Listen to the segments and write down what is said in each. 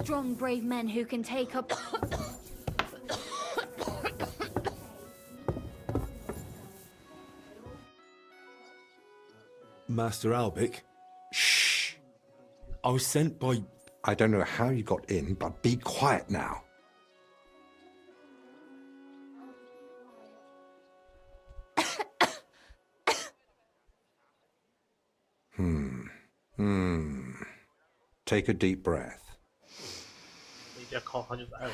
strong, brave men who can take up... Master Albic? Shh! I was sent by... I don't know how you got in, but be quiet now. Take a deep breath. 你这靠上就来了。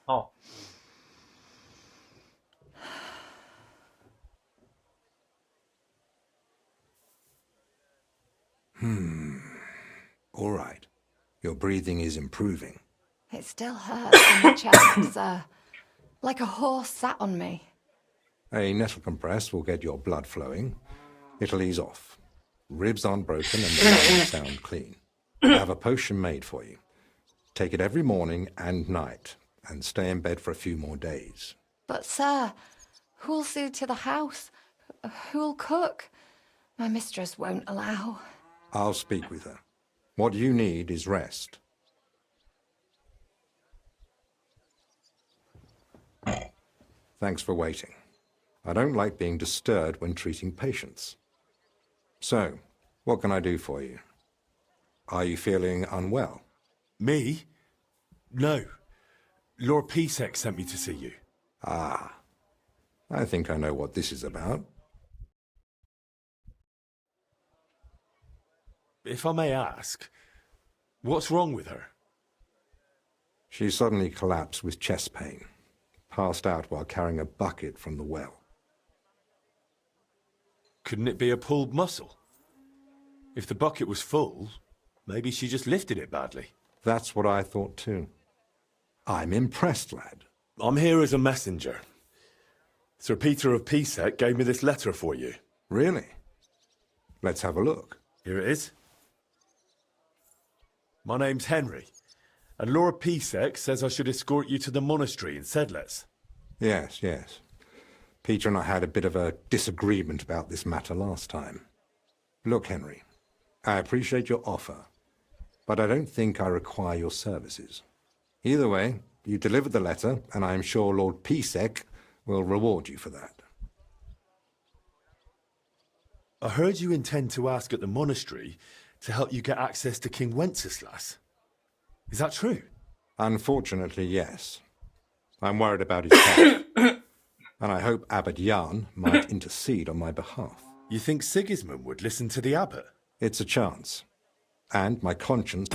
哦， All right. Your breathing is improving. It still hurts in the chest, sir. Like a horse sat on me. A nettle compress will get your blood flowing. It'll ease off. Ribs aren't broken and the lungs sound clean. I have a potion made for you. Take it every morning and night, and stay in bed for a few more days. But, sir, who'll see to the house? Who'll cook? My mistress won't allow. I'll speak with her. What you need is rest. Thanks for waiting. I don't like being disturbed when treating patients. So, what can I do for you? Are you feeling unwell? Me? No. Lord Pisek sent me to see you. Ah, I think I know what this is about. If I may ask, what's wrong with her? She suddenly collapsed with chest pain, passed out while carrying a bucket from the well. Couldn't it be a pulled muscle? If the bucket was full, maybe she just lifted it badly. That's what I thought too. I'm impressed, lad. I'm here as a messenger. Sir Peter of Pisek gave me this letter for you. Really? Let's have a look. Here it is. My name's Henry, and Lord Pisek says I should escort you to the monastery in Sedlitz. Yes, yes. Peter and I had a bit of a disagreement about this matter last time. Look, Henry, I appreciate your offer, but I don't think I require your services. Either way, you delivered the letter, and I am sure Lord Pisek will reward you for that. I heard you intend to ask at the monastery to help you get access to King Wenceslas. Is that true? Unfortunately, yes. I'm worried about his health, and I hope Abbot Jan might intercede on my behalf. You think Sigismund would listen to the abbot? It's a chance, and my conscience...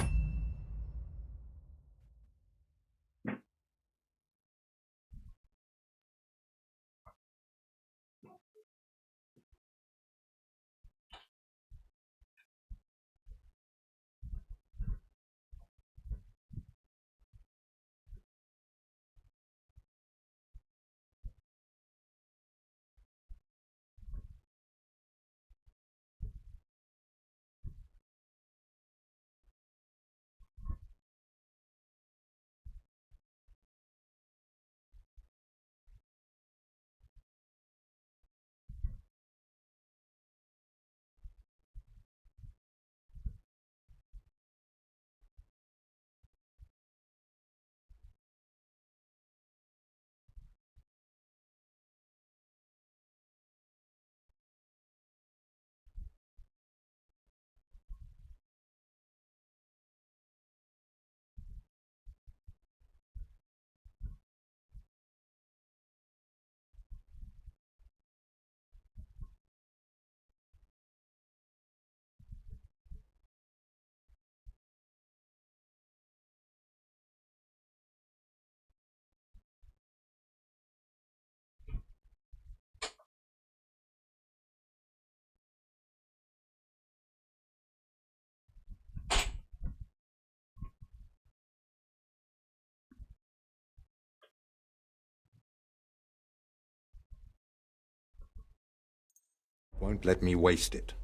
won't let me waste it.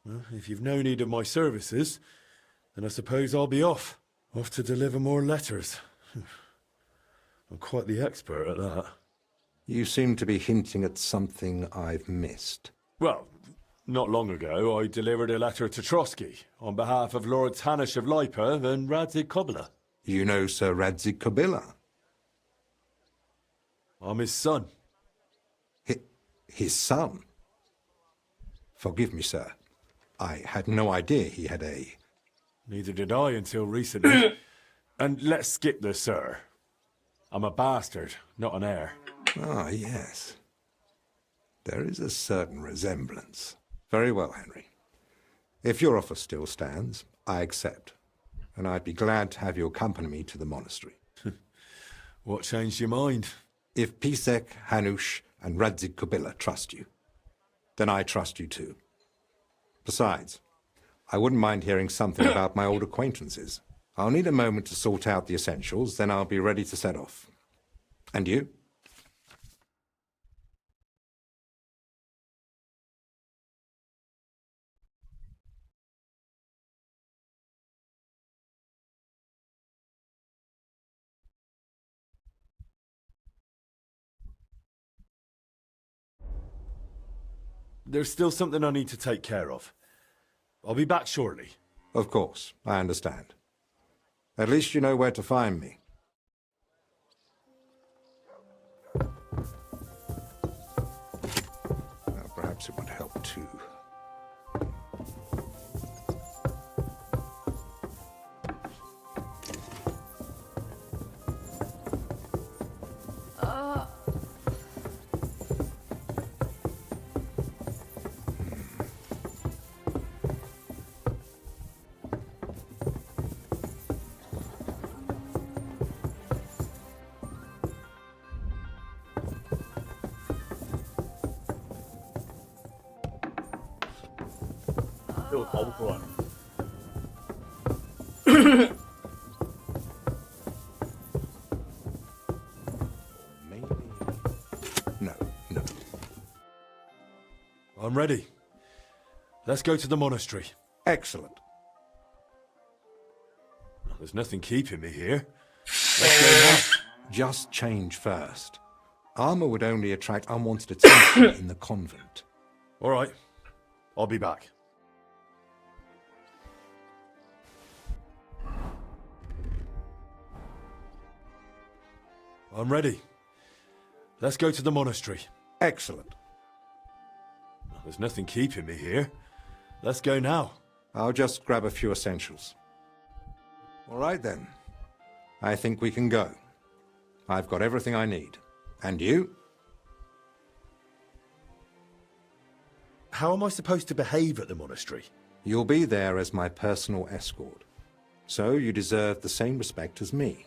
Well, if you've no need of my services, then I suppose I'll be off. Off to deliver more letters. I'm quite the expert at that. You seem to be hinting at something I've missed. Well, Not long ago, I delivered a letter to Trotsky on behalf of Lord Tanish of Lipa and Radzig Kobyla. You know Sir Radzig Kobyla? I'm his son. His son? Forgive me, sir. I had no idea he had a... Neither did I until recently. And let's skip the sir. I'm a bastard, not an heir. Ah, yes. There is a certain resemblance. Very well, Henry. If your offer still stands, I accept. And I'd be glad to have you accompany me to the monastery. What changed your mind? If Pisek, Hanush, and Radzig Kobyla trust you, then I trust you too. Besides, I wouldn't mind hearing something about my old acquaintances. I'll need a moment to sort out the essentials, then I'll be ready to set off. And you? There's still something I need to take care of. I'll be back shortly. Of course, I understand. At least you know where to find me. Now, perhaps it would help too.又逃不出来。 Maybe... No. I'm ready. Let's go to the monastery. Excellent. There's nothing keeping me here. Let's go now. Just change first. Armor would only attract unwanted attention in the convent. All right. I'll be back. I'm ready. Let's go to the monastery. Excellent. There's nothing keeping me here. Let's go now. I'll just grab a few essentials. All right then. I think we can go. I've got everything I need. And you? How am I supposed to behave at the monastery? You'll be there as my personal escort. So you deserve the same respect as me.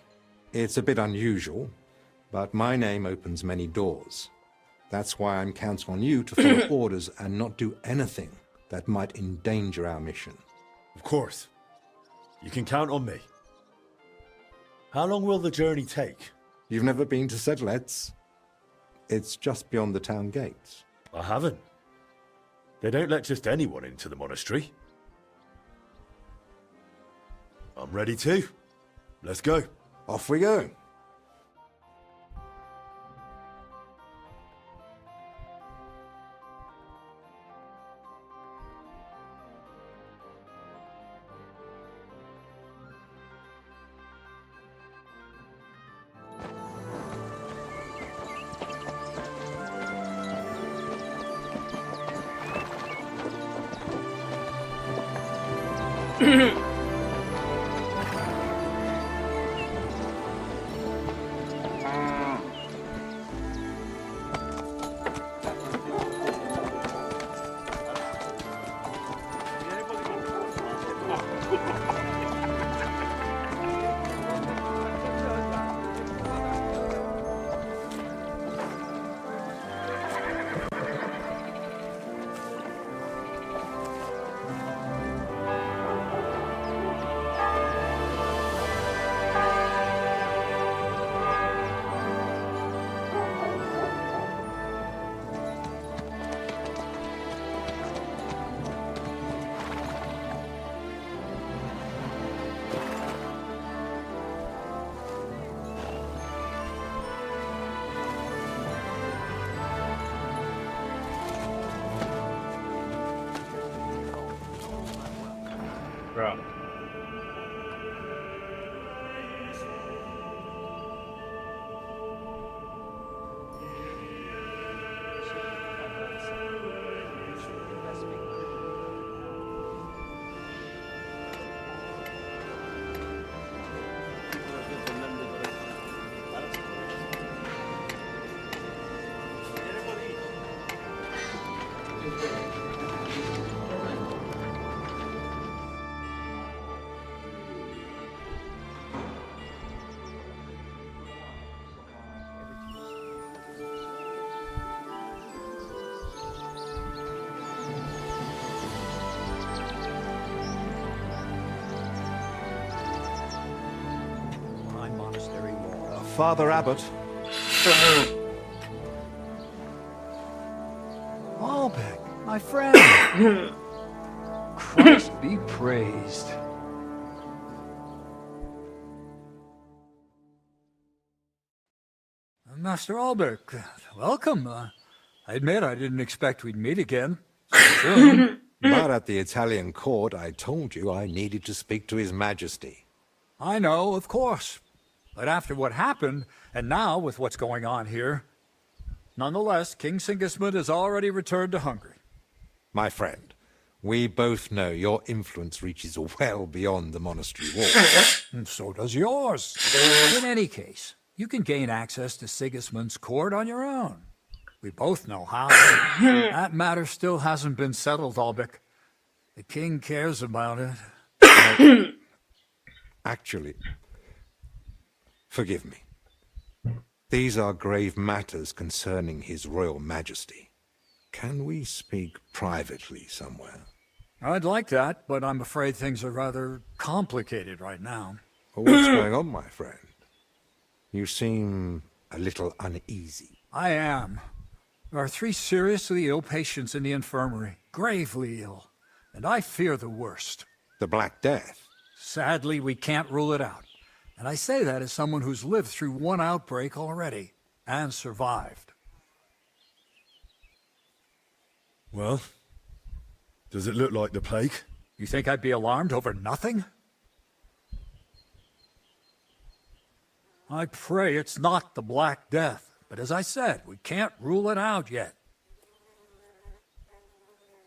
It's a bit unusual, but my name opens many doors. That's why I'm counting on you to follow orders and not do anything that might endanger our mission. Of course. You can count on me. How long will the journey take? You've never been to Sedlets? It's just beyond the town gates. I haven't. They don't let just anyone into the monastery. I'm ready too. Let's go. Off we go. Bro. Father Abbot. Albeck, my friend. Christ be praised. Master Albeck, welcome. I admit I didn't expect we'd meet again so soon. But at the Italian court, I told you I needed to speak to His Majesty. I know, of course. But after what happened, and now with what's going on here, nonetheless, King Sigismund has already returned to Hungary. My friend, we both know your influence reaches well beyond the monastery walls. And so does yours. In any case, you can gain access to Sigismund's court on your own. We both know how. That matter still hasn't been settled, Albeck. The king cares about it. Actually, forgive me. These are grave matters concerning His Royal Majesty. Can we speak privately somewhere? I'd like that, but I'm afraid things are rather complicated right now. Well, what's going on, my friend? You seem a little uneasy. I am. There are 3 seriously ill patients in the infirmary, gravely ill, and I fear the worst. The Black Death? Sadly, we can't rule it out. And I say that as someone who's lived through one outbreak already, and survived. Well, does it look like the plague? You think I'd be alarmed over nothing? I pray it's not the Black Death, but as I said, we can't rule it out yet.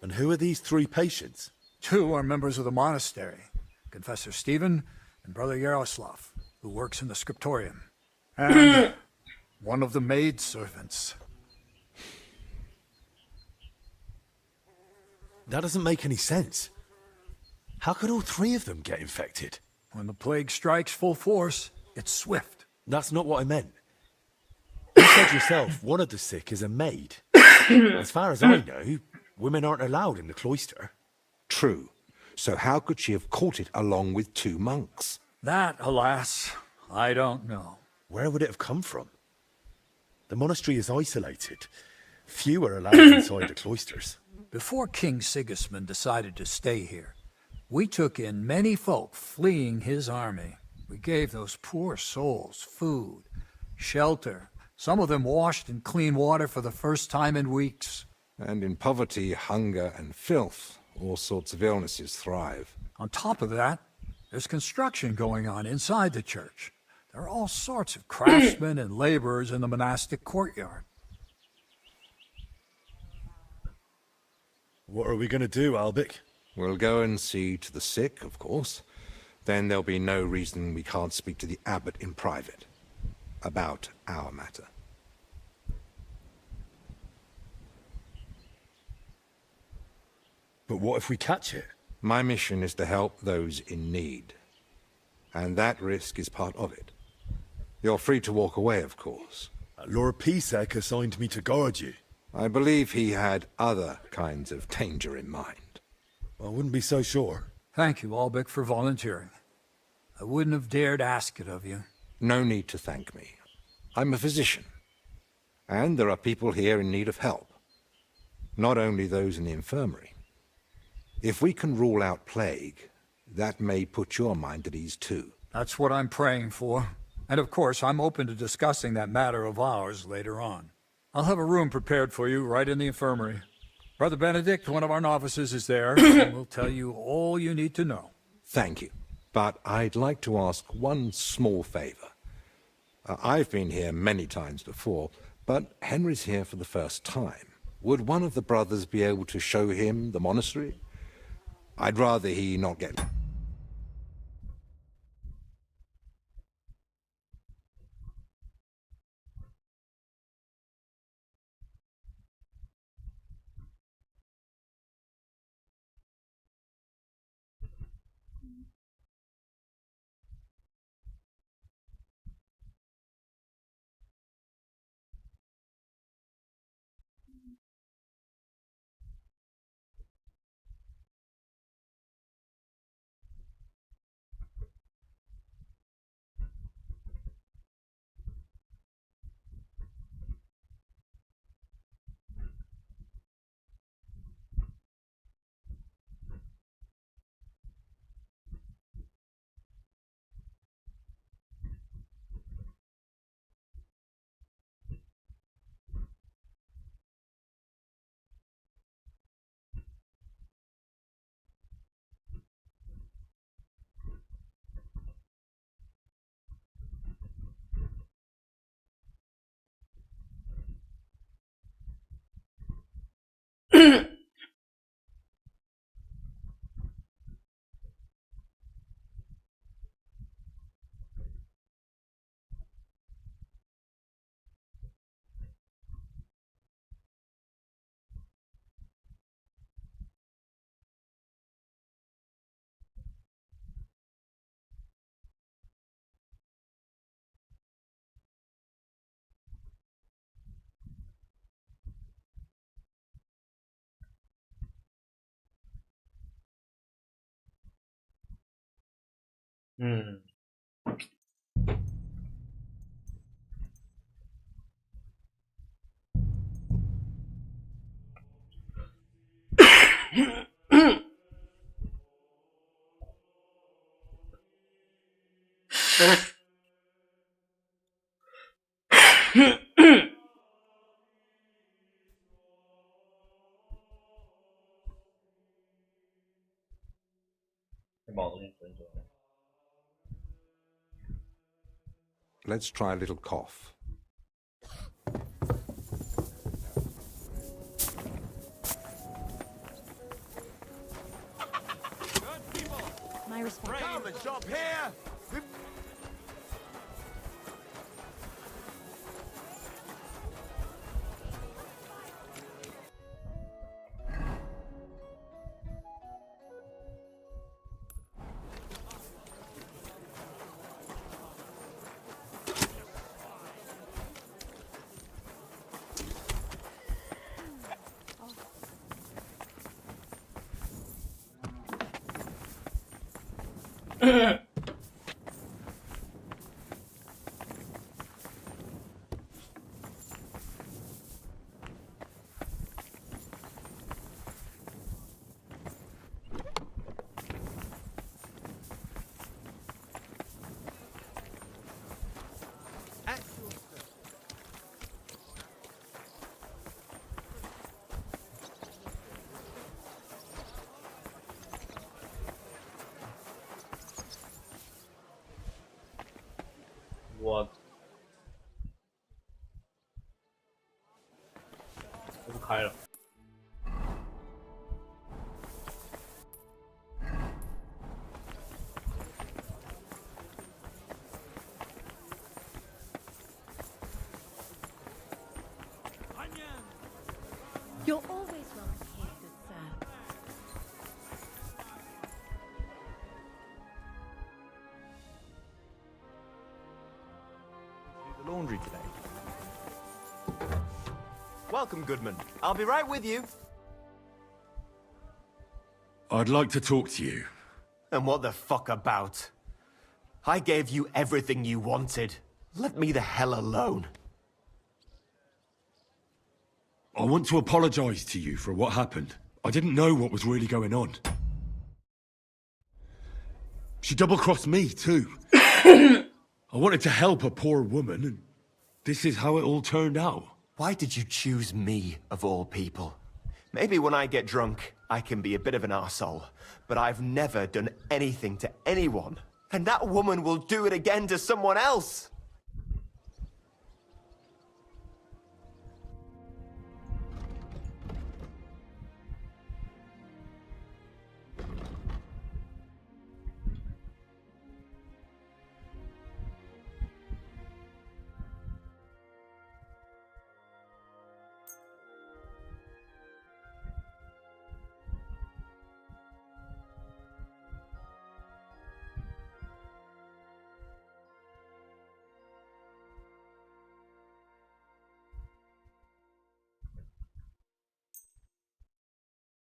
And who are these 3 patients? 2 are members of the monastery, Confessor Stephen and Brother Yaroslav, who works in the scriptorium, and one of the maidservants. That doesn't make any sense. How could all 3 of them get infected? When the plague strikes full force, it's swift. That's not what I meant. You said yourself one of the sick is a maid. As far as I know, women aren't allowed in the cloister. True. So how could she have caught it along with 2 monks? That, alas, I don't know. Where would it have come from? The monastery is isolated. Few are allowed inside the cloisters. Before King Sigismund decided to stay here, we took in many folk fleeing his army. We gave those poor souls food, shelter, some of them washed in clean water for the first time in weeks. And in poverty, hunger, and filth, all sorts of illnesses thrive. On top of that, there's construction going on inside the church. There are all sorts of craftsmen and laborers in the monastic courtyard. What are we going to do, Albic? We'll go and see to the sick, of course. Then there'll be no reason we can't speak to the abbot in private about our matter. But what if we catch it? My mission is to help those in need. And that risk is part of it. You're free to walk away, of course. Lord Pisek assigned me to guard you. I believe he had other kinds of danger in mind. I wouldn't be so sure. Thank you, Albeck, for volunteering. I wouldn't have dared ask it of you. No need to thank me. I'm a physician. And there are people here in need of help. Not only those in the infirmary. If we can rule out plague, that may put your mind at ease too. That's what I'm praying for. And of course, I'm open to discussing that matter of ours later on. I'll have a room prepared for you right in the infirmary. Brother Benedict, one of our novices, is there, and will tell you all you need to know. Thank you. But I'd like to ask one small favor. I've been here many times before, but Henry's here for the first time. Would one of the brothers be able to show him the monastery? I'd rather he not get... Let's try a little cough. My respect. Come and shop here!我这不开了。You're always welcome here, good sir. Do the laundry today. Welcome, Goodman. I'll be right with you. I'd like to talk to you. And what the fuck about? I gave you everything you wanted. Let me the hell alone. I want to apologize to you for what happened. I didn't know what was really going on. She double-crossed me, too. I wanted to help a poor woman, and this is how it all turned out. Why did you choose me, of all people? Maybe when I get drunk, I can be a bit of an arsehole, but I've never done anything to anyone. And that woman will do it again to someone else!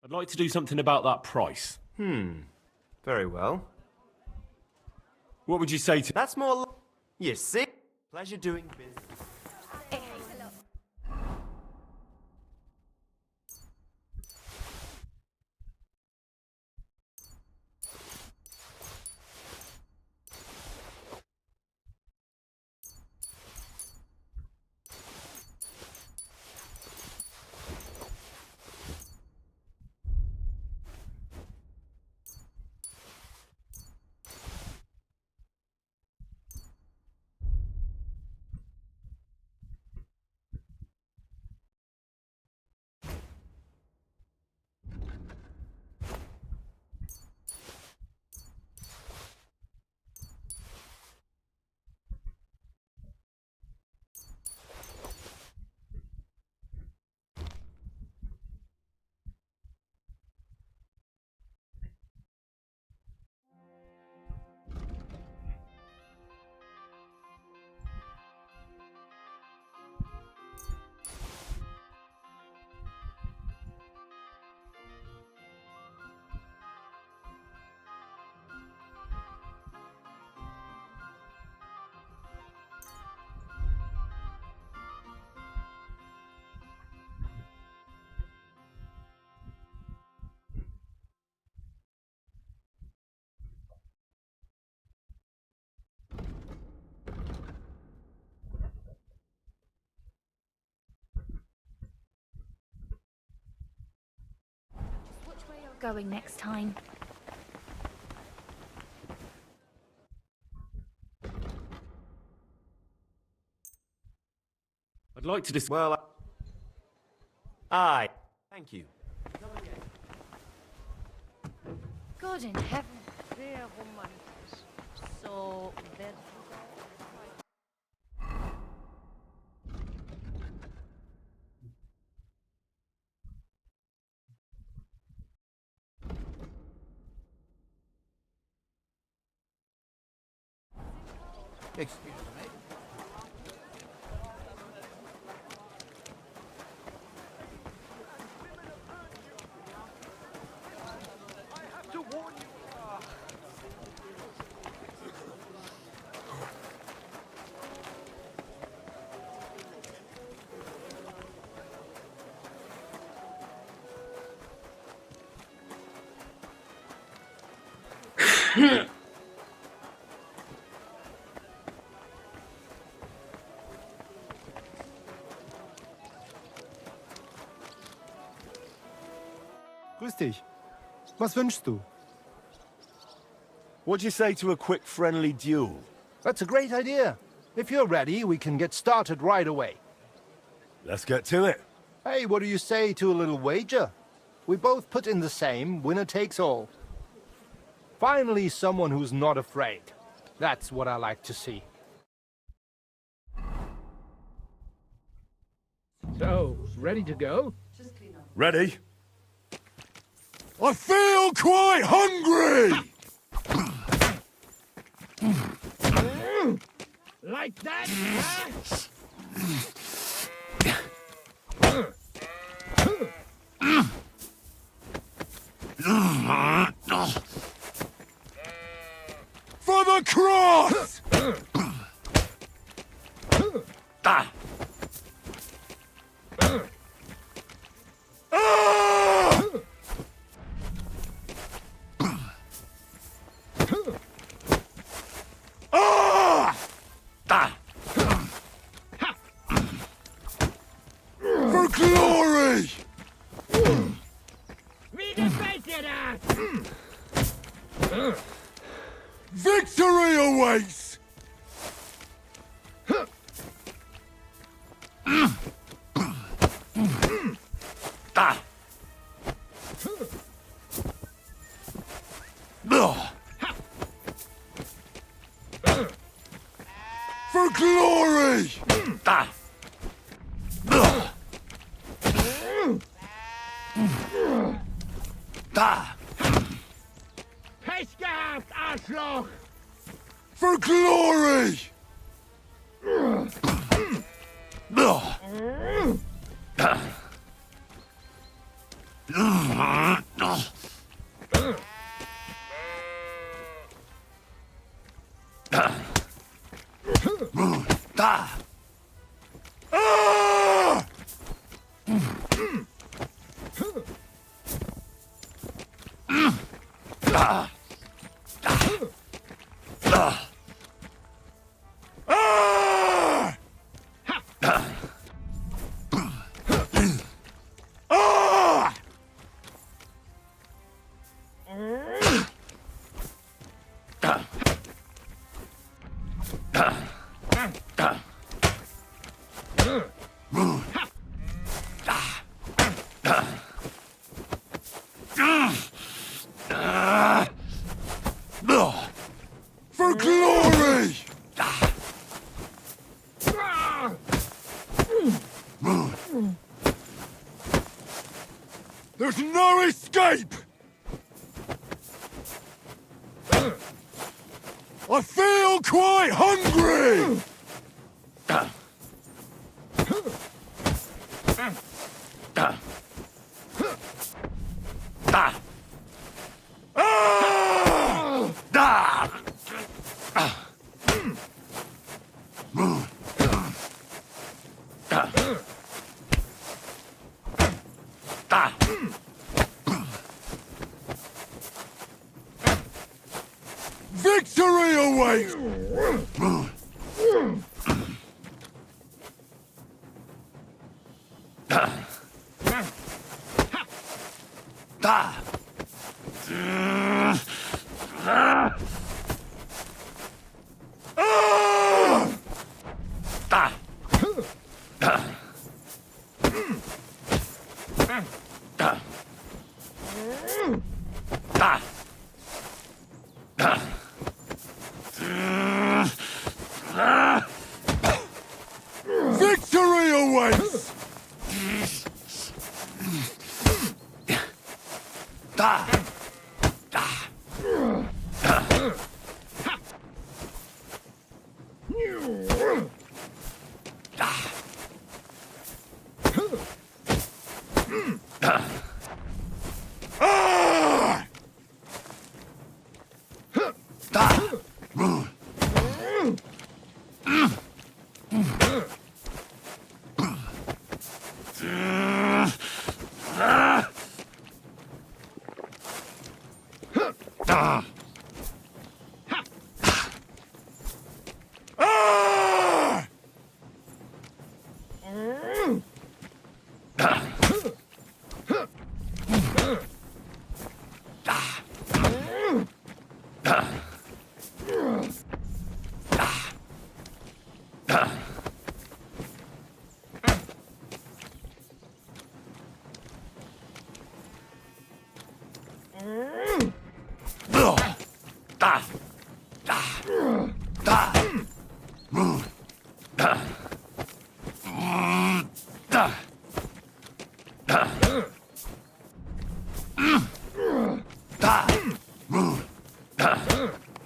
I'd like to do something about that price. Very well. What would you say to... That's more you see? Pleasure doing business. Which way you're going next time? I'd like to dis... Well, aye. Thank you. God in heaven. Dear woman. So dead. Excuse me. I have to warn you. Grüß dich. Was wünschst du? What'd you say to a quick friendly duel? That's a great idea. If you're ready, we can get started right away. Let's get to it. Hey, what do you say to a little wager? We both put in the same, winner takes all. Finally, someone who's not afraid. That's what I like to see. So, ready to go? Ready? I feel quite hungry! Like that? For the cross! Ah! For glory! Wie Victory awaits! For glory! Pech gehabt, Arschloch! For glory! For glory! There's no escape! I feel quite hungry! Victory awaits! Victory awaits!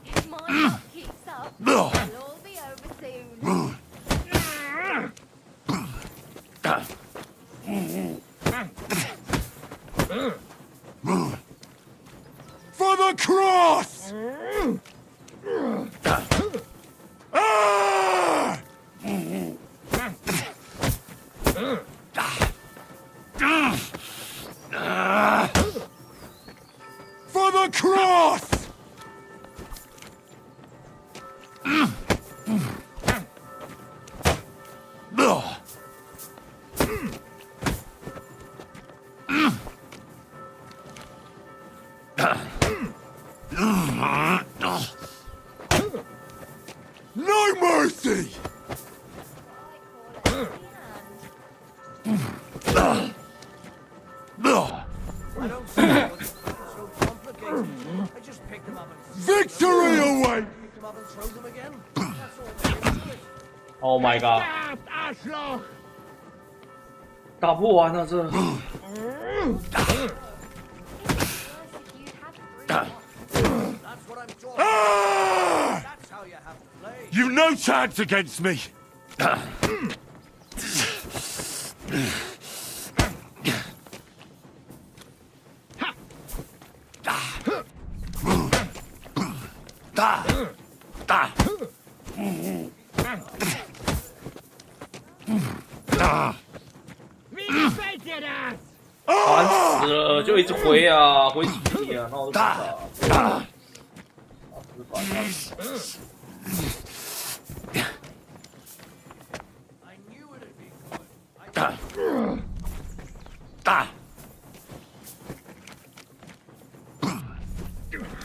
If my luck keeps up, it'll all be over soon. For the cross! For the cross! Victory awaits! Oh my god， Arschloch! 打不完啊这。You've no chance against me! Wie gefällt dir das? 烦死了，就一直回啊，回几批啊，那我都不知道。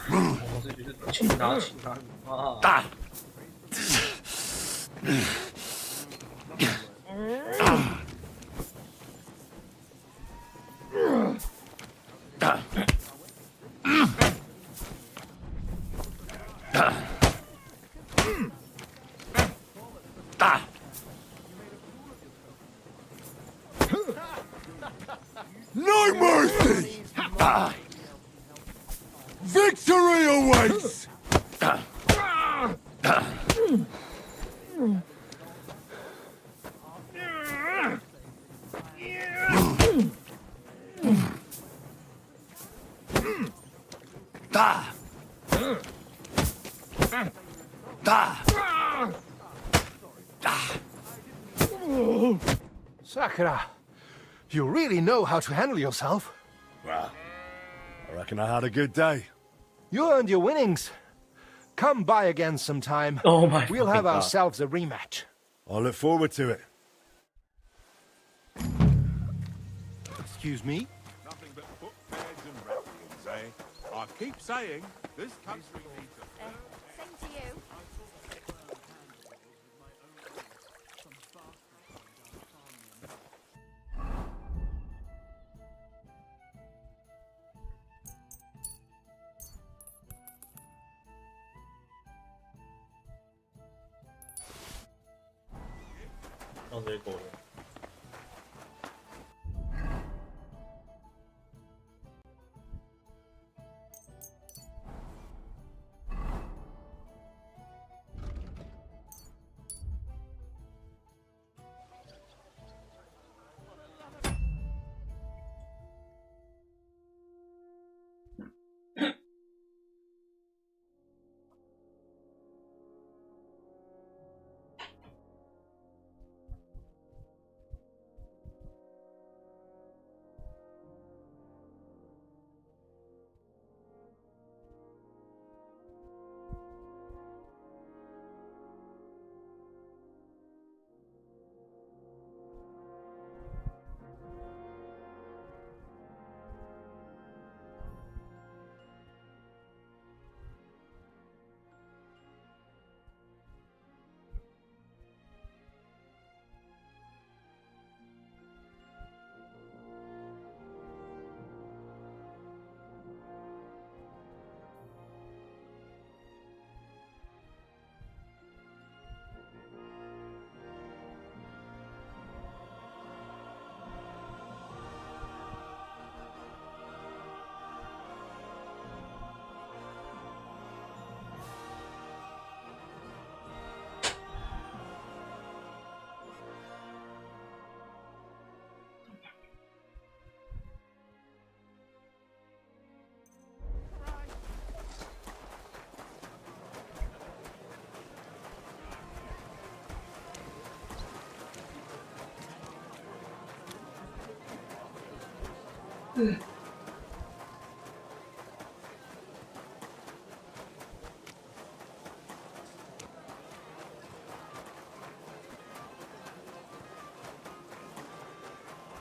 我是觉得请拿啊！No mercy! Victory awaits! Sakura, you really know how to handle yourself. Well, I reckon I had a good day. You earned your winnings. Come by again sometime. Oh my We'll have God. ourselves a rematch. I look forward to it. Excuse me? Nothing but foot fads and ruffians, eh? I keep saying, this country needs a... Same to you. Oh, there you go.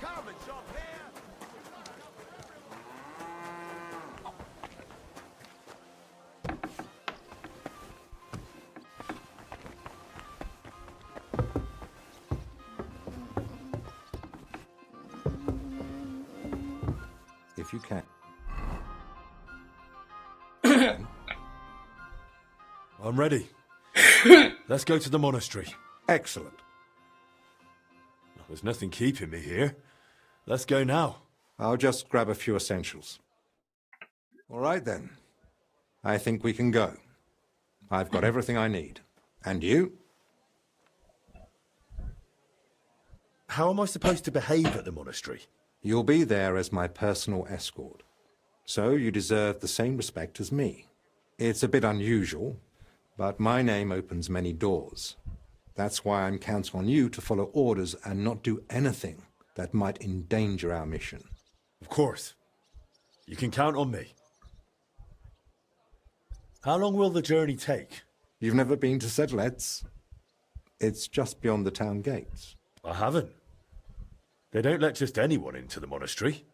Come and shop here! If you can. I'm ready. Let's go to the monastery. Excellent. There's nothing keeping me here. Let's go now. I'll just grab a few essentials. All right, then. I think we can go. I've got everything I need. And you? How am I supposed to behave at the monastery? You'll be there as my personal escort. So you deserve the same respect as me. It's a bit unusual, but my name opens many doors. That's why I'm counting on you to follow orders and not do anything that might endanger our mission. Of course. You can count on me. How long will the journey take? You've never been to Sedlets? It's just beyond the town gates. I haven't. They don't let just anyone into the monastery.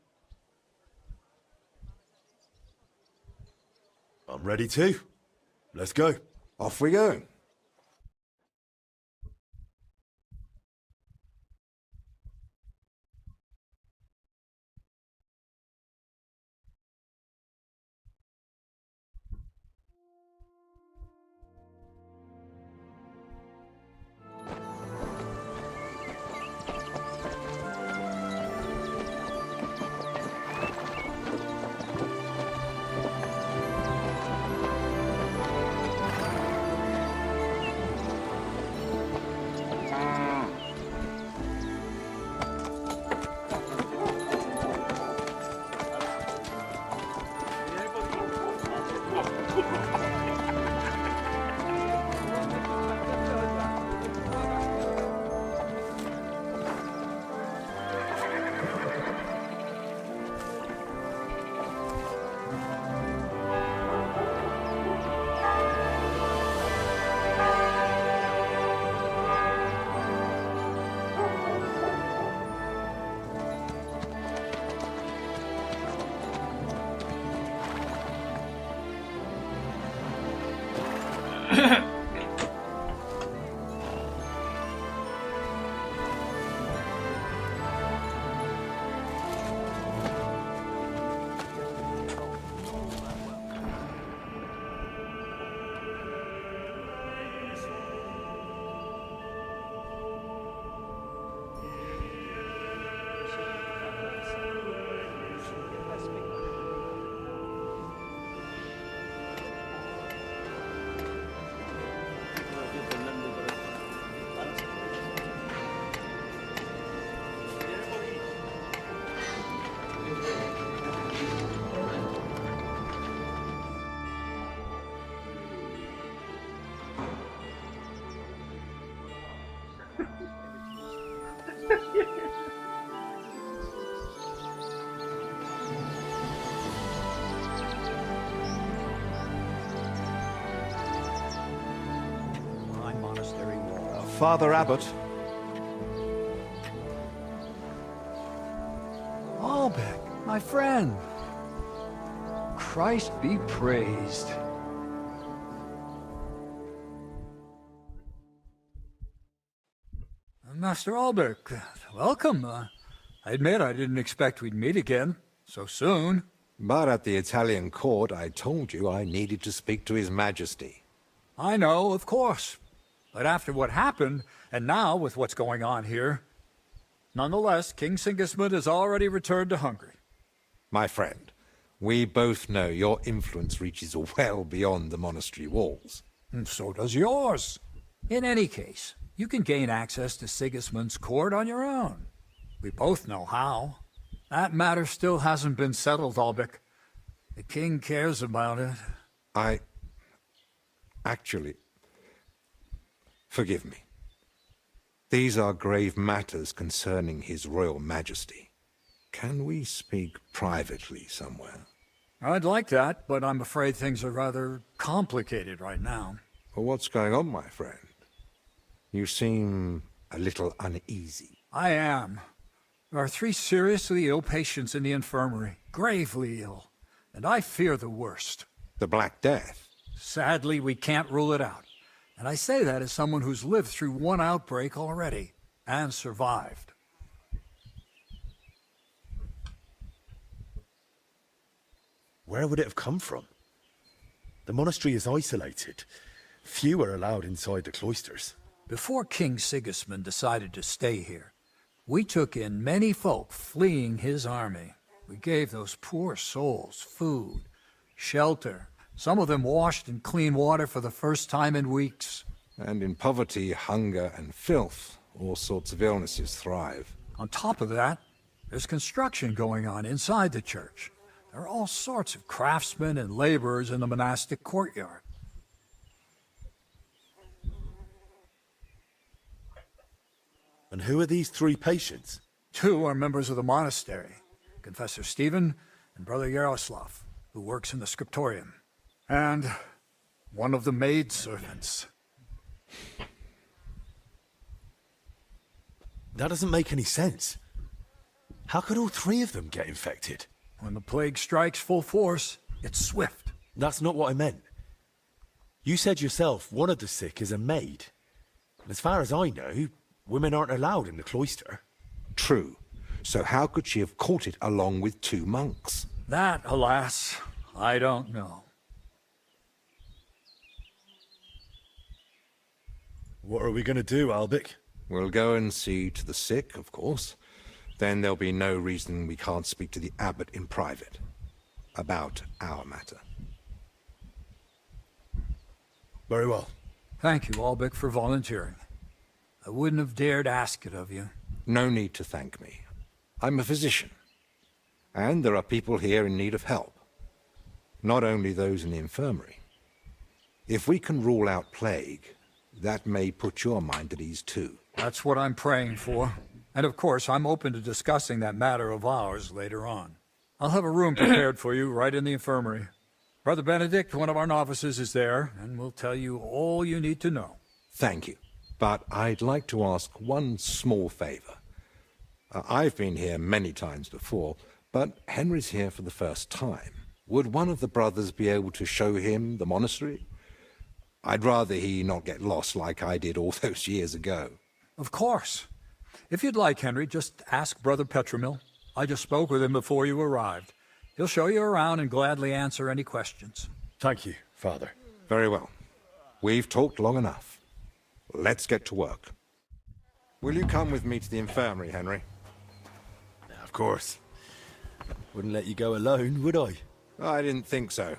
I'm ready too. Let's go. Off we go. Father Abbot. Albeck, my friend. Christ be praised. Master Albeck, welcome. I admit I didn't expect we'd meet again so soon. But at the Italian court, I told you I needed to speak to His Majesty. I know, of course. But after what happened, and now with what's going on here, nonetheless, King Sigismund has already returned to Hungary. My friend, we both know your influence reaches well beyond the monastery walls. And so does yours. In any case, you can gain access to Sigismund's court on your own. We both know how. That matter still hasn't been settled, Albeck. The king cares about it. Actually, forgive me. These are grave matters concerning His Royal Majesty. Can we speak privately somewhere? I'd like that, but I'm afraid things are rather complicated right now. Well, what's going on, my friend? You seem a little uneasy. I am. There are 3 seriously ill patients in the infirmary, gravely ill, and I fear the worst. The Black Death? Sadly, we can't rule it out. And I say that as someone who's lived through one outbreak already, and survived. Where would it have come from? The monastery is isolated. Few are allowed inside the cloisters. Before King Sigismund decided to stay here, we took in many folk fleeing his army. We gave those poor souls food, shelter. Some of them washed in clean water for the first time in weeks. And in poverty, hunger, and filth, all sorts of illnesses thrive. On top of that, there's construction going on inside the church. There are all sorts of craftsmen and laborers in the monastic courtyard. And who are these 3 patients? 2 are members of the monastery, Confessor Stephen and Brother Yaroslav, who works in the scriptorium, and one of the maidservants. That doesn't make any sense. How could all 3 of them get infected? When the plague strikes full force, it's swift. That's not what I meant. You said yourself one of the sick is a maid. And as far as I know, women aren't allowed in the cloister. True. So how could she have caught it along with 2 monks? That, alas, I don't know. What are we going to do, Albic? We'll go and see to the sick, of course. Then there'll be no reason we can't speak to the abbot in private about our matter. Very well. Thank you, Albic, for volunteering. I wouldn't have dared ask it of you. No need to thank me. I'm a physician. And there are people here in need of help. Not only those in the infirmary. If we can rule out plague, that may put your mind at ease too. That's what I'm praying for. And of course, I'm open to discussing that matter of ours later on. I'll have a room prepared for you right in the infirmary. Brother Benedict, one of our novices, is there, and will tell you all you need to know. Thank you. But I'd like to ask one small favor. I've been here many times before, but Henry's here for the first time. Would one of the brothers be able to show him the monastery? I'd rather he not get lost like I did all those years ago. Of course. If you'd like, Henry, just ask Brother Petramil. I just spoke with him before you arrived. He'll show you around and gladly answer any questions. Thank you, Father. Very well. We've talked long enough. Let's get to work. Will you come with me to the infirmary, Henry? Of course. Wouldn't let you go alone, would I? I didn't think so.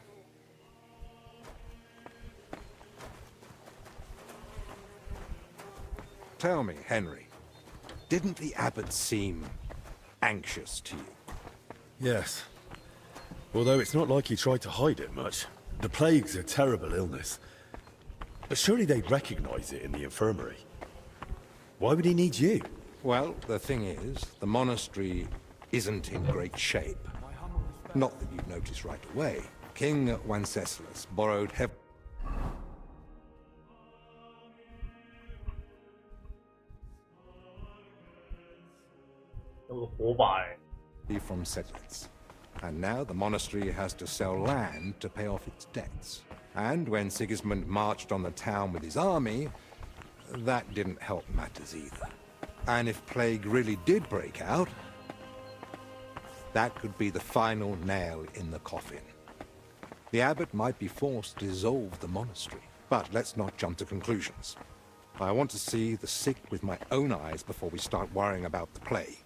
Tell me, Henry, didn't the abbot seem anxious to you? Yes. Although it's not like he tried to hide it much. The plague's a terrible illness. But surely they'd recognize it in the infirmary. Why would he need you? Well, the thing is, the monastery isn't in great shape. Not that you'd notice right away. King Wenceslas borrowed heavily from settlers. And now the monastery has to sell land to pay off its debts. And when Sigismund marched on the town with his army, that didn't help matters either. And if plague really did break out, that could be the final nail in the coffin. The abbot might be forced to dissolve the monastery. But let's not jump to conclusions. I want to see the sick with my own eyes before we start worrying about the plague.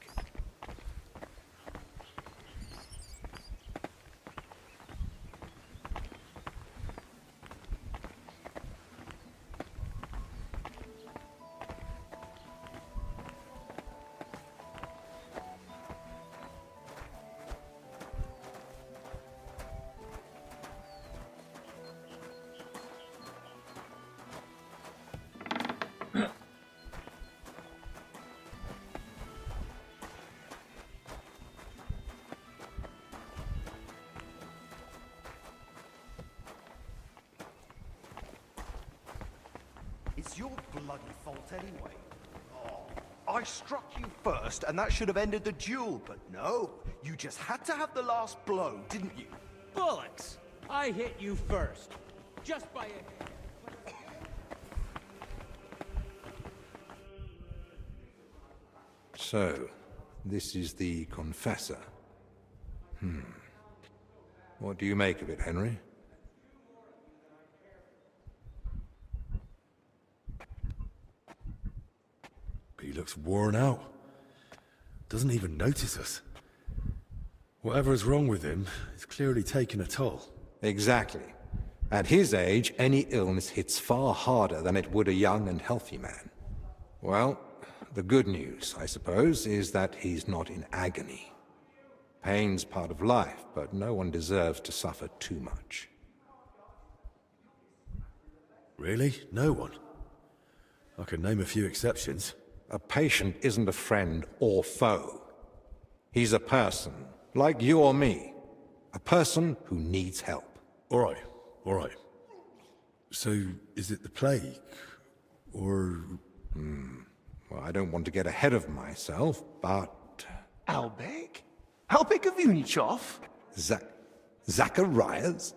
It's your bloody fault anyway. Oh, I struck you first, and that should have ended the duel, but no. You just had to have the last blow, didn't you? Bullocks! I hit you first. Just by a... So, this is the confessor. What do you make of it, Henry? He looks worn out. Doesn't even notice us. Whatever's wrong with him, it's clearly taken a toll. Exactly. At his age, any illness hits far harder than it would a young and healthy man. Well, the good news, I suppose, is that he's not in agony. Pain's part of life, but no one deserves to suffer too much. Really? No one? I can name a few exceptions. A patient isn't a friend or foe. He's a person, like you or me. A person who needs help. All right. So, is it the plague? Or... Well, I don't want to get ahead of myself, but... Albek? Albek of Unichov? Zacharias?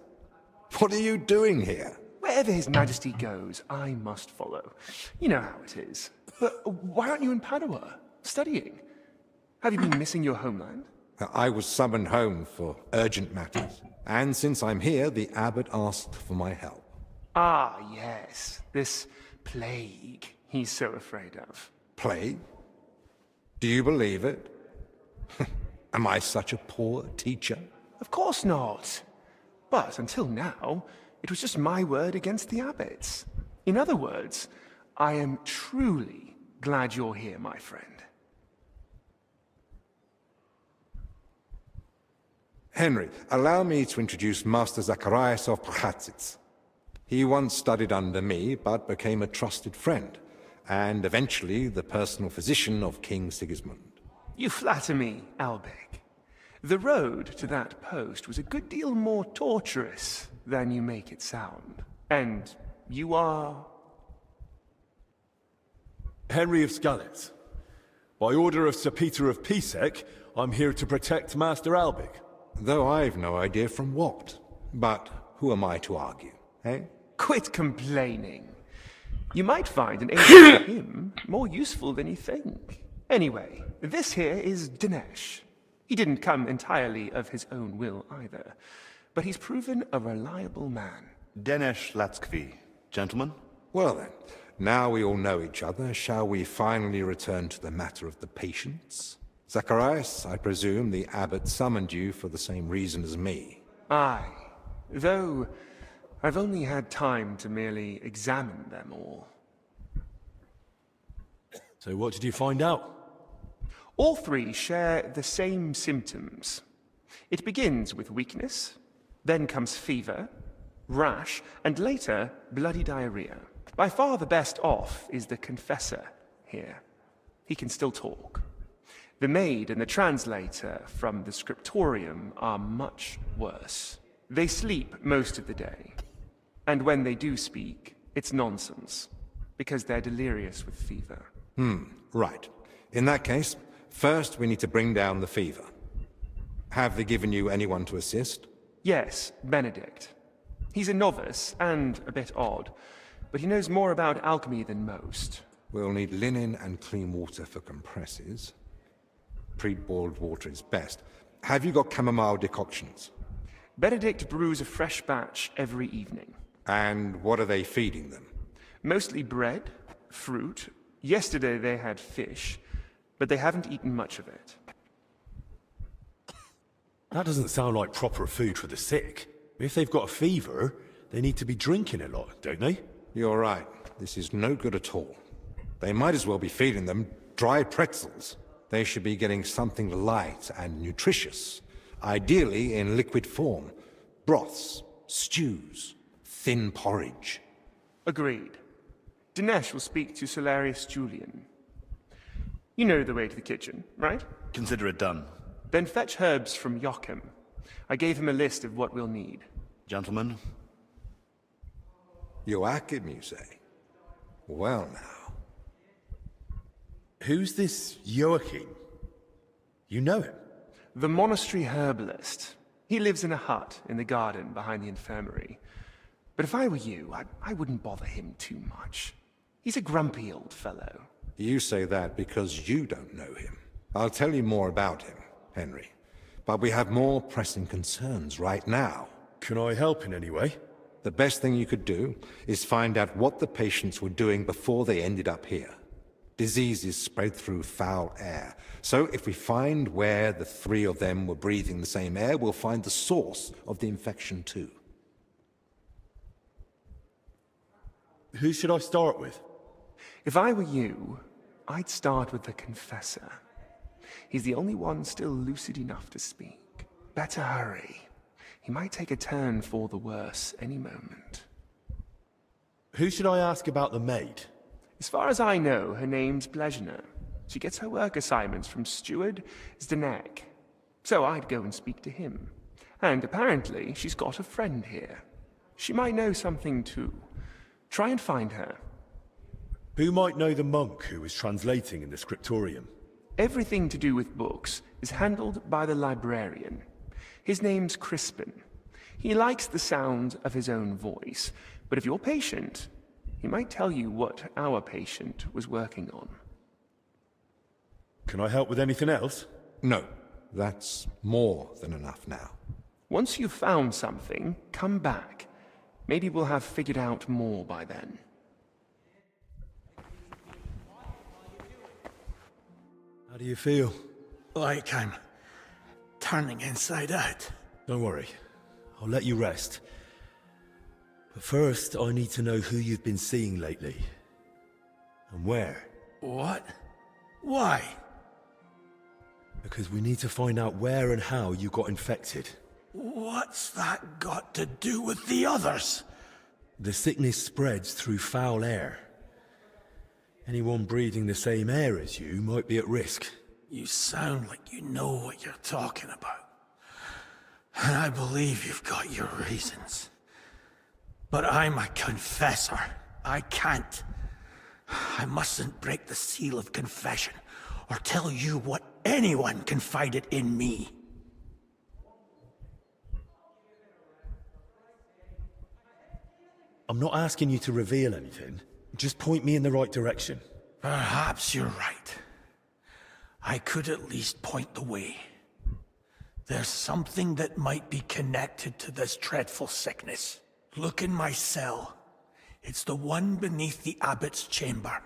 What are you doing here? Wherever His Majesty goes, I must follow. You know how it is. But why aren't you in Padua, studying? Have you been missing your homeland? I was summoned home for urgent matters. And since I'm here, the abbot asked for my help. Ah, yes. This plague he's so afraid of. Plague? Do you believe it? Am I such a poor teacher? Of course not. But until now, it was just my word against the abbot's. In other words, I am truly glad you're here, my friend. Henry, allow me to introduce Master Zacharias of Prchatsitz. He once studied under me, but became a trusted friend, and eventually the personal physician of King Sigismund. You flatter me, Albek. The road to that post was a good deal more torturous than you make it sound. And you are... Henry of Skalitz. By order of Sir Peter of Pisek, I'm here to protect Master Albig. Though I've no idea from what. But who am I to argue, eh? Quit complaining. You might find an aid like him more useful than you think. Anyway, this here is Dinesh. He didn't come entirely of his own will either, but he's proven a reliable man. Dinesh Latskvi, gentlemen. Well then, now we all know each other, shall we finally return to the matter of the patients? Zacharias, I presume the abbot summoned you for the same reason as me. Aye, though I've only had time to merely examine them all. So what did you find out? All three share the same symptoms. It begins with weakness, then comes fever, rash, and later bloody diarrhea. By far the best off is the confessor here. He can still talk. The maid and the translator from the scriptorium are much worse. They sleep most of the day. And when they do speak, it's nonsense, because they're delirious with fever. Right. In that case, first we need to bring down the fever. Have they given you anyone to assist? Yes, Benedict. He's a novice and a bit odd, but he knows more about alchemy than most. We'll need linen and clean water for compresses. Pre-boiled water is best. Have you got chamomile decoctions? Benedict brews a fresh batch every evening. And what are they feeding them? Mostly bread, fruit. Yesterday they had fish, but they haven't eaten much of it. That doesn't sound like proper food for the sick. If they've got a fever, they need to be drinking a lot, don't they? You're right. This is no good at all. They might as well be feeding them dry pretzels. They should be getting something light and nutritious, ideally in liquid form. Broths, stews, thin porridge. Agreed. Dinesh will speak to Solarius Julian. You know the way to the kitchen, right? Consider it done. Then fetch herbs from Joachim. I gave him a list of what we'll need. Gentlemen. Joachim, you say? Well now. Who's this Joachim? You know him? The monastery herbalist. He lives in a hut in the garden behind the infirmary. But if I were you, I wouldn't bother him too much. He's a grumpy old fellow. You say that because you don't know him. I'll tell you more about him, Henry. But we have more pressing concerns right now. Can I help in any way? The best thing you could do is find out what the patients were doing before they ended up here. Diseases spread through foul air. So if we find where the three of them were breathing the same air, we'll find the source of the infection too. Who should I start with? If I were you, I'd start with the Confessor. He's the only one still lucid enough to speak. Better hurry. He might take a turn for the worse any moment. Who should I ask about the maid? As far as I know, her name's Blezhna. She gets her work assignments from Steward Zdenek. So I'd go and speak to him. And apparently, she's got a friend here. She might know something too. Try and find her. Who might know the monk who was translating in the scriptorium? Everything to do with books is handled by the librarian. His name's Crispin. He likes the sound of his own voice, but if you're patient, he might tell you what our patient was working on. Can I help with anything else? No, that's more than enough now. Once you've found something, come back. Maybe we'll have figured out more by then. How do you feel? Like I'm turning inside out. Don't worry. I'll let you rest. But first, I need to know who you've been seeing lately. And where. What? Why? Because we need to find out where and how you got infected. What's that got to do with the others? The sickness spreads through foul air. Anyone breathing the same air as you might be at risk. You sound like you know what you're talking about. And I believe you've got your reasons. But I'm a confessor. I can't. I mustn't break the seal of confession or tell you what anyone confided in me. I'm not asking you to reveal anything. Just point me in the right direction. Perhaps you're right. I could at least point the way. There's something that might be connected to this dreadful sickness. Look in my cell. It's the one beneath the abbot's chamber,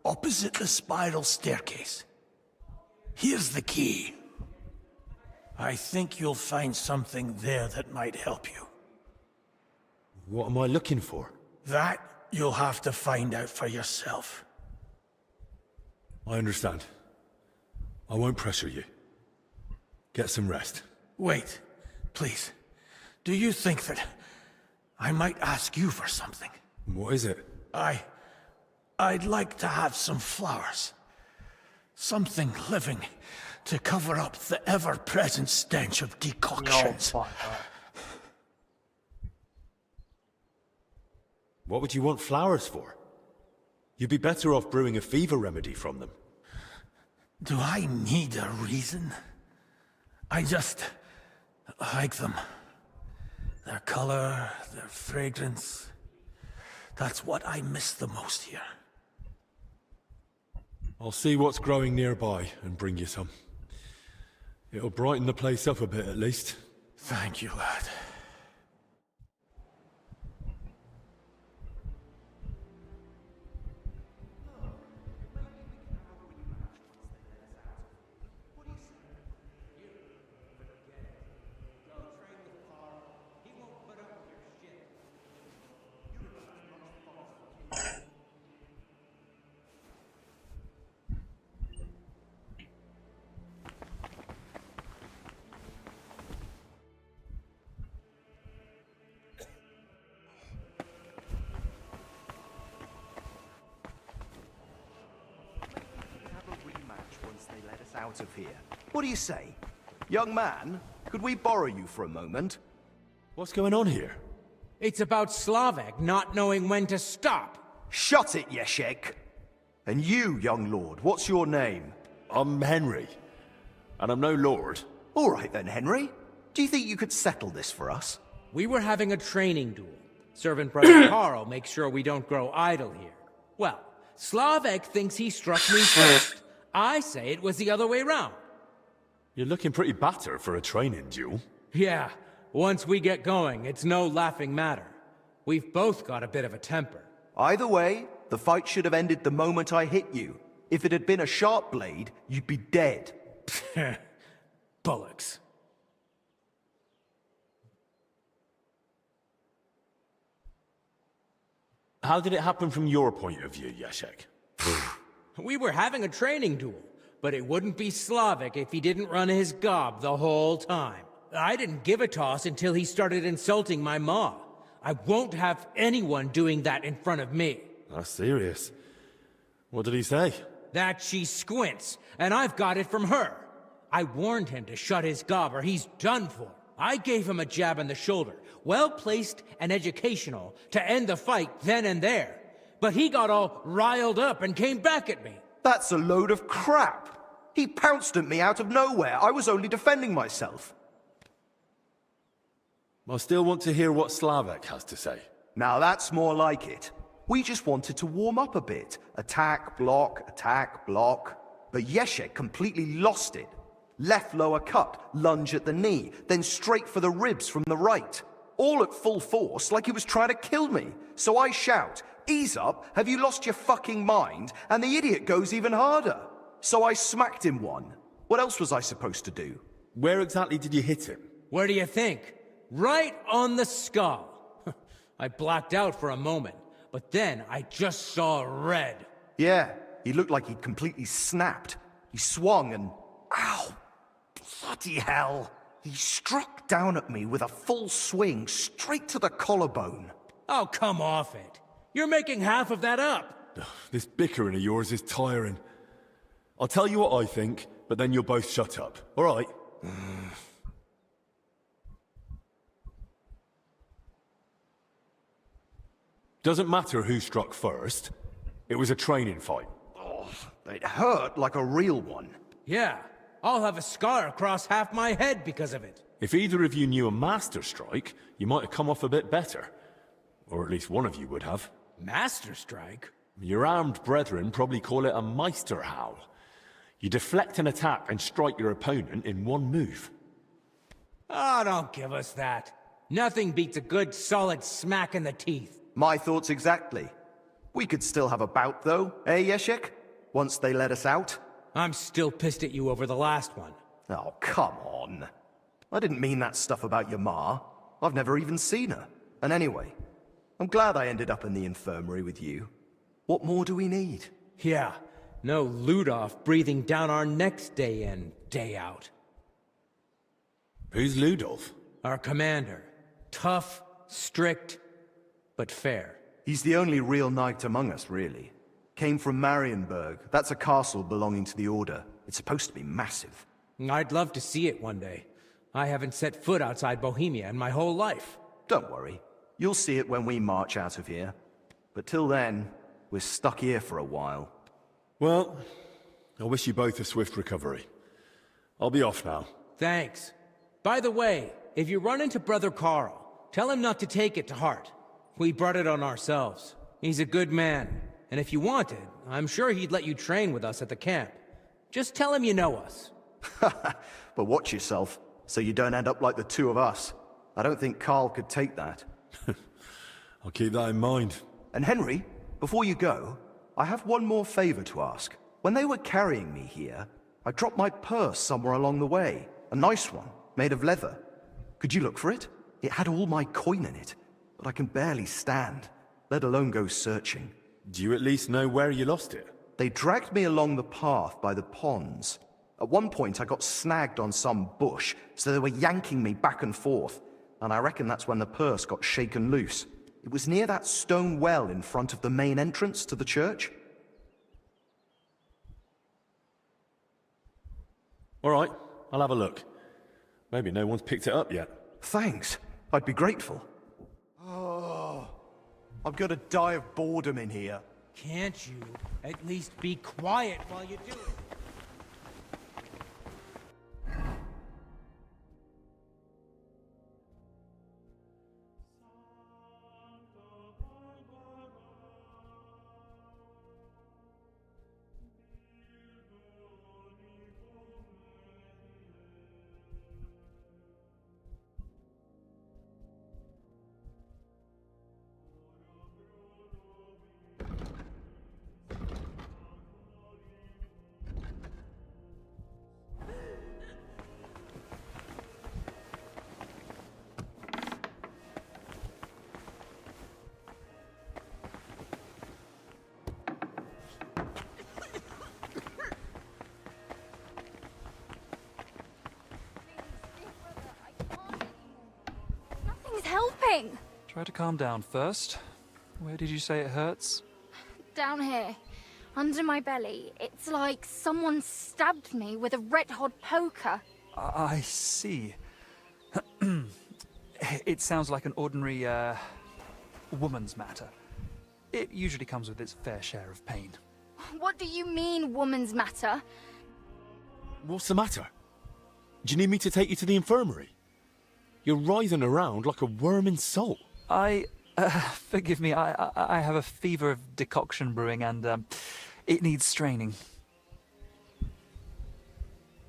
opposite the spiral staircase. Here's the key. I think you'll find something there that might help you. What am I looking for? That you'll have to find out for yourself. I understand. I won't pressure you. Get some rest. Wait, please. Do you think that I might ask you for something? What is it? I'd like to have some flowers. Something living to cover up the ever-present stench of decoctions. What would you want flowers for? You'd be better off brewing a fever remedy from them. Do I need a reason? I just like them. Their color, their fragrance. That's what I miss the most here. I'll see what's growing nearby and bring you some. It'll brighten the place up a bit at least. Thank you, lad. Out of here. What do you say? Young man, could we borrow you for a moment? What's going on here? It's about Slavek not knowing when to stop. Shut it, Yeshek! And you, young lord, what's your name? I'm Henry, and I'm no lord. All right then, Henry. Do you think you could settle this for us? We were having a training duel. Servant Brother Carl makes sure we don't grow idle here. Well, Slavek thinks he struck me first. I say it was the other way round. You're looking pretty battered for a training duel. Yeah, once we get going, it's no laughing matter. We've both got a bit of a temper. Either way, The fight should have ended the moment I hit you. If it had been a sharp blade, you'd be dead. Bullocks. How did it happen from your point of view, Yashek? We were having a training duel, but it wouldn't be Slavic if he didn't run his gob the whole time. I didn't give a toss until he started insulting my ma. I won't have anyone doing that in front of me. That's serious. What did he say? That she squints, and I've got it from her. I warned him to shut his gob or he's done for. I gave him a jab in the shoulder, well-placed and educational, to end the fight then and there. But he got all riled up and came back at me. That's a load of crap. He pounced at me out of nowhere. I was only defending myself. I still want to hear what Slavek has to say. Now that's more like it. We just wanted to warm up a bit. Attack, block, But Yeshek completely lost it. Left lower cut, lunge at the knee, then straight for the ribs from the right. All at full force, like he was trying to kill me. So I shout, "Ease up, have you lost your fucking mind?" And the idiot goes even harder. So I smacked him one. What else was I supposed to do? Where exactly did you hit him? Where do you think? Right on the skull. I blacked out for a moment, but then I just saw red. Yeah, he looked like he'd completely snapped. He swung and... Ow! Bloody hell! He struck down at me with a full swing straight to the collarbone. Oh, come off it. You're making half of that up. This bickering of yours is tiring. I'll tell you what I think, but then you'll both shut up. All right? Doesn't matter who struck first. It was a training fight. Oh, it hurt like a real one. Yeah, I'll have a scar across half my head because of it. If either of you knew a master strike, you might have come off a bit better. Or at least one of you would have. Master strike? Your armed brethren probably call it a Meisterhau. You deflect an attack and strike your opponent in one move. Oh, don't give us that. Nothing beats a good solid smack in the teeth. My thoughts exactly. We could still have a bout though, eh, Yeshek? Once they let us out. I'm still pissed at you over the last one. Oh, come on. I didn't mean that stuff about your ma. I've never even seen her. And anyway, I'm glad I ended up in the infirmary with you. What more do we need? Yeah, no Ludov breathing down our necks day in, day out. Who's Ludov? Our commander. Tough, strict, but fair. He's the only real knight among us, really. Came from Marienburg. That's a castle belonging to the Order. It's supposed to be massive. I'd love to see it one day. I haven't set foot outside Bohemia in my whole life. Don't worry. You'll see it when we march out of here. But till then, we're stuck here for a while. Well, I wish you both a swift recovery. I'll be off now. Thanks. By the way, if you run into Brother Carl, tell him not to take it to heart. We brought it on ourselves. He's a good man. And if you wanted, I'm sure he'd let you train with us at the camp. Just tell him you know us. But watch yourself, so you don't end up like the two of us. I don't think Carl could take that. I'll keep that in mind. And Henry, before you go, I have one more favor to ask. When they were carrying me here, I dropped my purse somewhere along the way. A nice one, made of leather. Could you look for it? It had all my coin in it, but I can barely stand, let alone go searching. Do you at least know where you lost it? They dragged me along the path by the ponds. At one point, I got snagged on some bush, so they were yanking me back and forth, and I reckon that's when the purse got shaken loose. It was near that stone well in front of the main entrance to the church. All right, I'll have a look. Maybe no one's picked it up yet. Thanks. I'd be grateful. Oh, I'm gonna die of boredom in here. Can't you at least be quiet while you do it? doing? Try to calm down first. Where did you say it hurts? Down here, under my belly. It's like someone stabbed me with a red-hot poker. I see. It sounds like an ordinary, woman's matter. It usually comes with its fair share of pain. What do you mean, woman's matter? What's the matter? Do you need me to take you to the infirmary? You're writhing around like a worm in salt. Forgive me, I have a fever of decoction brewing and, it needs straining.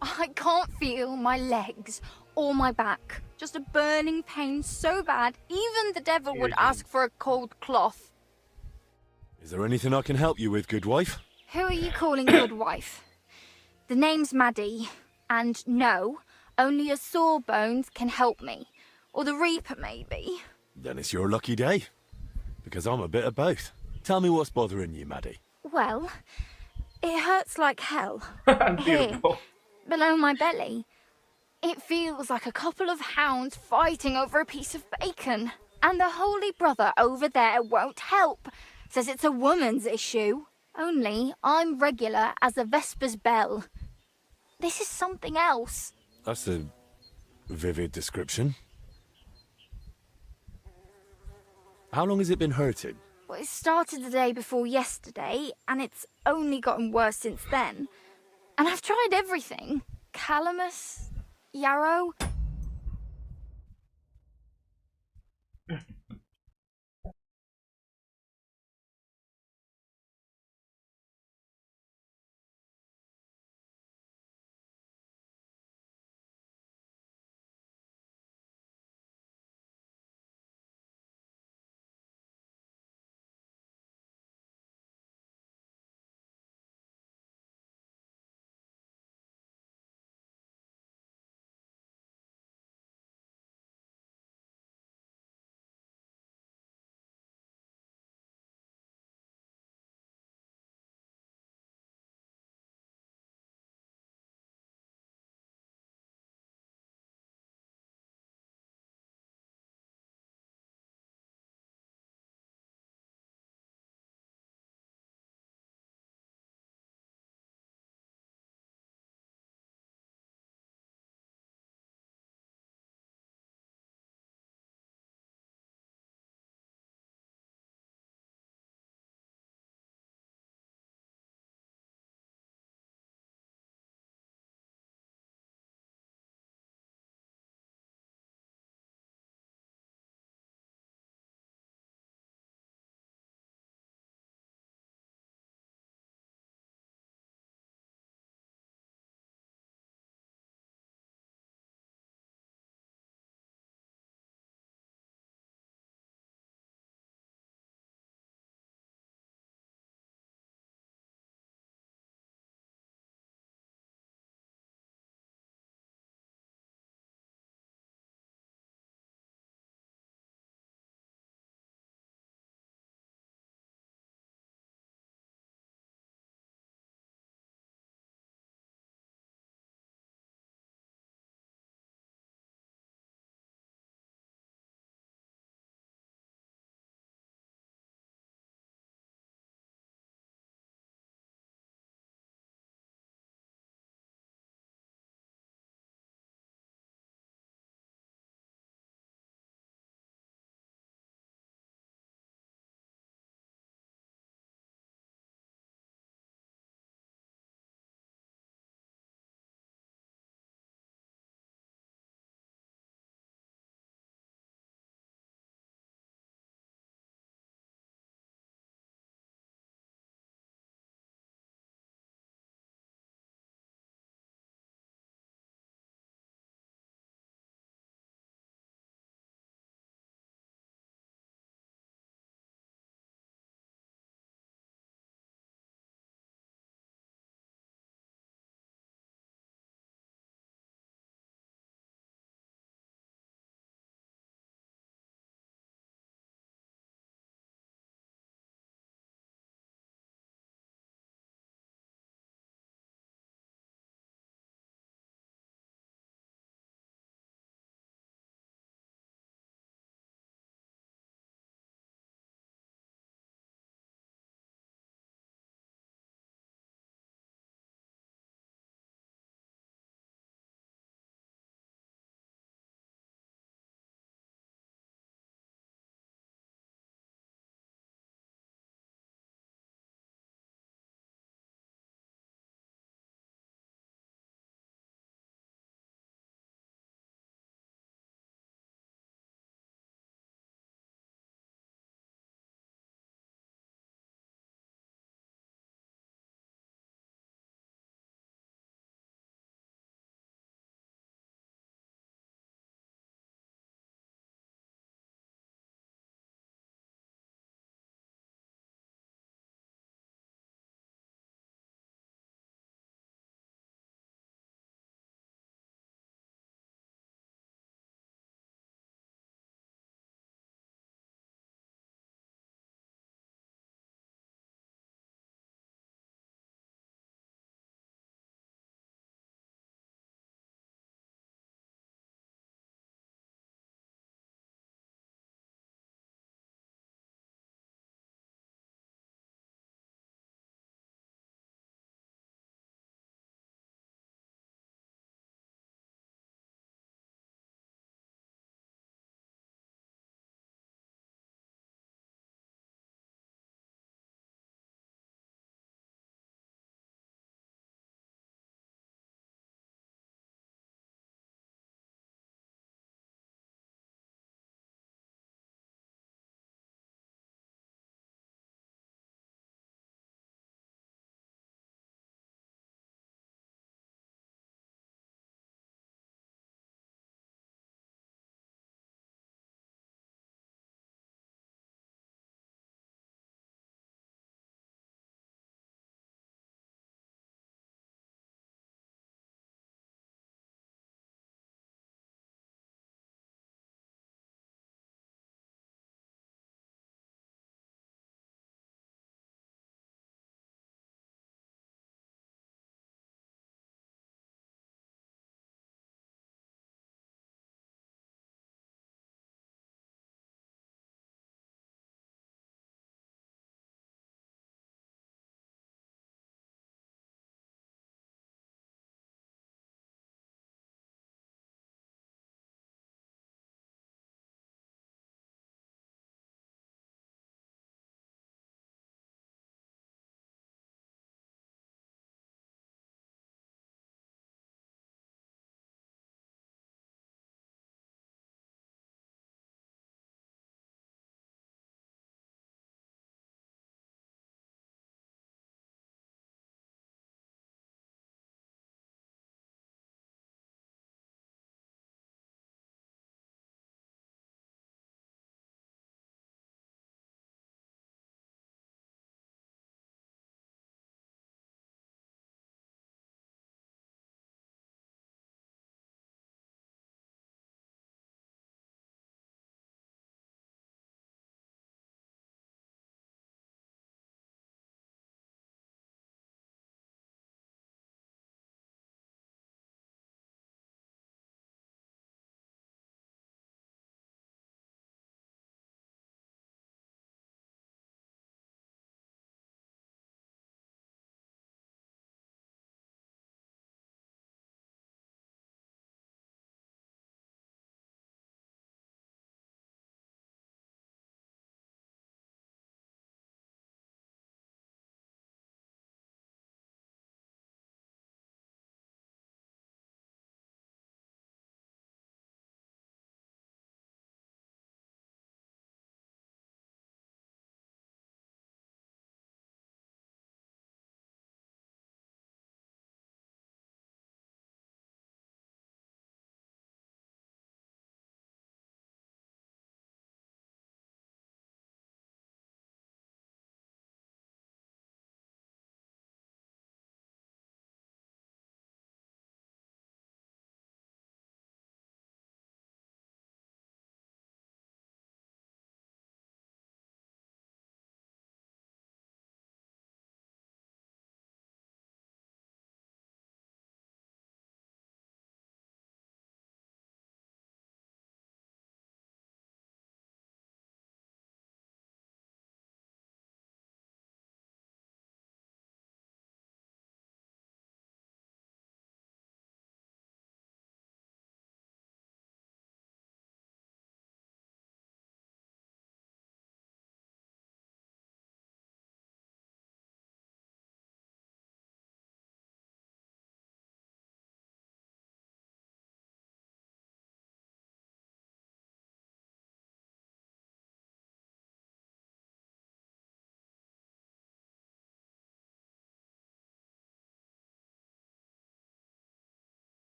I can't feel my legs or my back. Just a burning pain so bad, even the devil would ask for a cold cloth. Is there anything I can help you with, good wife? Who are you calling good wife? The name's Maddie, and no, only a sawbones can help me. Or the Reaper, maybe. Then it's your lucky day. Because I'm a bit of both. Tell me what's bothering you, Maddie. Well, it hurts like hell. Here, below my belly. It feels like a couple of hounds fighting over a piece of bacon. And the Holy Brother over there won't help. Says it's a woman's issue. Only I'm regular as a Vesper's bell. This is something else. That's a vivid description. How long has it been hurting? Well, it started the day before yesterday, and it's only gotten worse since then. And I've tried everything. Calamus, yarrow.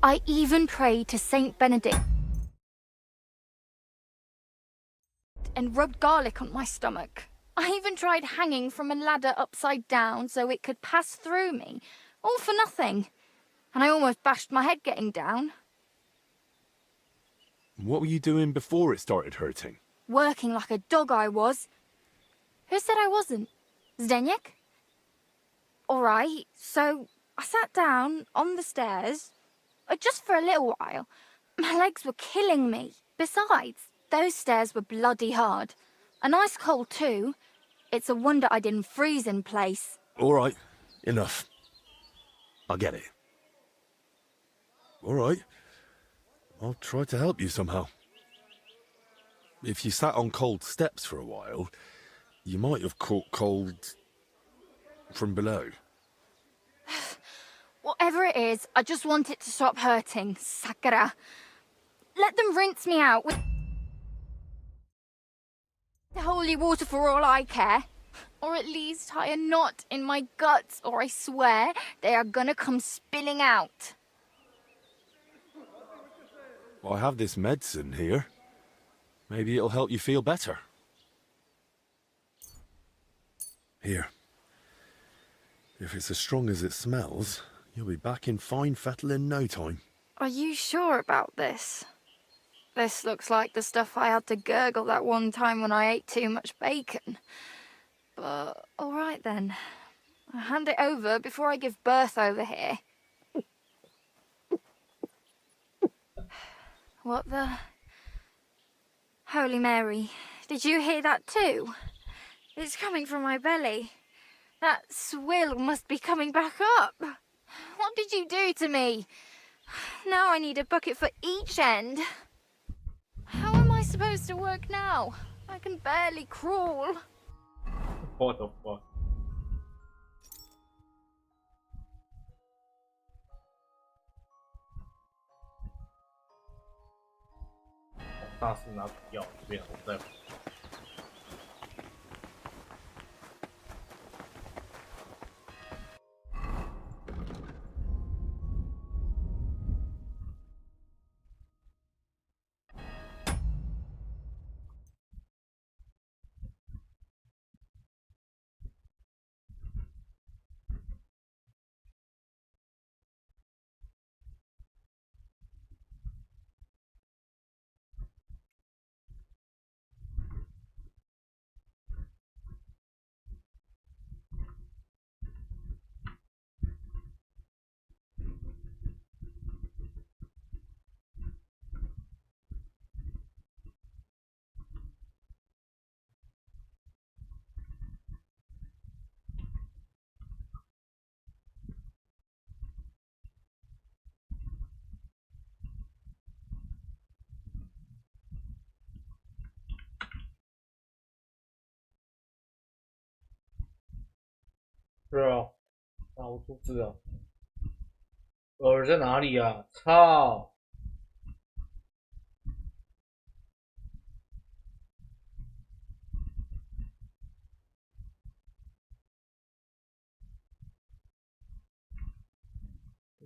I even prayed to Saint Benedict and rubbed garlic on my stomach. I even tried hanging from a ladder upside down so it could pass through me, all for nothing. And I almost bashed my head getting down. What were you doing before it started hurting? Working like a dog I was. Who said I wasn't? Zdeněk? All right, so I sat down on the stairs, just for a little while. My legs were killing me. Besides, those stairs were bloody hard. And ice cold too. It's a wonder I didn't freeze in place. All right, enough. I get it. All right. I'll try to help you somehow. If you sat on cold steps for a while, you might have caught cold from below. Whatever it is, I just want it to stop hurting. Sakura. Let them rinse me out with the holy water for all I care. Or at least tie a knot in my guts, or I swear they are gonna come spilling out. I have this medicine here. Maybe it'll help you feel better. Here. If it's as strong as it smells, you'll be back in fine fettle in no time. Are you sure about this? This looks like the stuff I had to gurgle that one time when I ate too much bacon. But, all right then. I'll hand it over before I give birth over here. What the... Holy Mary, did you hear that too? It's coming from my belly. That swill must be coming back up. What did you do to me? Now I need a bucket for each end. How am I supposed to work now? I can barely crawl. What the fuck? 大师拿药这边我在。是啊，打不出字啊！耳在哪里啊？操！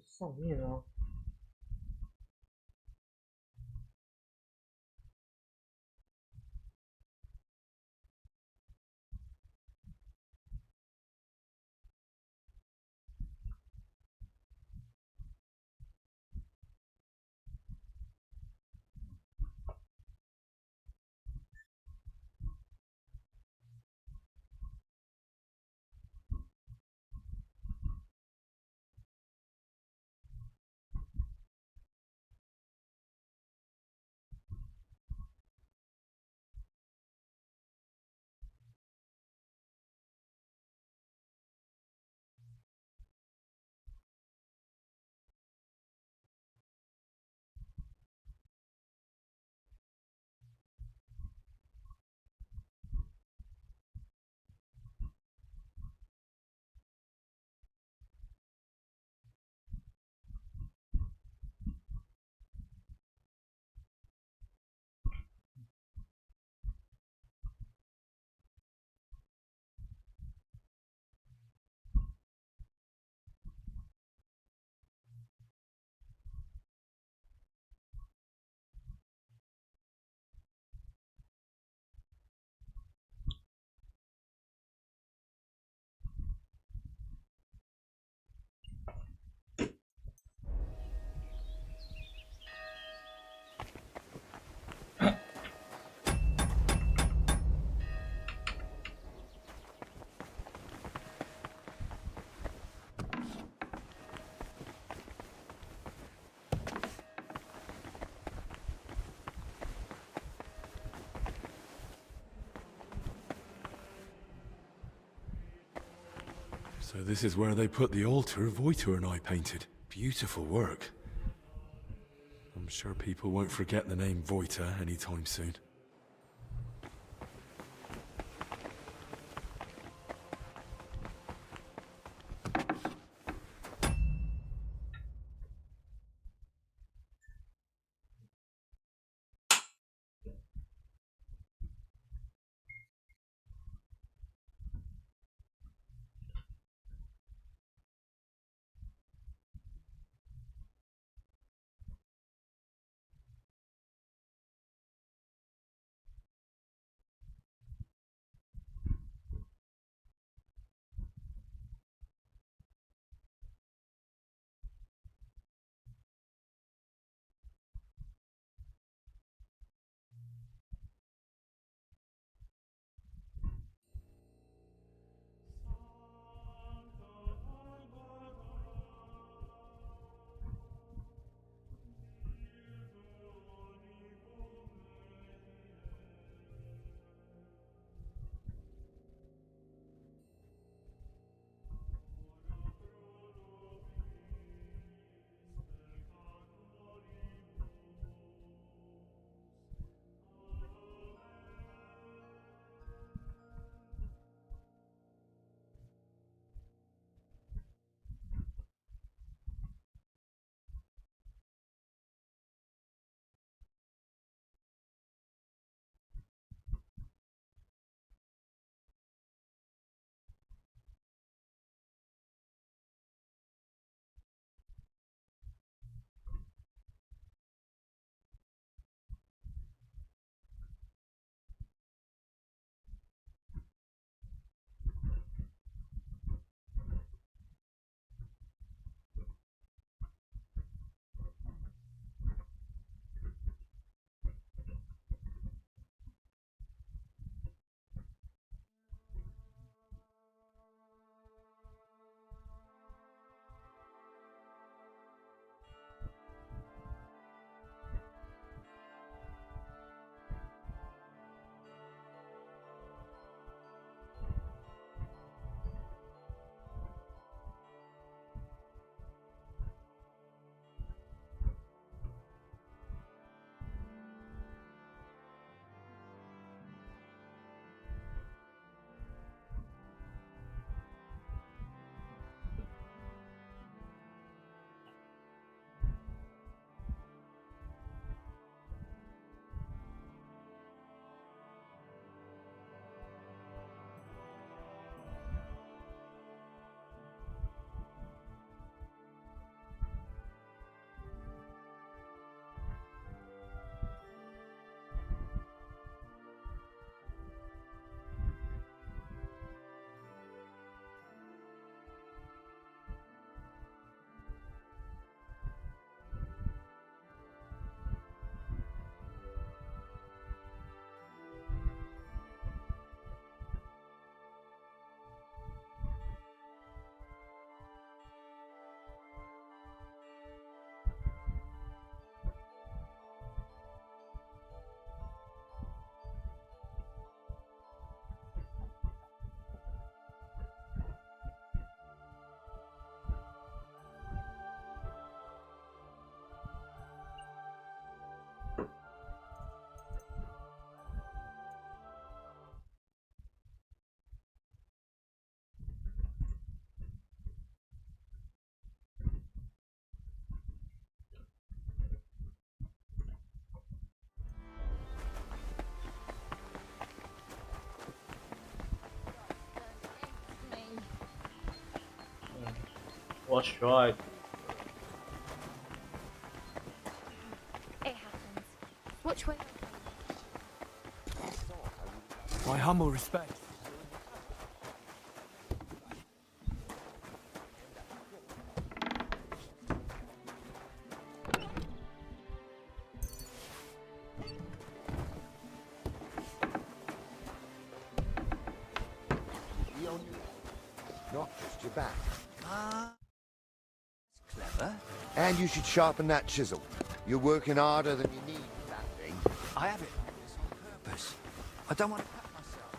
上面啊！ So this is where they put the altar Voitor and I painted. Beautiful work. I'm sure people won't forget the name Voitor anytime soon. What's right? It happens. Which way? My humble respect. Not just your back. Clever. And you should sharpen that chisel. You're working harder than you need with that thing. I have it like this on purpose. I don't want to cut myself.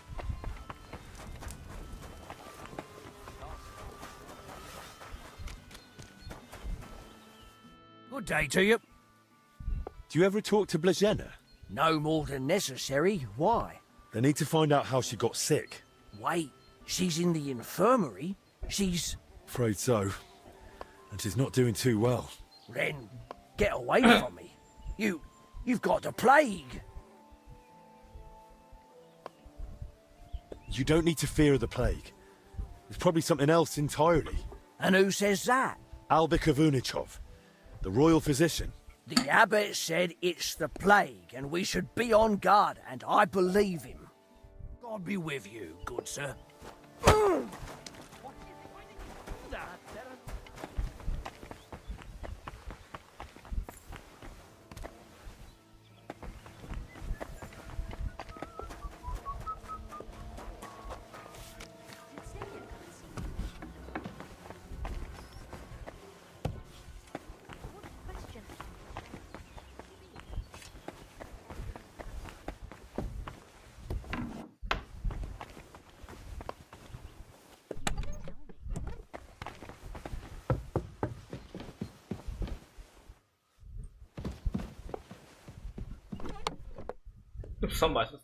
Good day to you. Do you ever talk to Blazena? No more than necessary. Why? They need to find out how she got sick. Wait, she's in the infirmary? She's... Afraid so. And she's not doing too well. Then, get away from me. You've got the plague. You don't need to fear the plague. It's probably something else entirely. And who says that? Albika Vunichov, the royal physician. The abbot said it's the plague, and we should be on guard, and I believe him. God be with you, good sir.348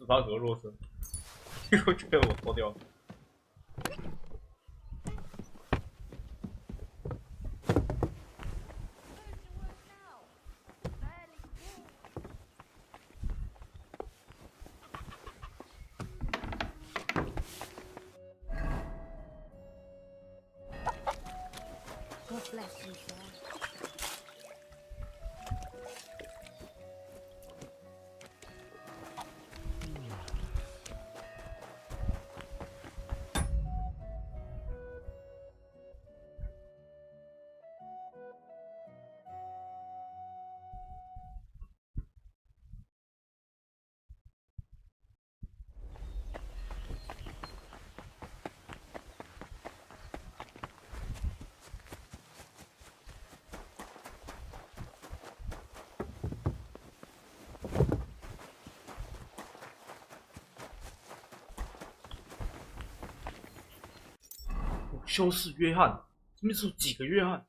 格洛森，又被我脱掉。God bless you, sir.修士约翰，这边是有几个约翰？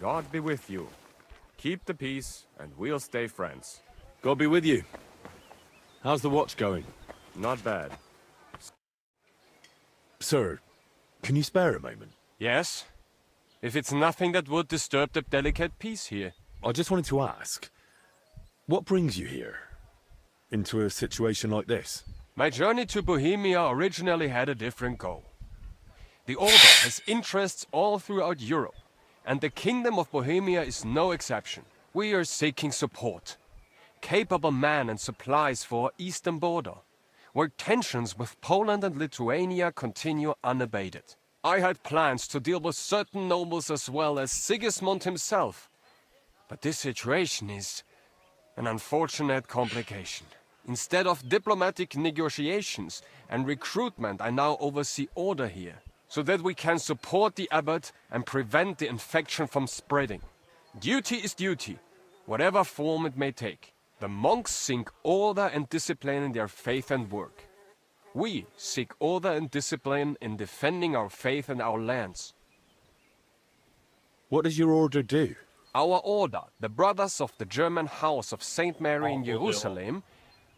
God be with you. Keep the peace, and we'll stay friends. God be with you. How's the watch going? Not bad. Sir, can you spare a moment? Yes? If it's nothing that would disturb the delicate peace here. I just wanted to ask, what brings you here? Into a situation like this? My journey to Bohemia originally had a different goal. The Order has interests all throughout Europe, and the Kingdom of Bohemia is no exception. We are seeking support. Capable men and supplies for our eastern border, where tensions with Poland and Lithuania continue unabated. I had plans to deal with certain nobles as well as Sigismund himself. But this situation is an unfortunate complication. Instead of diplomatic negotiations and recruitment, I now oversee order here, so that we can support the abbot and prevent the infection from spreading. Duty is duty, whatever form it may take. The monks seek order and discipline in their faith and work. We seek order and discipline in defending our faith and our lands. What does your order do? Our order, the Brothers of the German House of St. Mary in Jerusalem,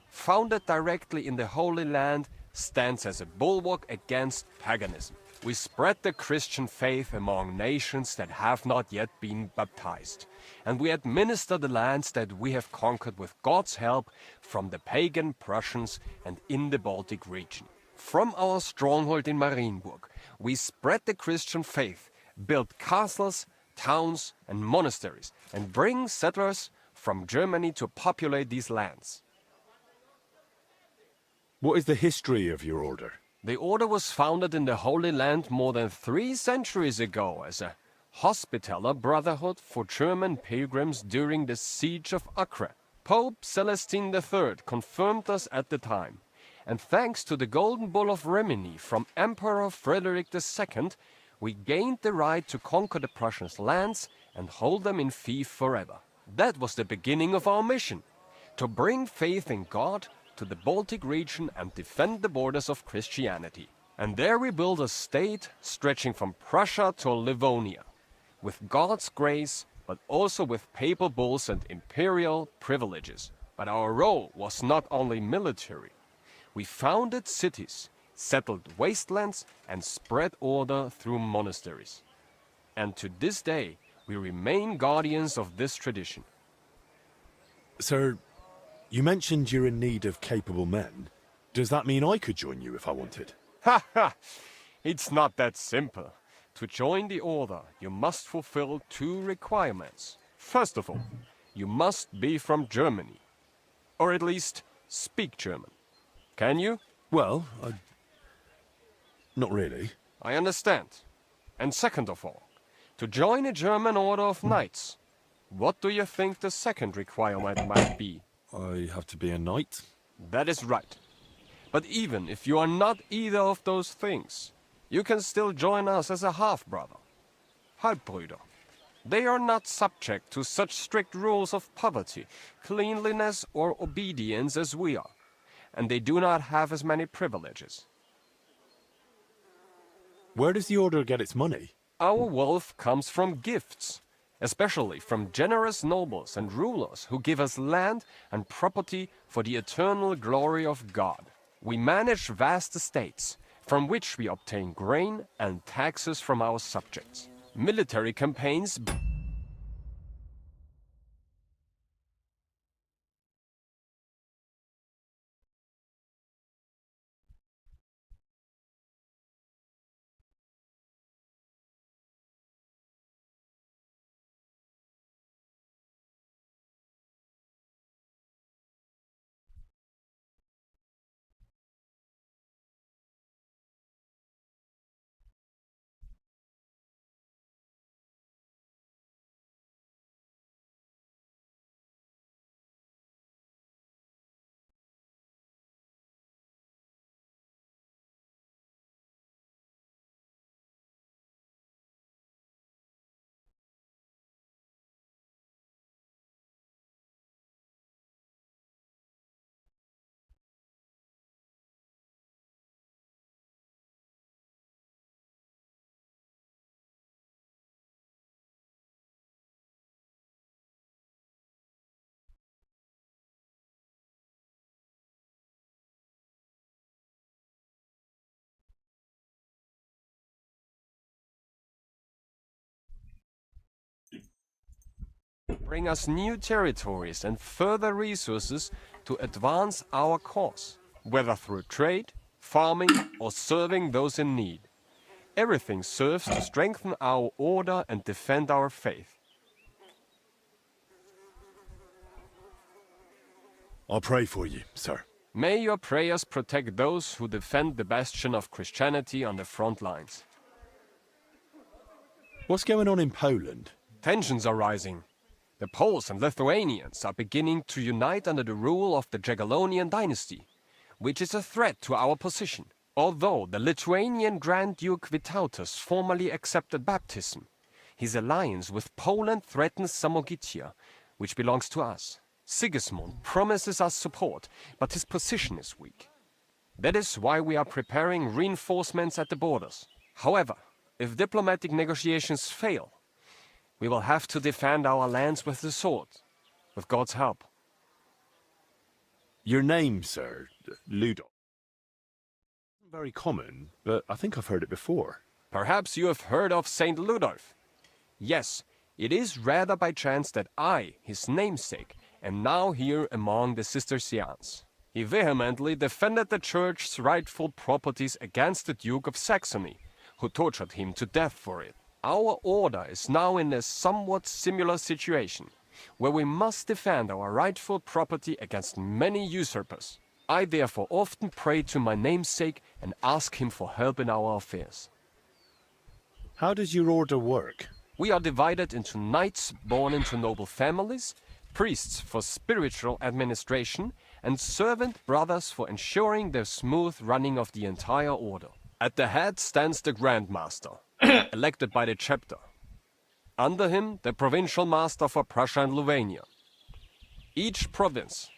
founded directly in the Holy Land, stands as a bulwark against paganism. We spread the Christian faith among nations that have not yet been baptized, and we administer the lands that we have conquered with God's help from the pagan Prussians and in the Baltic region. From our stronghold in Marienburg, we spread the Christian faith, build castles, towns and monasteries, and bring settlers from Germany to populate these lands. What is the history of your order? The order was founded in the Holy Land more than 3 centuries ago as a hospitaller brotherhood for German pilgrims during the siege of Acre. Pope Celestine III confirmed us at the time, and thanks to the Golden Bull of Rimini from Emperor Frederick II, we gained the right to conquer the Prussians' lands and hold them in fief forever. That was the beginning of our mission, to bring faith in God to the Baltic region and defend the borders of Christianity. And there we built a state stretching from Prussia to Livonia, with God's grace, but also with papal bulls and imperial privileges. But our role was not only military. We founded cities, settled wastelands, and spread order through monasteries. And to this day, we remain guardians of this tradition. Sir, you mentioned you're in need of capable men. Does that mean I could join you if I wanted? Ha ha! It's not that simple. To join the order, you must fulfill 2 requirements. First of all, you must be from Germany. Or at least speak German. Can you? Well, not really. I understand. And second of all, to join a German order of knights. What do you think the second requirement might be? I have to be a knight? That is right. But even if you are not either of those things, you can still join us as a half-brother. Halbbrüder. They are not subject to such strict rules of poverty, cleanliness or obedience as we are, and they do not have as many privileges. Where does the order get its money? Our wealth comes from gifts, especially from generous nobles and rulers who give us land and property for the eternal glory of God. We manage vast estates, from which we obtain grain and taxes from our subjects. Military campaigns bring us new territories and further resources to advance our cause, whether through trade, farming, or serving those in need. Everything serves to strengthen our order and defend our faith. I'll pray for you, sir. May your prayers protect those who defend the bastion of Christianity on the front lines. What's going on in Poland? Tensions are rising. The Poles and Lithuanians are beginning to unite under the rule of the Jagiellonian dynasty, which is a threat to our position. Although the Lithuanian Grand Duke Vytautas formally accepted baptism, his alliance with Poland threatens Samogitia, which belongs to us. Sigismund promises us support, but his position is weak. That is why we are preparing reinforcements at the borders. However, if diplomatic negotiations fail, we will have to defend our lands with the sword, with God's help. Your name, sir, Ludov. Very common, but I think I've heard it before. Perhaps you have heard of Saint Ludolf. Yes, it is rather by chance that I, his namesake, am now here among the Cistercians. He vehemently defended the church's rightful properties against the Duke of Saxony, who tortured him to death for it. Our order is now in a somewhat similar situation, where we must defend our rightful property against many usurpers. I therefore often pray to my namesake and ask him for help in our affairs. How does your order work? We are divided into knights born into noble families, priests for spiritual administration, and servant brothers for ensuring the smooth running of the entire order. At the head stands the Grand Master, elected by the chapter. Under him, the Provincial Master for Prussia and Lithuania. Each province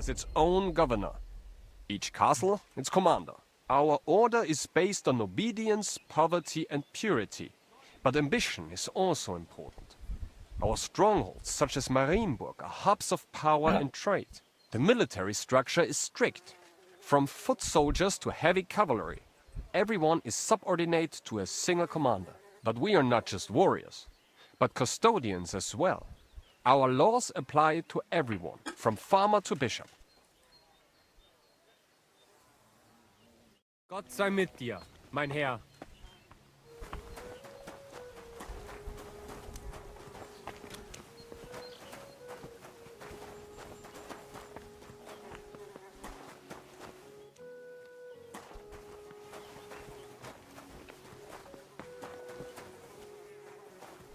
has its own governor. Each castle, its commander. Our order is based on obedience, poverty, and purity. But ambition is also important. Our strongholds, such as Marienburg, are hubs of power and trade. The military structure is strict. From foot soldiers to heavy cavalry, everyone is subordinate to a single commander. But we are not just warriors, but custodians as well. Our laws apply to everyone, from farmer to bishop. Gott sei mit dir, mein Herr.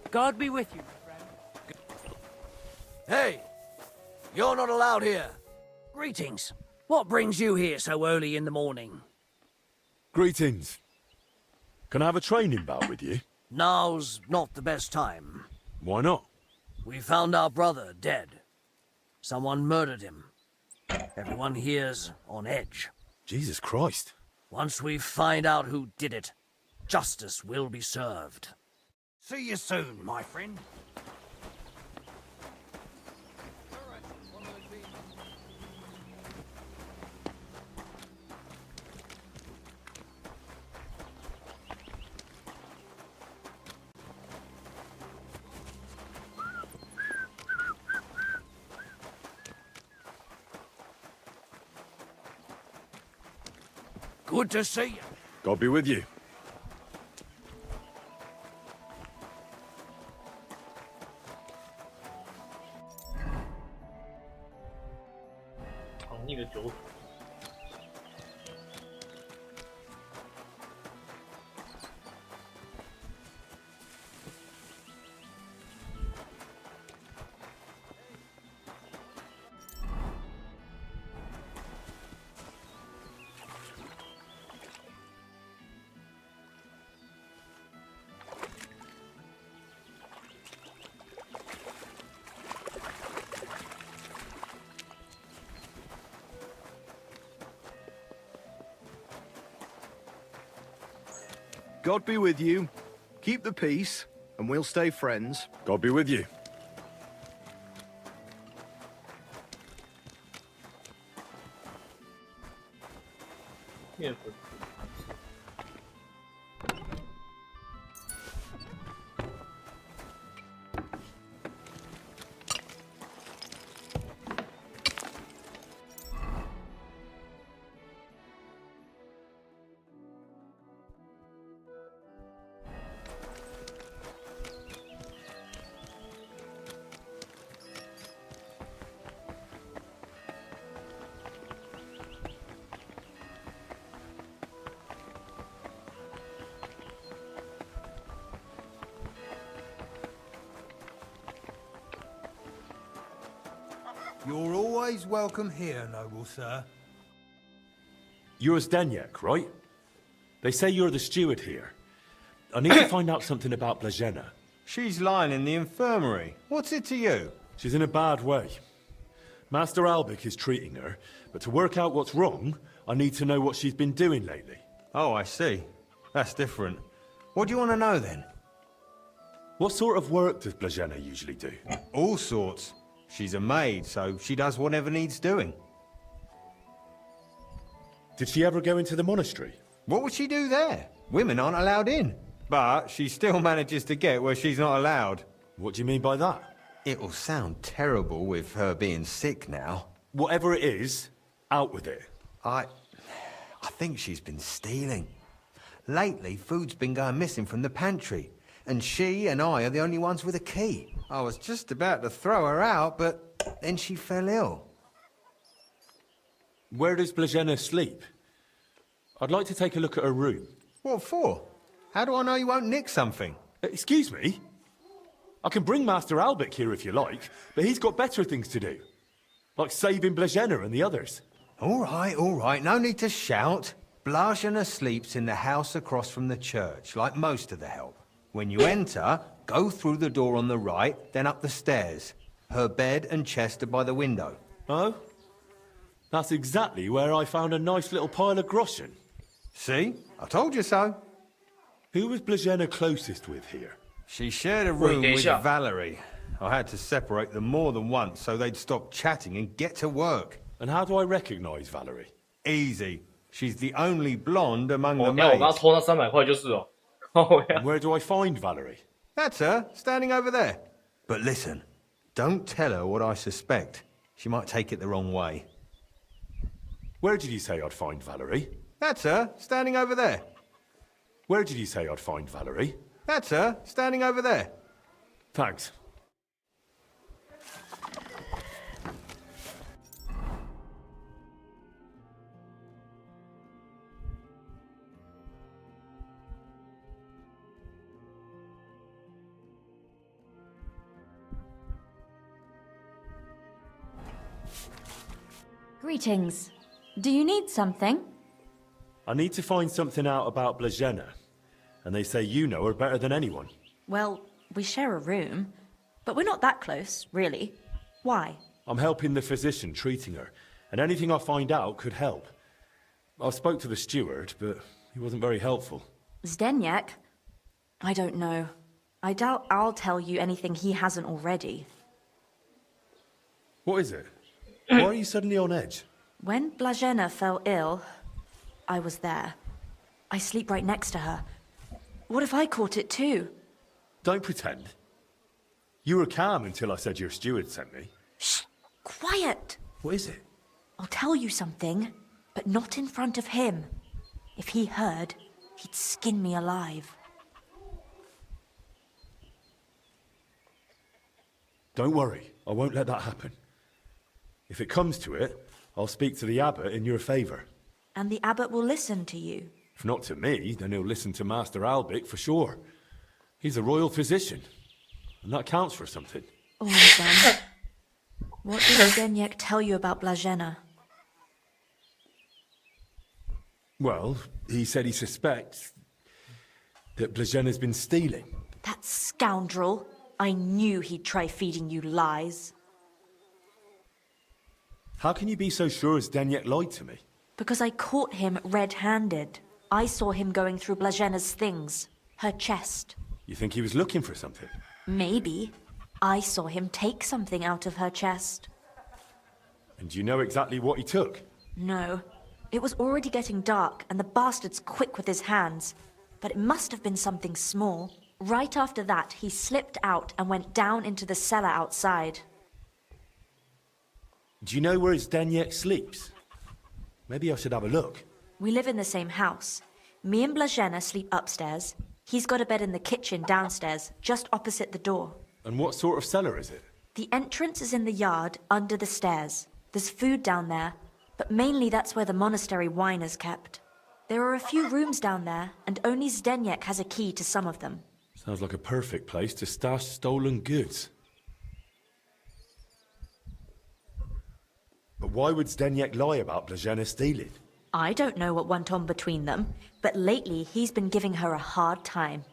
God be with you, my friend. Hey! You're not allowed here. Greetings. What brings you here so early in the morning? Greetings. Can I have a training bout with you? Now's not the best time. Why not? We found our brother dead. Someone murdered him. Everyone here's on edge. Jesus Christ. Once we find out who did it, justice will be served. See you soon, my friend. Good to see you. God be with you. God be with you. Keep the peace, and we'll stay friends. God be with you. Yeah. You're always welcome here, noble sir. You're Zdeněk, right? They say you're the steward here. I need to find out something about Blazena. She's lying in the infirmary. What's it to you? She's in a bad way. Master Albic is treating her, but to work out what's wrong, I need to know what she's been doing lately. Oh, I see. That's different. What do you want to know, then? What sort of work does Blazena usually do? All sorts. She's a maid, so she does whatever needs doing. Did she ever go into the monastery? What would she do there? Women aren't allowed in. But she still manages to get where she's not allowed. What do you mean by that? It'll sound terrible with her being sick now. Whatever it is, out with it. I think she's been stealing. Lately, food's been going missing from the pantry, and she and I are the only ones with a key. I was just about to throw her out, but then she fell ill. Where does Blazena sleep? I'd like to take a look at her room. What for? How do I know you won't nick something? Excuse me? I can bring Master Albic here if you like, but he's got better things to do. Like saving Blazena and the others. All right, no need to shout. Blazena sleeps in the house across from the church, like most of the help. When you enter, go through the door on the right, then up the stairs. Her bed and chest are by the window. Oh? That's exactly where I found a nice little pile of groschen. See? I told you so. Who was Blazena closest with here? She shared a room with 等一下 Valerie. I had to separate them more than once so they'd stop chatting and get to work. And how do I recognize Valerie? Easy. She's the only blonde among the 你看我刚刚 maids. 偷那300块就是哦。哦呀 Where do I find Valerie? That's her, standing over there. But listen, don't tell her what I suspect. She might take it the wrong way. Where did you say I'd find Valerie? That's her, standing over there. Where did you say I'd find Valerie? That's her, standing over there. Thanks. Greetings. Do you need something? I need to find something out about Blazena, and they say you know her better than anyone. Well, we share a room, but we're not that close, really. Why? I'm helping the physician treating her, and anything I find out could help. I spoke to the steward, but he wasn't very helpful. Zdeněk? I don't know. I doubt I'll tell you anything he hasn't already. What is it? Why are you suddenly on edge? When Blazena fell ill, I was there. I sleep right next to her. What if I caught it too? Don't pretend. You were calm until I said your steward sent me. Shh! Quiet! What is it? I'll tell you something, but not in front of him. If he heard, he'd skin me alive. Don't worry, I won't let that happen. If it comes to it, I'll speak to the abbot in your favour. And the abbot will listen to you. If not to me, then he'll listen to Master Albic for sure. He's a royal physician, and that counts for something. All right then. What did Zdeněk tell you about Blazena? Well, he said he suspects that Blazena's been stealing. That scoundrel! I knew he'd try feeding you lies. How can you be so sure Zdeněk lied to me? Because I caught him red-handed. I saw him going through Blazena's things. Her chest. You think he was looking for something? Maybe. I saw him take something out of her chest. And do you know exactly what he took? No. It was already getting dark, and the bastard's quick with his hands. But it must have been something small. Right after that, he slipped out and went down into the cellar outside. Do you know where Zdeněk sleeps? Maybe I should have a look. We live in the same house. Me and Blazena sleep upstairs. He's got a bed in the kitchen downstairs, just opposite the door. And what sort of cellar is it? The entrance is in the yard, under the stairs. There's food down there, but mainly that's where the monastery wine is kept. There are a few rooms down there, and only Zdeněk has a key to some of them. Sounds like a perfect place to stash stolen goods. But why would Zdeněk lie about Blazena stealing? I don't know what went on between them, but lately he's been giving her a hard time.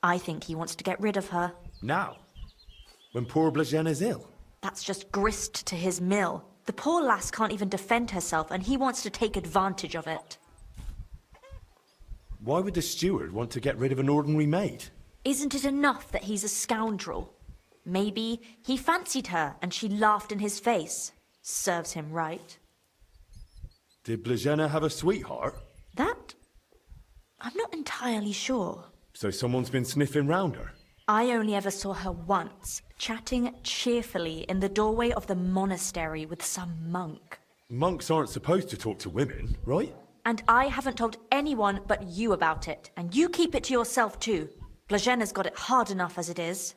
I think he wants to get rid of her. Now? When poor Blazena's ill? That's just grist to his mill. The poor lass can't even defend herself, and he wants to take advantage of it. Why would the steward want to get rid of an ordinary maid? Isn't it enough that he's a scoundrel? Maybe he fancied her and she laughed in his face. Serves him right. Did Blazena have a sweetheart? That? I'm not entirely sure. So someone's been sniffing round her? I only ever saw her once, chatting cheerfully in the doorway of the monastery with some monk. Monks aren't supposed to talk to women, right? And I haven't told anyone but you about it, and you keep it to yourself too. Blazena's got it hard enough as it is.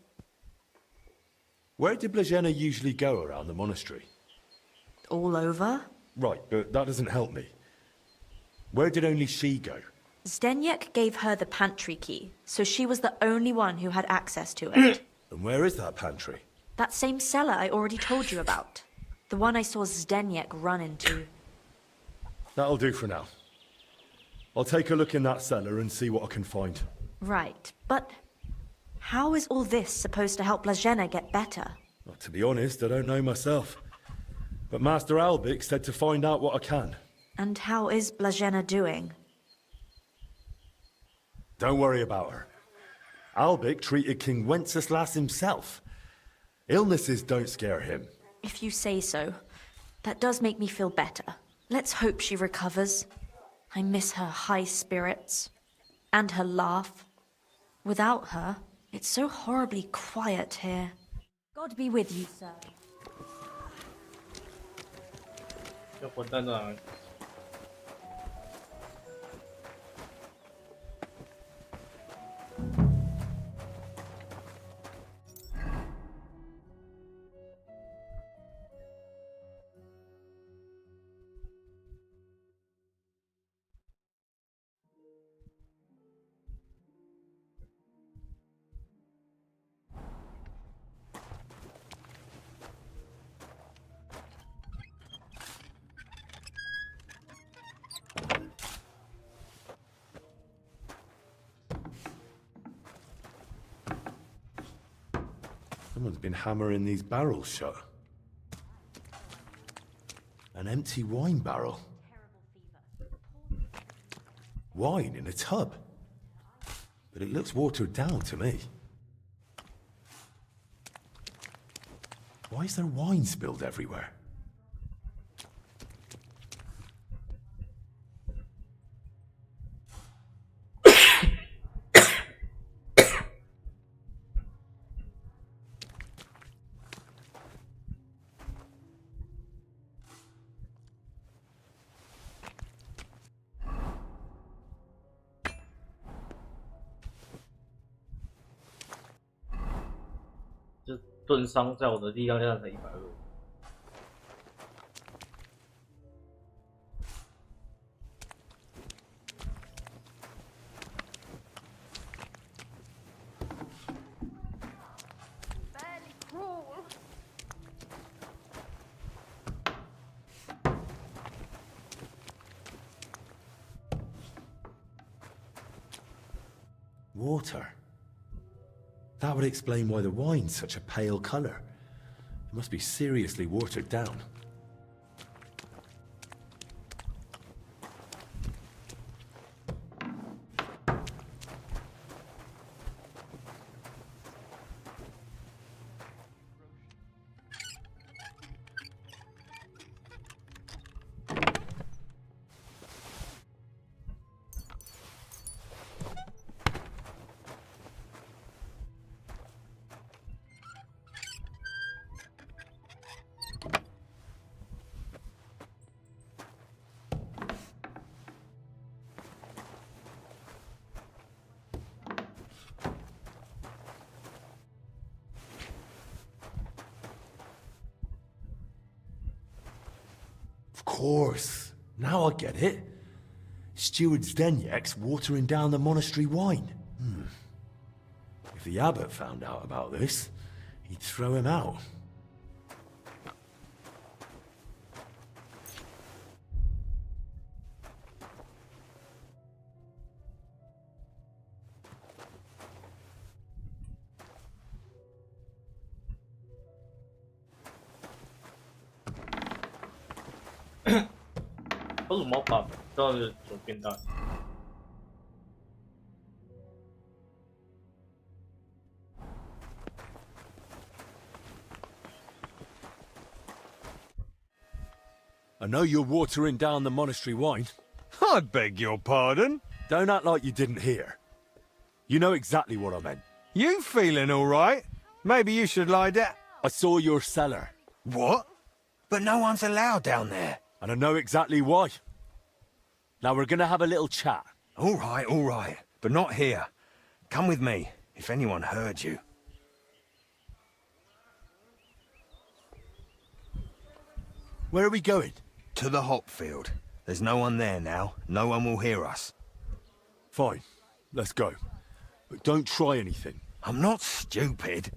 Where did Blazena usually go around the monastery? All over? Right, but that doesn't help me. Where did only she go? Zdeněk gave her the pantry key, so she was the only one who had access to it. And where is that pantry? That same cellar I already told you about. The one I saw Zdeněk run into. That'll do for now. I'll take a look in that cellar and see what I can find. Right, but how is all this supposed to help Blazena get better? Well, to be honest, I don't know myself. But Master Albic said to find out what I can. And how is Blajena doing? Don't worry about her. Albic treated King Wenceslas himself. Illnesses don't scare him. If you say so. That does make me feel better. Let's hope she recovers. I miss her high spirits. And her laugh. Without her, it's so horribly quiet here. God be with you, sir. 这混蛋在哪里？Someone's been hammering these barrels shut. An empty wine barrel. Wine in a tub. But it looks watered down to me. Why is there wine spilled everywhere?这盾伤在我的力量下才120。Water. That would explain why the wine's such a pale color. It must be seriously watered down. Of course. Now I get it. Steward Zdenyek's watering down the monastery wine. If the abbot found out about this, he'd throw him out.为什么把这样的手变大？I know you're watering down the monastery wine. I beg your pardon? Don't act like you didn't hear. You know exactly what I meant. You feeling all right? Maybe you should lie down. I saw your cellar. What? But no one's allowed down there. And I know exactly why. Now we're gonna have a little chat. All right. But not here. Come with me, if anyone heard you. Where are we going? To the hop field. There's no one there now. No one will hear us. Fine. Let's go. But don't try anything. I'm not stupid.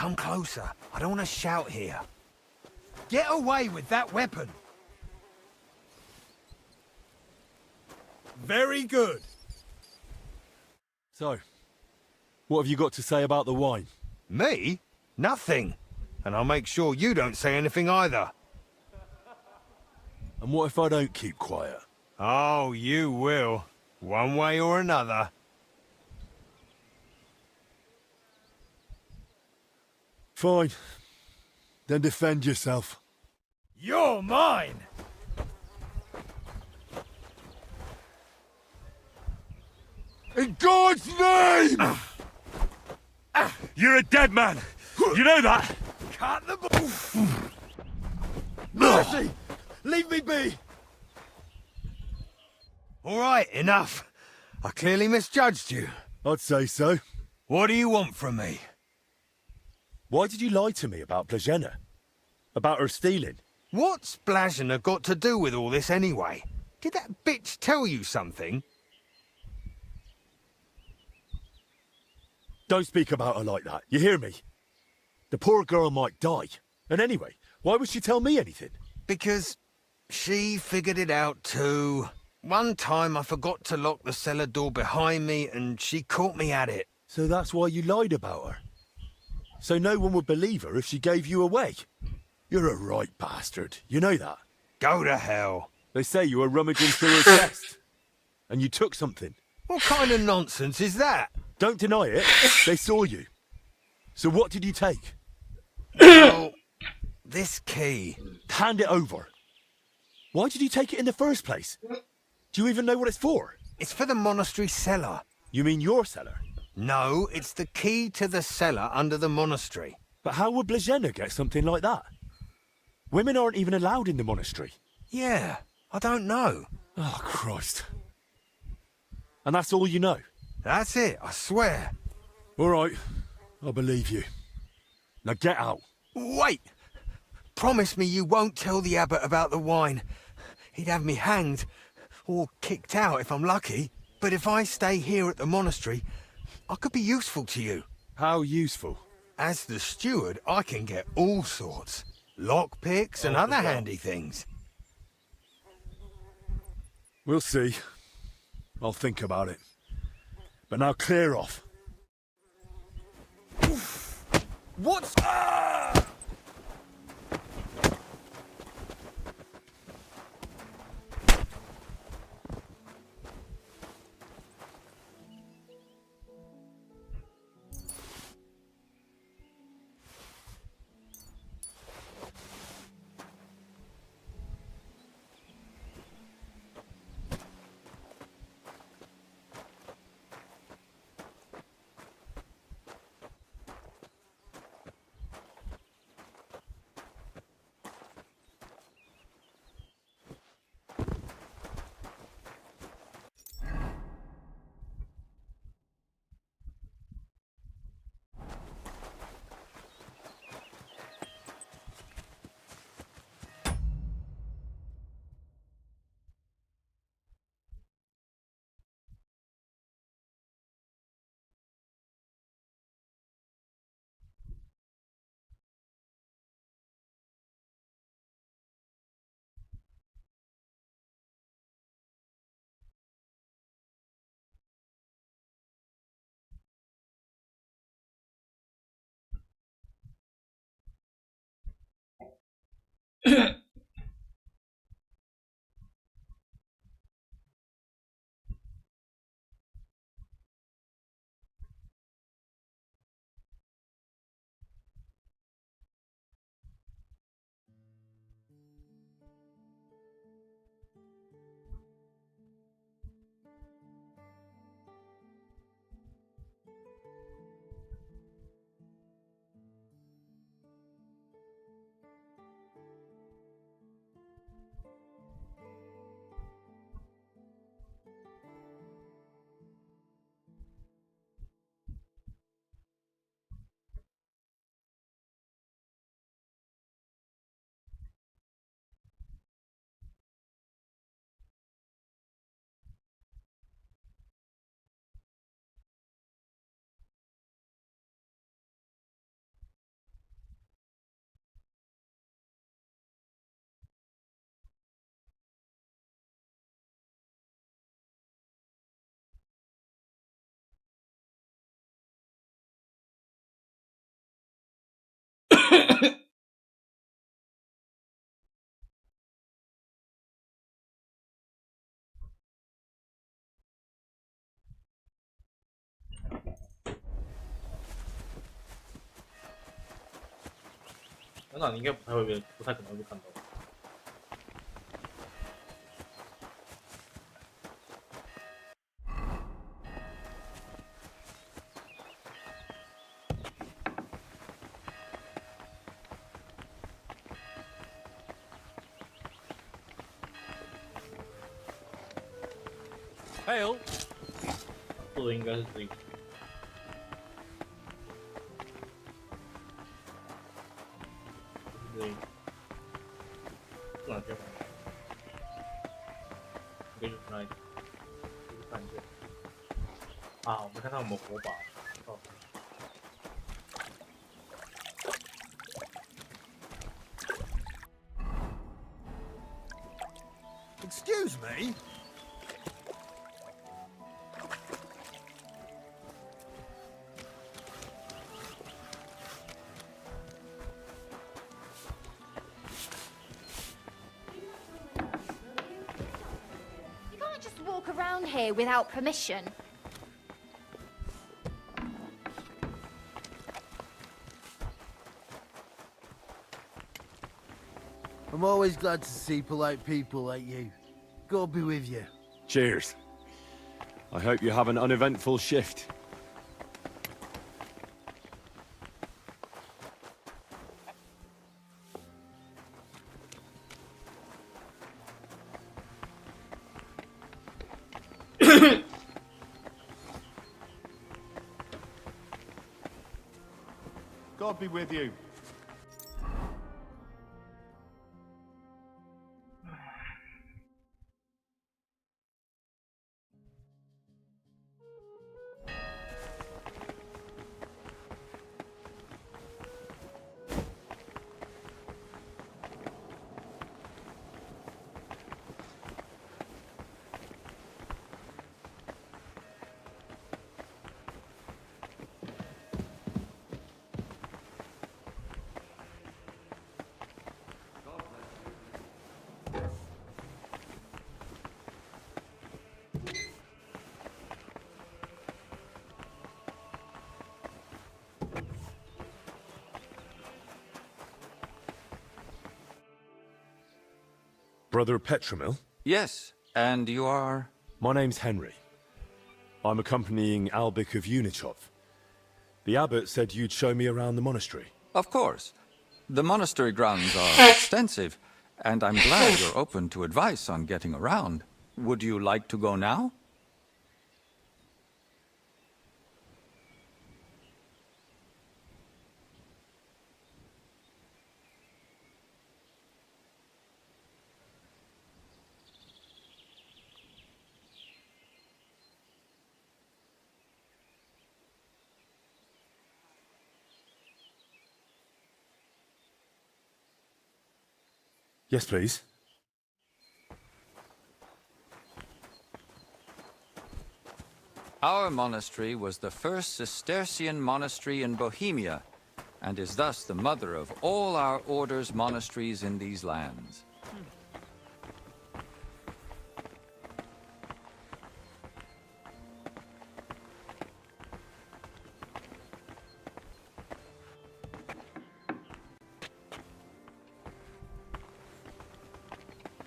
come closer. I don't want to shout here. Get away with that weapon. Very good. So, what have you got to say about the wine? Me? Nothing. And I'll make sure you don't say anything either. And what if I don't keep quiet? Oh, you will. One way or another. Fine. Then defend yourself. You're mine! In God's name! You're a dead man! You know that? Cut the Mercy! Leave me be! All right, enough. I clearly misjudged you. I'd say so. What do you want from me? Why did you lie to me about Blazhenna? About her stealing? What's Blazhenna got to do with all this anyway? Did that bitch tell you something? Don't speak about her like that, you hear me? The poor girl might die. And anyway, why would she tell me anything? Because she figured it out too. One time I forgot to lock the cellar door behind me and she caught me at it. So that's why you lied about her? So no one would believe her if she gave you away? You're a right bastard, you know that? Go to hell. They say you were rummaging through her chest. And you took something. What kind of nonsense is that? Don't deny it, they saw you. So what did you take? Well, this key. Hand it over. Why did you take it in the first place? Do you even know what it's for? It's for the monastery cellar. You mean your cellar? No, it's the key to the cellar under the monastery. But how would Blazhenna get something like that? Women aren't even allowed in the monastery. Yeah, I don't know. Oh, Christ. And that's all you know? That's it, I swear. All right, I believe you. Now get out. Wait! Promise me you won't tell the abbot about the wine. He'd have me hanged, or kicked out if I'm lucky. But if I stay here at the monastery, I could be useful to you. How useful? As the steward, I can get all sorts. Lockpicks and other handy things. We'll see. I'll think about it. But now clear off. What's... 那你应该不太可能会看到。哎呦，做的应该是这个。对，哪边？应该就是那一个，就是看一下。啊，我们看看有没有火把。哦。Excuse me? You can't just walk around here without permission. I'm always glad to see polite people like you. God be with you. Cheers. I hope you have an uneventful shift. God be with you. Brother Petramil? Yes, and you are? My name's Henry. I'm accompanying Albik of Unichov. The abbot said you'd show me around the monastery. Of course. The monastery grounds are extensive, and I'm glad you're open to advice on getting around. Would you like to go now? Yes, please. Our monastery was the first Cistercian monastery in Bohemia, and is thus the mother of all our order's monasteries in these lands.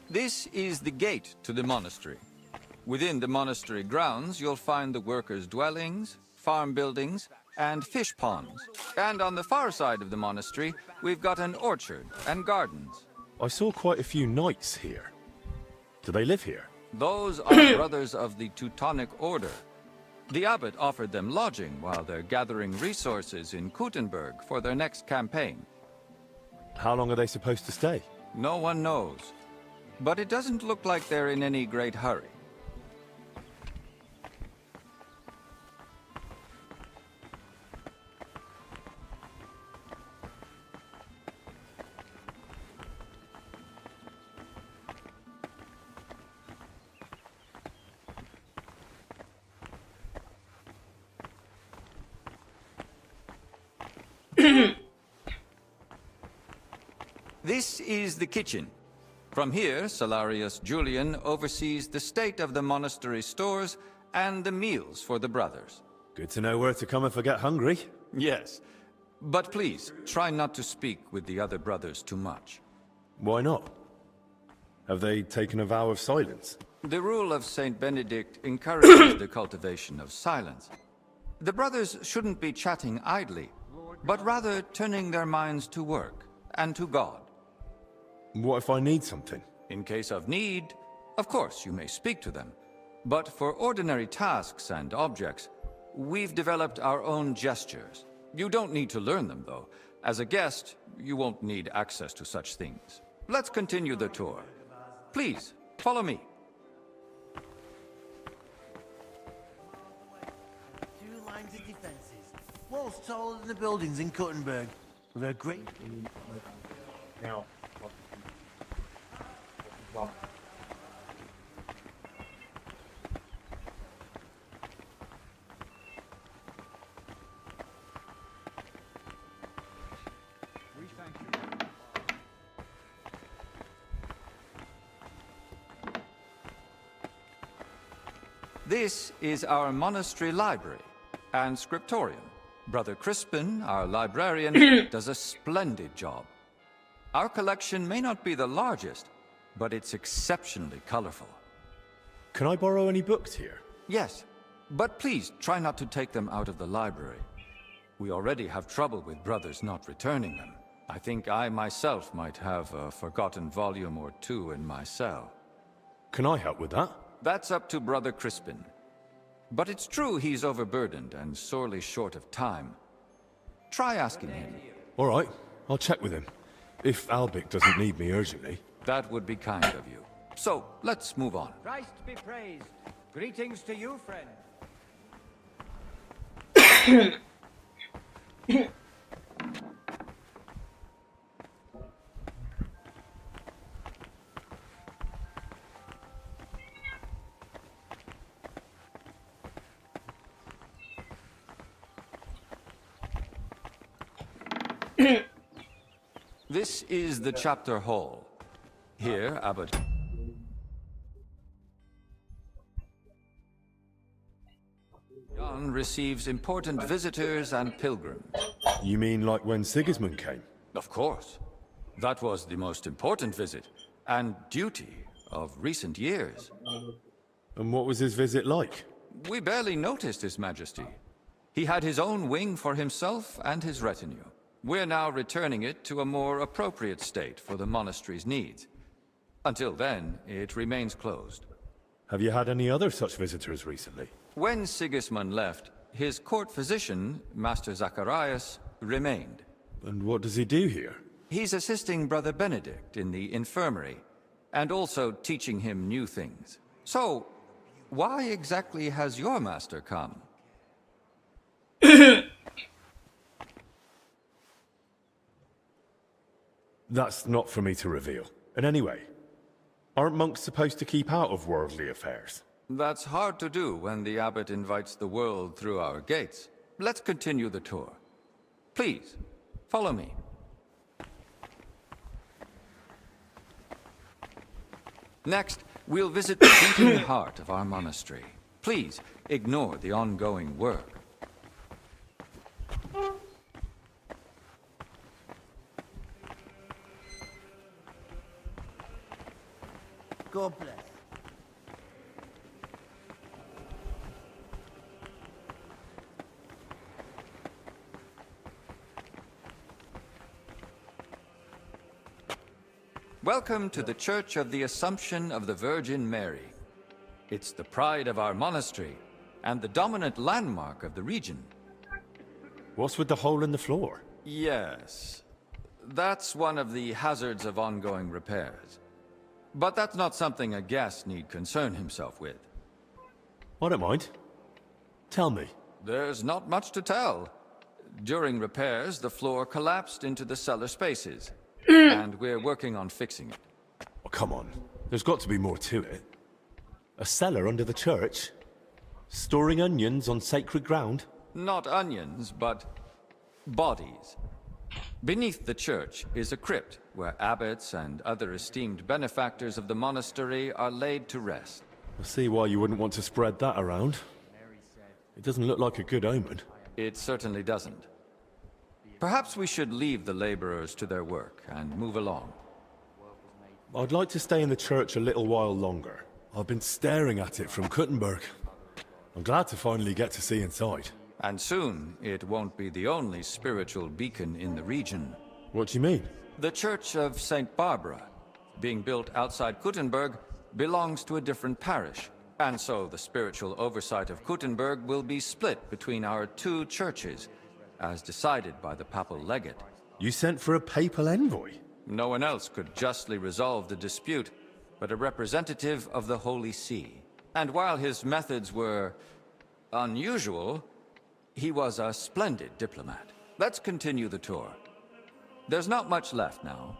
This is the gate to the monastery. Within the monastery grounds, you'll find the workers' dwellings, farm buildings, and fish ponds. And on the far side of the monastery, we've got an orchard and gardens. I saw quite a few knights here. Do they live here? Those are brothers of the Teutonic Order. The abbot offered them lodging while they're gathering resources in Kuttenberg for their next campaign. How long are they supposed to stay? No one knows. But it doesn't look like they're in any great hurry. This is the kitchen. From here, Salarius Julian oversees the state of the monastery stores and the meals for the brothers. Good to know where to come if I get hungry. Yes, But please, try not to speak with the other brothers too much. Why not? Have they taken a vow of silence? The rule of Saint Benedict encourages the cultivation of silence. The brothers shouldn't be chatting idly, but rather turning their minds to work and to God. What if I need something? In case of need, of course you may speak to them. But for ordinary tasks and objects, we've developed our own gestures. You don't need to learn them, though. As a guest, you won't need access to such things. Let's continue the tour. Please, follow me. 2 lines of defences. Walls taller than the buildings in Kuttenberg. With a great... Now. This is our monastery library and scriptorium. Brother Crispin, our librarian, does a splendid job. Our collection may not be the largest, but it's exceptionally colorful. Can I borrow any books here? Yes, but please try not to take them out of the library. We already have trouble with brothers not returning them. I think I myself might have a forgotten volume or 2 in my cell. Can I help with that? That's up to Brother Crispin. But it's true he's overburdened and sorely short of time. Try asking him. All right, I'll check with him. If Albic doesn't need me urgently. That would be kind of you. So, let's move on. Christ be praised. Greetings to you, friend. This is the chapter hall. Here, Abbot Jan receives important visitors and pilgrims. You mean like when Sigismund came? Of course. That was the most important visit and duty of recent years. And what was his visit like? We barely noticed His Majesty. He had his own wing for himself and his retinue. We're now returning it to a more appropriate state for the monastery's needs. Until then, it remains closed. Have you had any other such visitors recently? When Sigismund left, his court physician, Master Zacharias, remained. And what does he do here? He's assisting Brother Benedict in the infirmary, and also teaching him new things. So, why exactly has your master come? That's not for me to reveal. And anyway, aren't monks supposed to keep out of worldly affairs? That's hard to do when the abbot invites the world through our gates. Let's continue the tour. Please, follow me. Next, we'll visit the beating heart of our monastery. Please, ignore the ongoing work. God bless. Welcome to the Church of the Assumption of the Virgin Mary. It's the pride of our monastery and the dominant landmark of the region. What's with the hole in the floor? Yes, that's one of the hazards of ongoing repairs. But that's not something a guest need concern himself with. I don't mind. Tell me. There's not much to tell. During repairs, the floor collapsed into the cellar spaces, and we're working on fixing it. Oh, come on. There's got to be more to it. A cellar under the church? Storing onions on sacred ground? Not onions, but bodies. Beneath the church is a crypt where abbots and other esteemed benefactors of the monastery are laid to rest. I see why you wouldn't want to spread that around. It doesn't look like a good omen. It certainly doesn't. Perhaps we should leave the laborers to their work and move along. I'd like to stay in the church a little while longer. I've been staring at it from Kuttenberg. I'm glad to finally get to see inside. And soon, it won't be the only spiritual beacon in the region. What do you mean? The Church of St. Barbara, being built outside Kuttenberg, belongs to a different parish. And so the spiritual oversight of Kuttenberg will be split between our two churches, as decided by the papal legate. You sent for a papal envoy? No one else could justly resolve the dispute, but a representative of the Holy See. And while his methods were unusual, he was a splendid diplomat. Let's continue the tour. There's not much left now.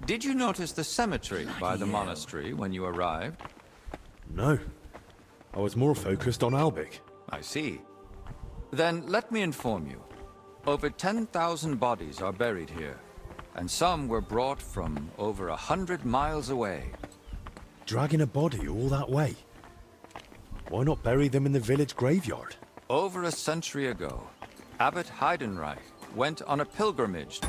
Did you notice the cemetery by the monastery when you arrived? No. I was more focused on Albic. I see. Then let me inform you. Over 10,000 bodies are buried here, and some were brought from over 100 miles away. Dragging a body all that way? Why not bury them in the village graveyard? Over a century ago, Abbot Heidenreich went on a pilgrimage.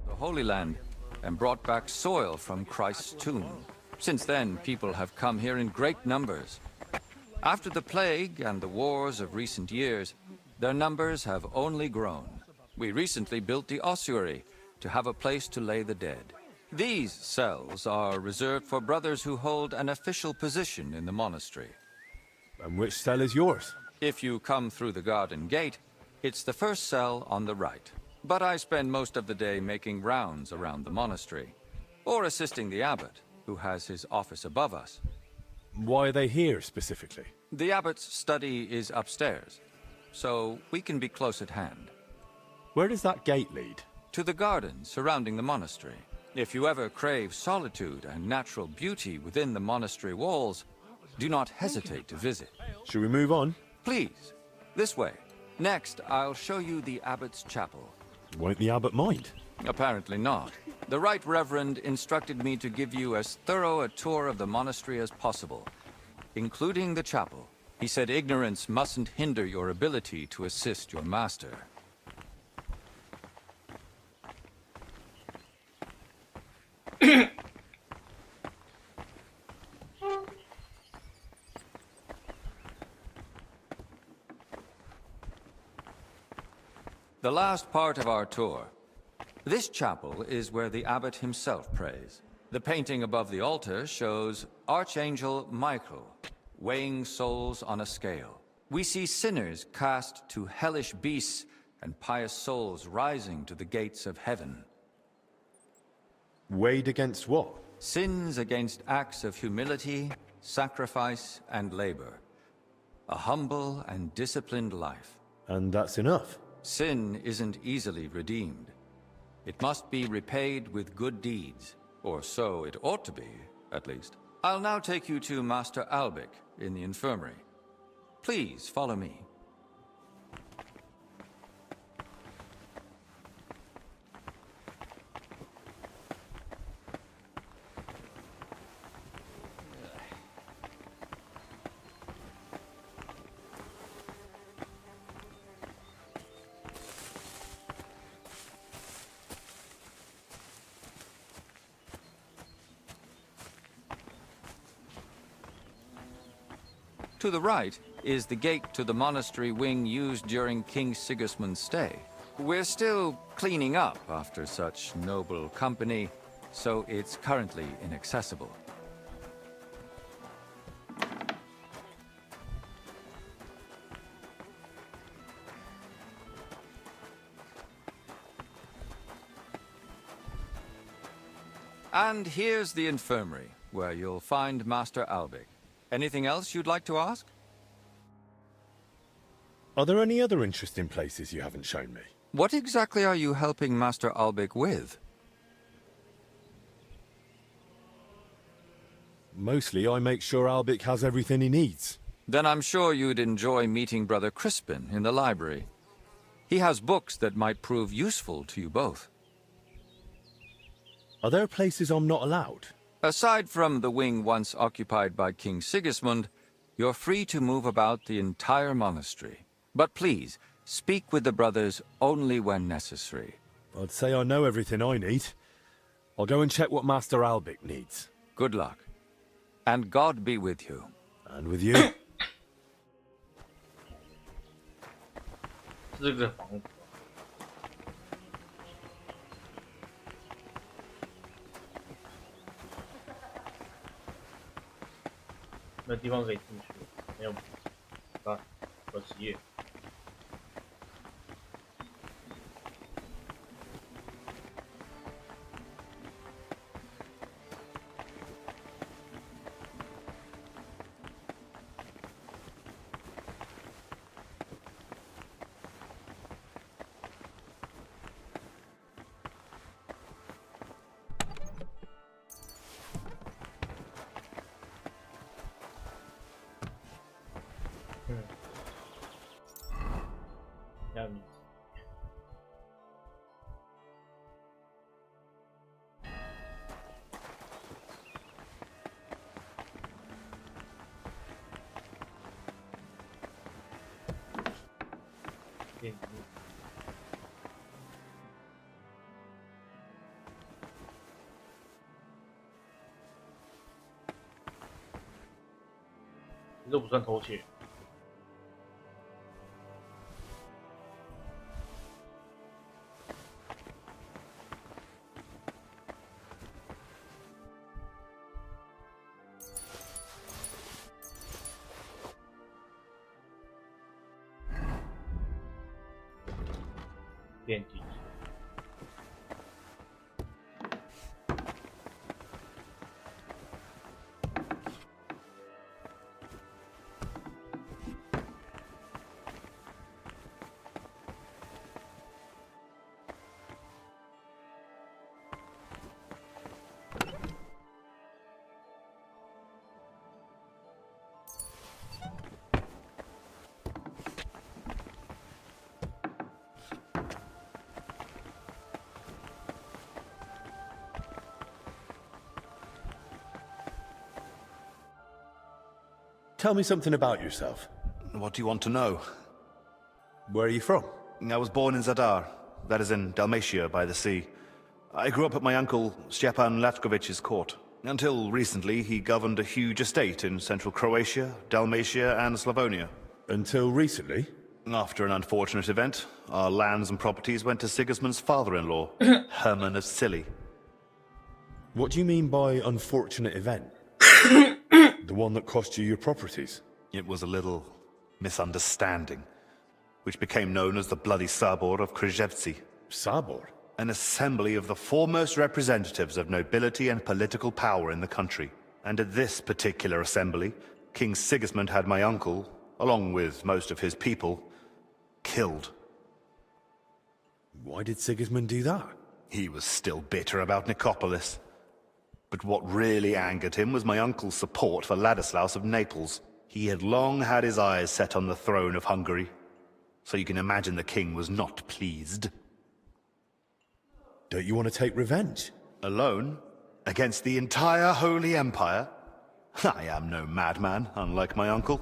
The Holy Land and brought back soil from Christ's tomb. Since then, people have come here in great numbers. After the plague and the wars of recent years, their numbers have only grown. We recently built the ossuary to have a place to lay the dead. These cells are reserved for brothers who hold an official position in the monastery. And which cell is yours? If you come through the garden gate, it's the first cell on the right. But I spend most of the day making rounds around the monastery, or assisting the abbot, who has his office above us. Why are they here, specifically? The abbot's study is upstairs, so we can be close at hand. Where does that gate lead? To the garden surrounding the monastery. If you ever crave solitude and natural beauty within the monastery walls, do not hesitate to visit. Should we move on? Please, this way. Next, I'll show you the abbot's chapel. Won't the abbot mind? Apparently not. The Right Reverend instructed me to give you as thorough a tour of the monastery as possible, including the chapel. He said ignorance mustn't hinder your ability to assist your master. The last part of our tour. This chapel is where the abbot himself prays. The painting above the altar shows Archangel Michael weighing souls on a scale. We see sinners cast to hellish beasts and pious souls rising to the gates of heaven. Weighed against what? Sins against acts of humility, sacrifice, and labor. A humble and disciplined life. And that's enough? Sin isn't easily redeemed. It must be repaid with good deeds, or so it ought to be, at least. I'll now take you to Master Albic in the infirmary. Please follow me. To the right is the gate to the monastery wing used during King Sigismund's stay. We're still cleaning up after such noble company, so it's currently inaccessible. And here's the infirmary, where you'll find Master Albic. Anything else you'd like to ask? Are there any other interesting places you haven't shown me? What exactly are you helping Master Albic with? Mostly I make sure Albic has everything he needs. Then I'm sure you'd enjoy meeting Brother Crispin in the library. He has books that might prove useful to you both. Are there places I'm not allowed? Aside from the wing once occupied by King Sigismund, you're free to move about the entire monastery. But please, speak with the brothers only when necessary. I'd say I know everything I need. I'll go and check what Master Albic needs. Good luck. And God be with you. And with you. 这个房子。没有地方可以进去，没有啊，可惜。样子。电子。这都不算偷窃。 电梯。Tell me something about yourself. What do you want to know? Where are you from? I was born in Zadar, that is in Dalmatia by the sea. I grew up at my uncle Stepan Latkovich's court. Until recently, he governed a huge estate in central Croatia, Dalmatia and Slavonia. Until recently? After an unfortunate event, our lands and properties went to Sigismund's father-in-law, Herman of Scilly. What do you mean by unfortunate event? The one that cost you your properties? It was a little misunderstanding, which became known as the Bloody Sabor of Krzewci. Sabor? An assembly of the foremost representatives of nobility and political power in the country. And at this particular assembly, King Sigismund had my uncle, along with most of his people, killed. Why did Sigismund do that? He was still bitter about Nicopolis. But what really angered him was my uncle's support for Ladislaus of Naples. He had long had his eyes set on the throne of Hungary, so you can imagine the king was not pleased. Don't you want to take revenge? Alone? Against the entire Holy Empire? I am no madman, unlike my uncle.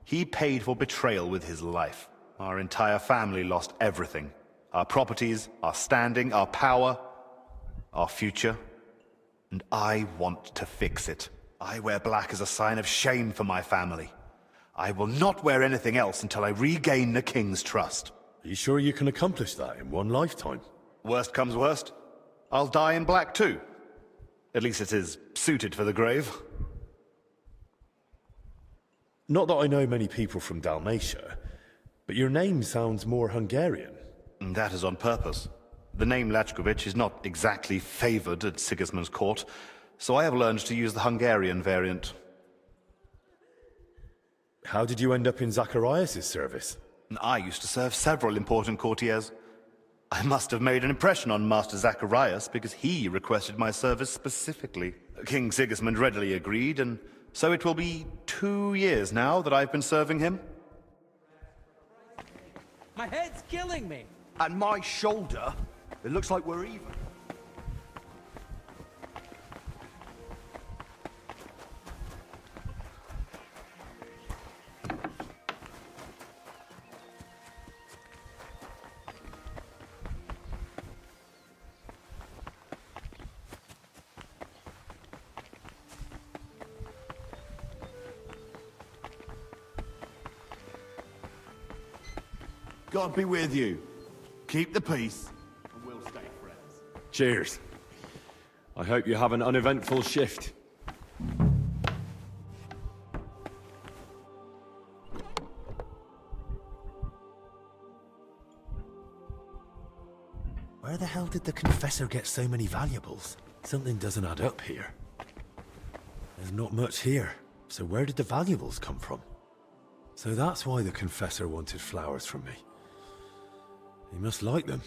He paid for betrayal with his life. Our entire family lost everything. Our properties, our standing, our power, our future. And I want to fix it. I wear black as a sign of shame for my family. I will not wear anything else until I regain the king's trust. Are you sure you can accomplish that in one lifetime? Worst comes worst, I'll die in black too. At least it is suited for the grave. Not that I know many people from Dalmatia, but your name sounds more Hungarian. And that is on purpose. The name Lachkovich is not exactly favored at Sigismund's court, so I have learned to use the Hungarian variant. How did you end up in Zacharias' service? I used to serve several important courtiers. I must have made an impression on Master Zacharias because he requested my service specifically. King Sigismund readily agreed, and so it will be 2 years now that I've been serving him. My head's killing me. And my shoulder. It looks like we're even. God be with you. Keep the peace, and we'll stay friends. Cheers. I hope you have an uneventful shift. Where the hell did the Confessor get so many valuables? Something doesn't add up here. There's not much here, so where did the valuables come from? So that's why the Confessor wanted flowers from me. He must like them.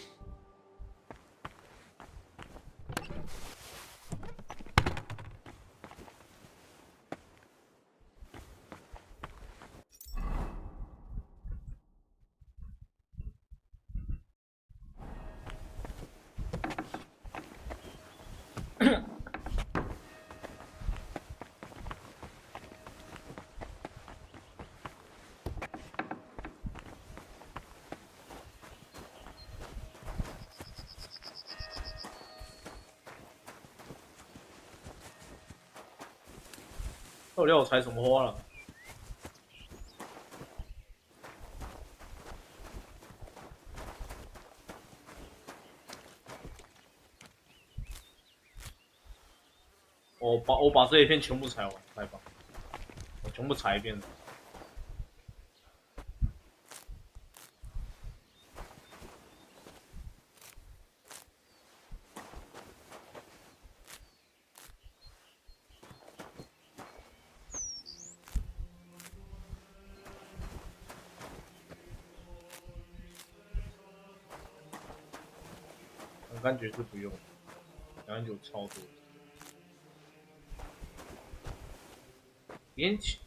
到底要我采什么花了？我把这一片全部采完，太棒！我全部采一遍。我感觉是不用，感觉有超多。编辑。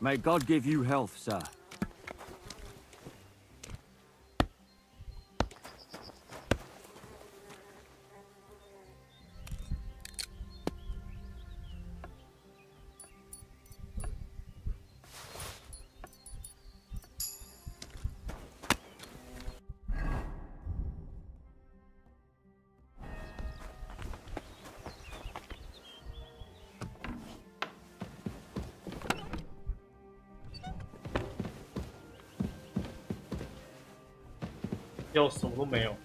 May God give you health, sir.要什么都没有。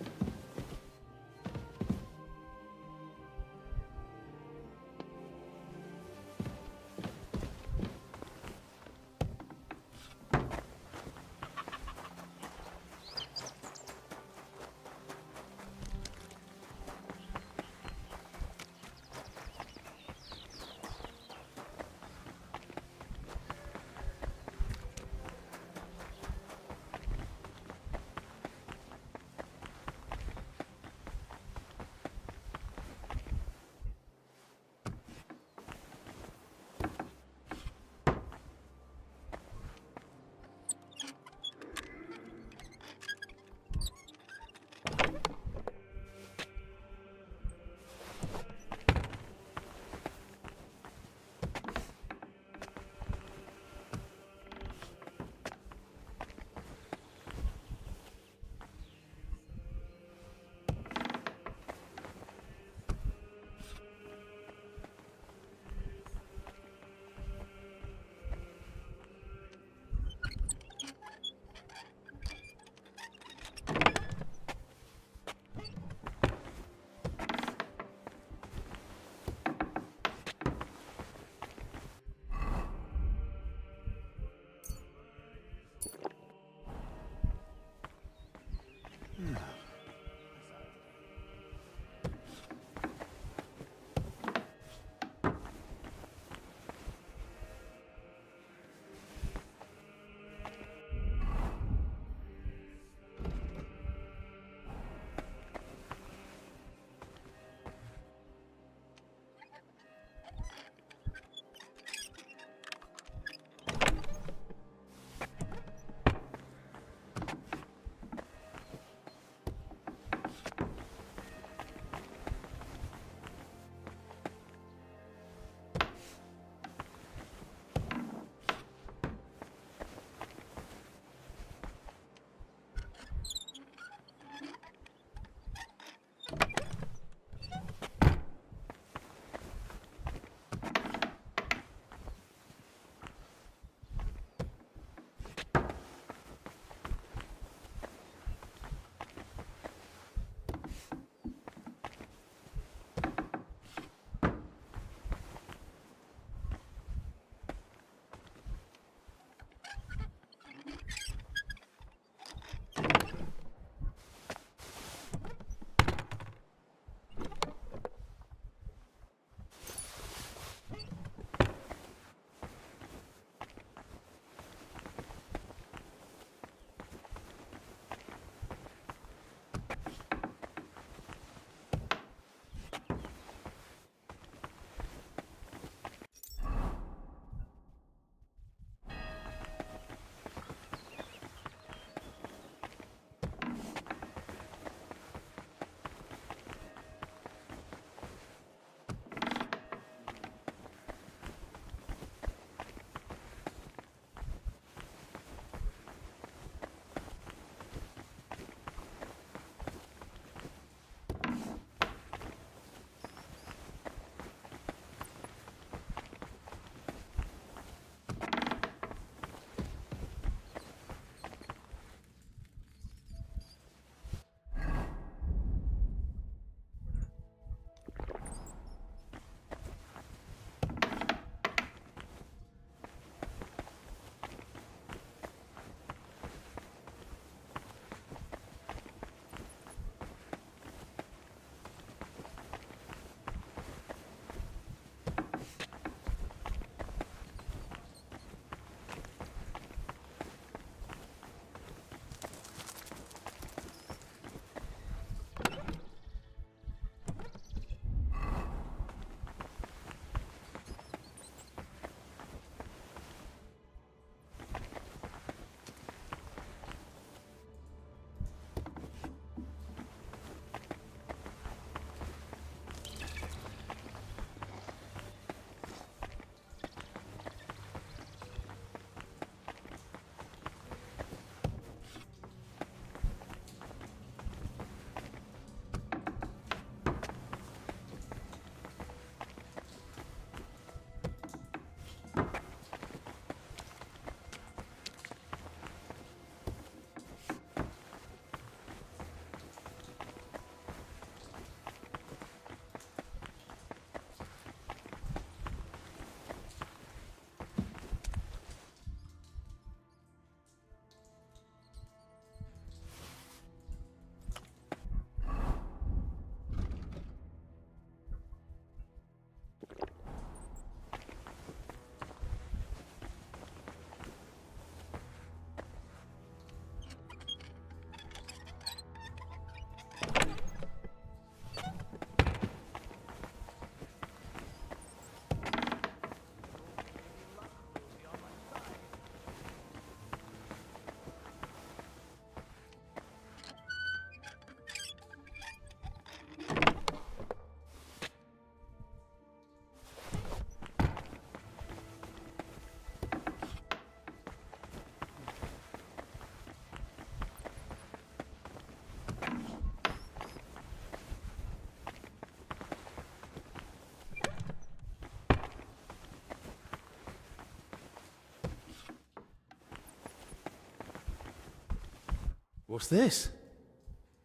What's this?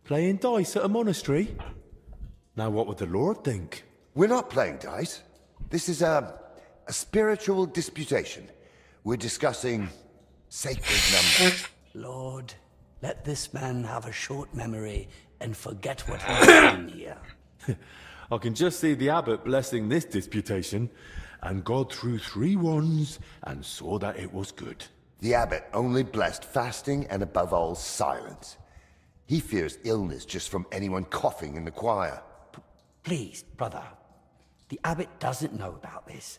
Playing dice at a monastery? Now what would the Lord think? We're not playing dice. This is a spiritual disputation. We're discussing sacred numbers. Lord, let this man have a short memory and forget what he's done here. I can just see the abbot blessing this disputation, and God threw 3 wands and saw that it was good. The abbot only blessed fasting and above all silence. He fears illness just from anyone coughing in the choir. Please, brother. The abbot doesn't know about this,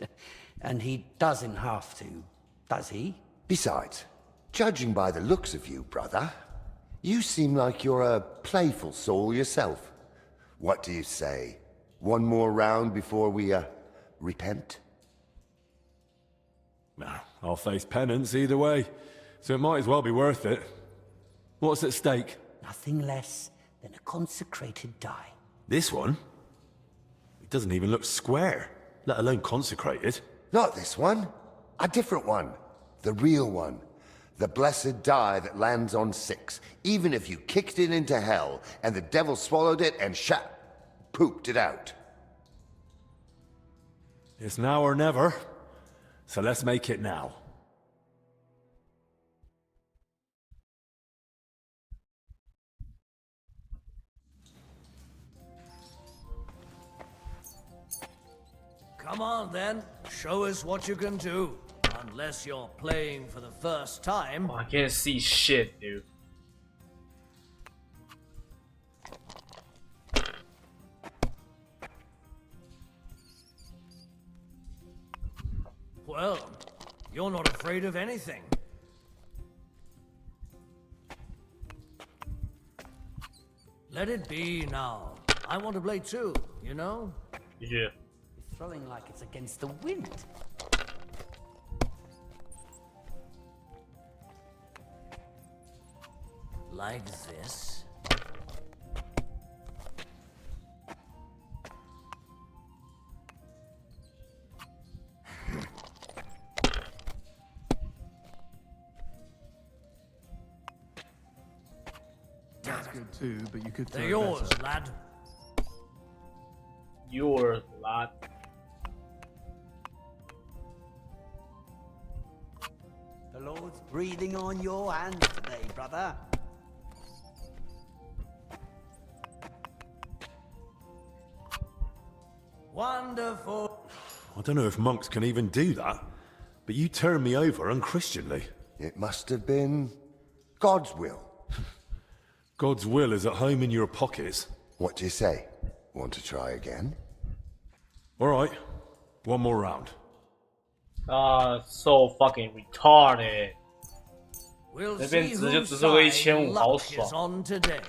and he doesn't have to, does he? Besides, judging by the looks of you, brother, you seem like you're a playful soul yourself. What do you say? One more round before we, repent? Nah, I'll face penance either way, so it might as well be worth it. What's at stake? Nothing less than a consecrated die. This one? It doesn't even look square, let alone consecrated. Not this one. A different one. The real one. The blessed die that lands on 6, even if you kicked it into hell and the devil swallowed it and pooped it out. It's now or never, so let's make it now. Come on then, show us what you can do. Unless you're playing for the first time. I can't see shit, dude. Well, you're not afraid of anything. Let it be now. I want to play too, you know? Yeah. You're throwing like it's against the wind. Like this. That's good too, but you could throw They're it yours, better. lad. Yours, lad. The Lord's breathing on your hands today, brother. Wonderful. I don't know if monks can even do that, but you turned me over unchristianly. It must have been God's will. God's will is at home in your pockets. What do you say? Want to try again? All right, one more round. So fucking retarded. We'll 那边 see 值就 whose 只是为 side 1500，好 luck is 爽。 on today.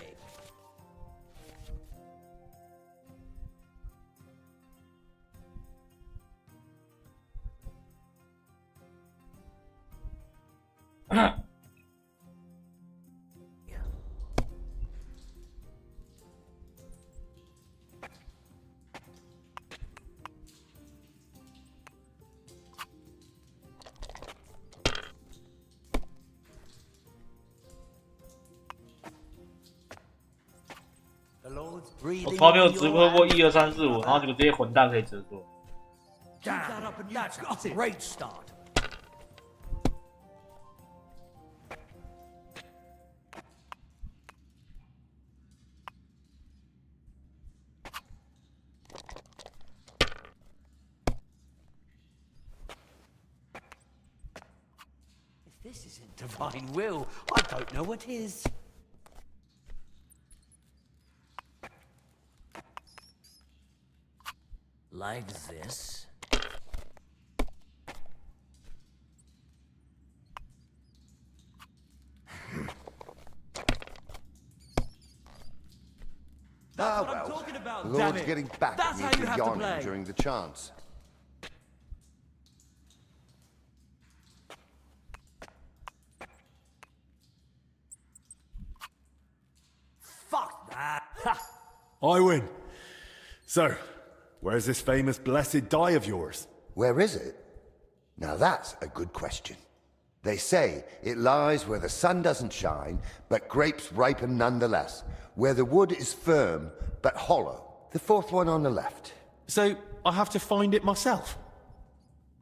The Lord's 我 breathing 从来没有 on 直 your 播过 hands. 1、2、3、4、5，然后结果这些混蛋可以直播。 Damn, that's a great start. If this isn't divine will, I don't know what is. Like this. Ah, well, the Lord's getting back at me for yawning during the chants. Fuck that. I win. So, where's this famous blessed die of yours? Where is it? Now that's a good question. They say it lies where the sun doesn't shine, but grapes ripen nonetheless. Where the wood is firm, but hollow. The fourth one on the left. So, I have to find it myself?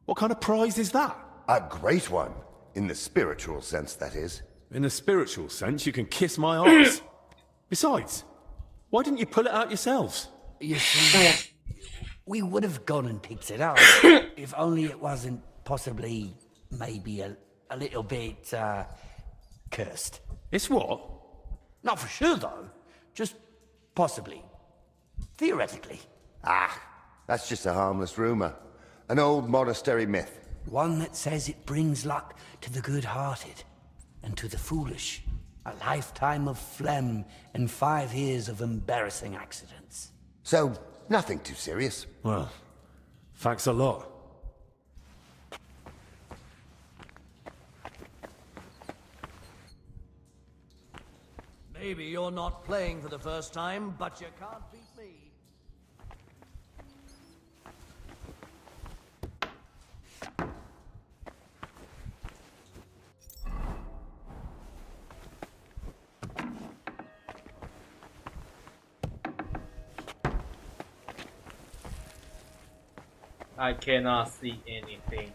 What kind of prize is that? A great one. In the spiritual sense, that is. In the spiritual sense, you can kiss my arse. Besides, why didn't you pull it out yourselves? You see, we would have gone and picked it up, if only it wasn't possibly, maybe a little bit, cursed. It's what? Not for sure, though. Just possibly. Theoretically. Ah, that's just a harmless rumor. An old monastery myth. One that says it brings luck to the good-hearted and to the foolish. A lifetime of phlegm and 5 years of embarrassing accidents. So, nothing too serious. Well, thanks a lot. Maybe you're not playing for the first time, but you can't beat me. I cannot see anything.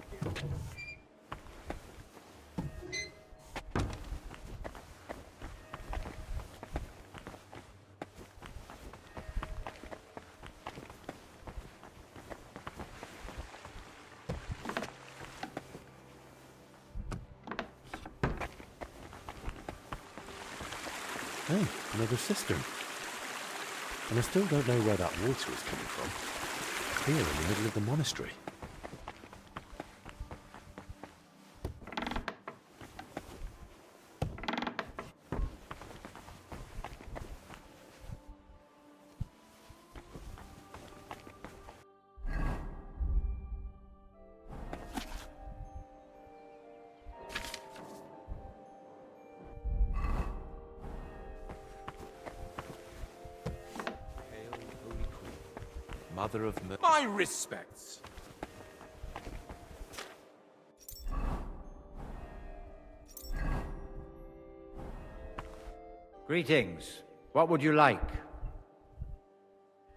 Oh, another cistern. And I still don't know where that water is coming from. Here in the middle of the monastery. Mother of My respects. Greetings. What would you like?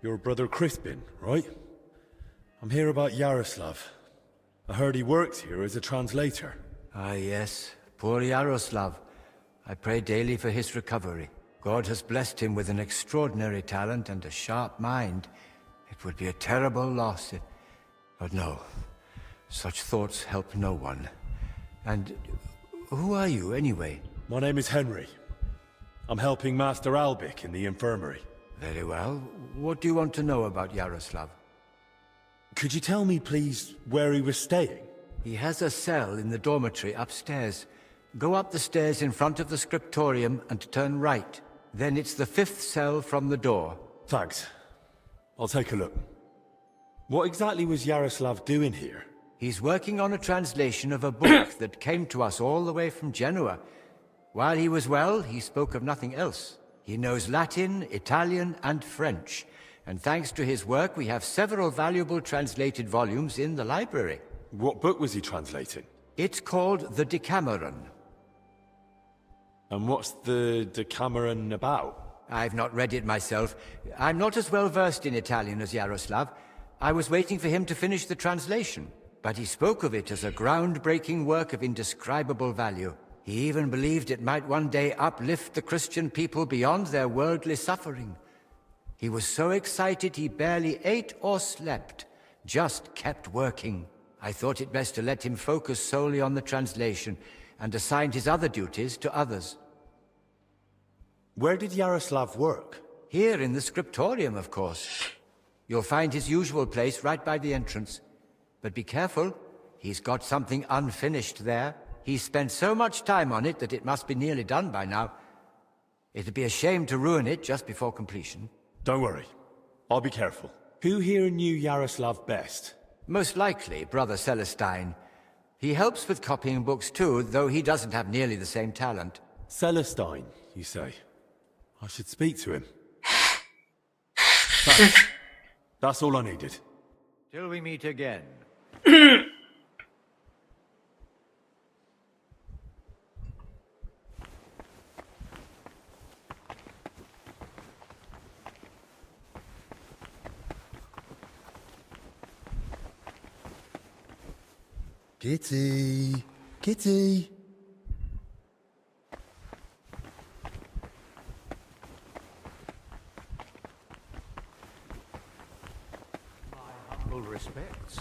Your brother Crispin, right? I'm here about Yaroslav. I heard he works here as a translator. Ah, yes. Poor Yaroslav. I pray daily for his recovery. God has blessed him with an extraordinary talent and a sharp mind. It would be a terrible loss if... But no. Such thoughts help no one. And who are you, anyway? My name is Henry. I'm helping Master Albic in the infirmary. Very well. What do you want to know about Yaroslav? Could you tell me, please, where he was staying? He has a cell in the dormitory upstairs. Go up the stairs in front of the scriptorium and turn right. Then it's the 5th cell from the door. Thanks. I'll take a look. What exactly was Yaroslav doing here? He's working on a translation of a book that came to us all the way from Genoa. While he was well, he spoke of nothing else. He knows Latin, Italian, and French. And thanks to his work, we have several valuable translated volumes in the library. What book was he translating? It's called the Decameron. And what's the Decameron about? I've not read it myself. I'm not as well versed in Italian as Yaroslav. I was waiting for him to finish the translation, but he spoke of it as a groundbreaking work of indescribable value. He even believed it might one day uplift the Christian people beyond their worldly suffering. He was so excited he barely ate or slept, just kept working. I thought it best to let him focus solely on the translation and assigned his other duties to others. Where did Yaroslav work? Here in the scriptorium, of course. You'll find his usual place right by the entrance. But be careful, he's got something unfinished there. He's spent so much time on it that it must be nearly done by now. It'd be a shame to ruin it just before completion. Don't worry. I'll be careful. Who here knew Yaroslav best? Most likely, Brother Celestine. He helps with copying books too, though he doesn't have nearly the same talent. Celestine, you say? I should speak to him. Thanks. That's all I needed. Till we meet again. Kitty! Kitty! Humble respects.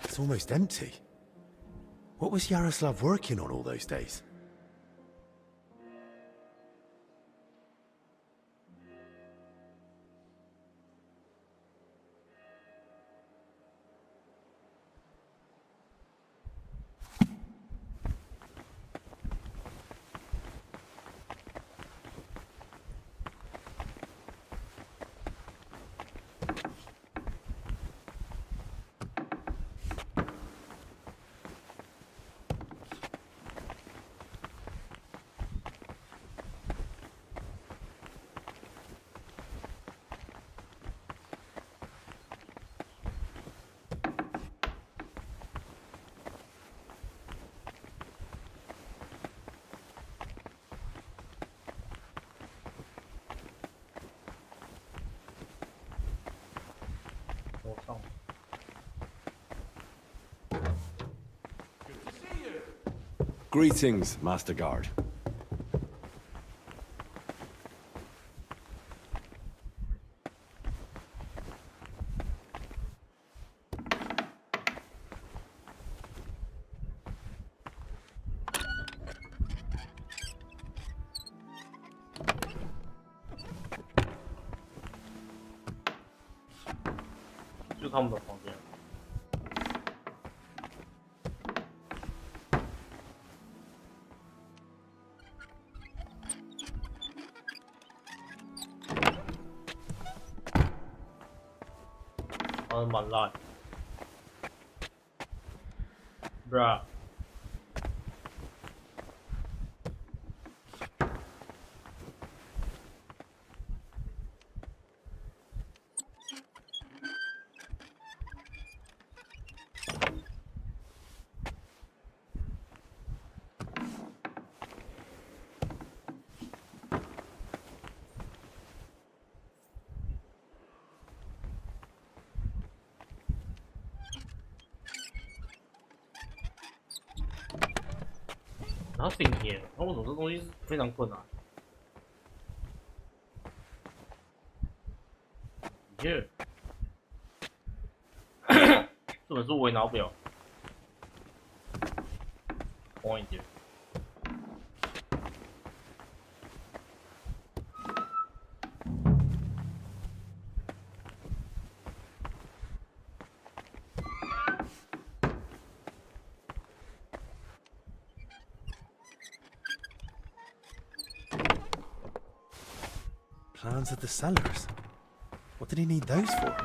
It's almost empty. What was Yaroslav working on all those days? Greetings, Master Guard.蛮烂 ，bruh。Nothing here，那为什么这东西非常困难 ？Here， 这本书为脑表 ，point here。Plans of the cellars. What did he need those for?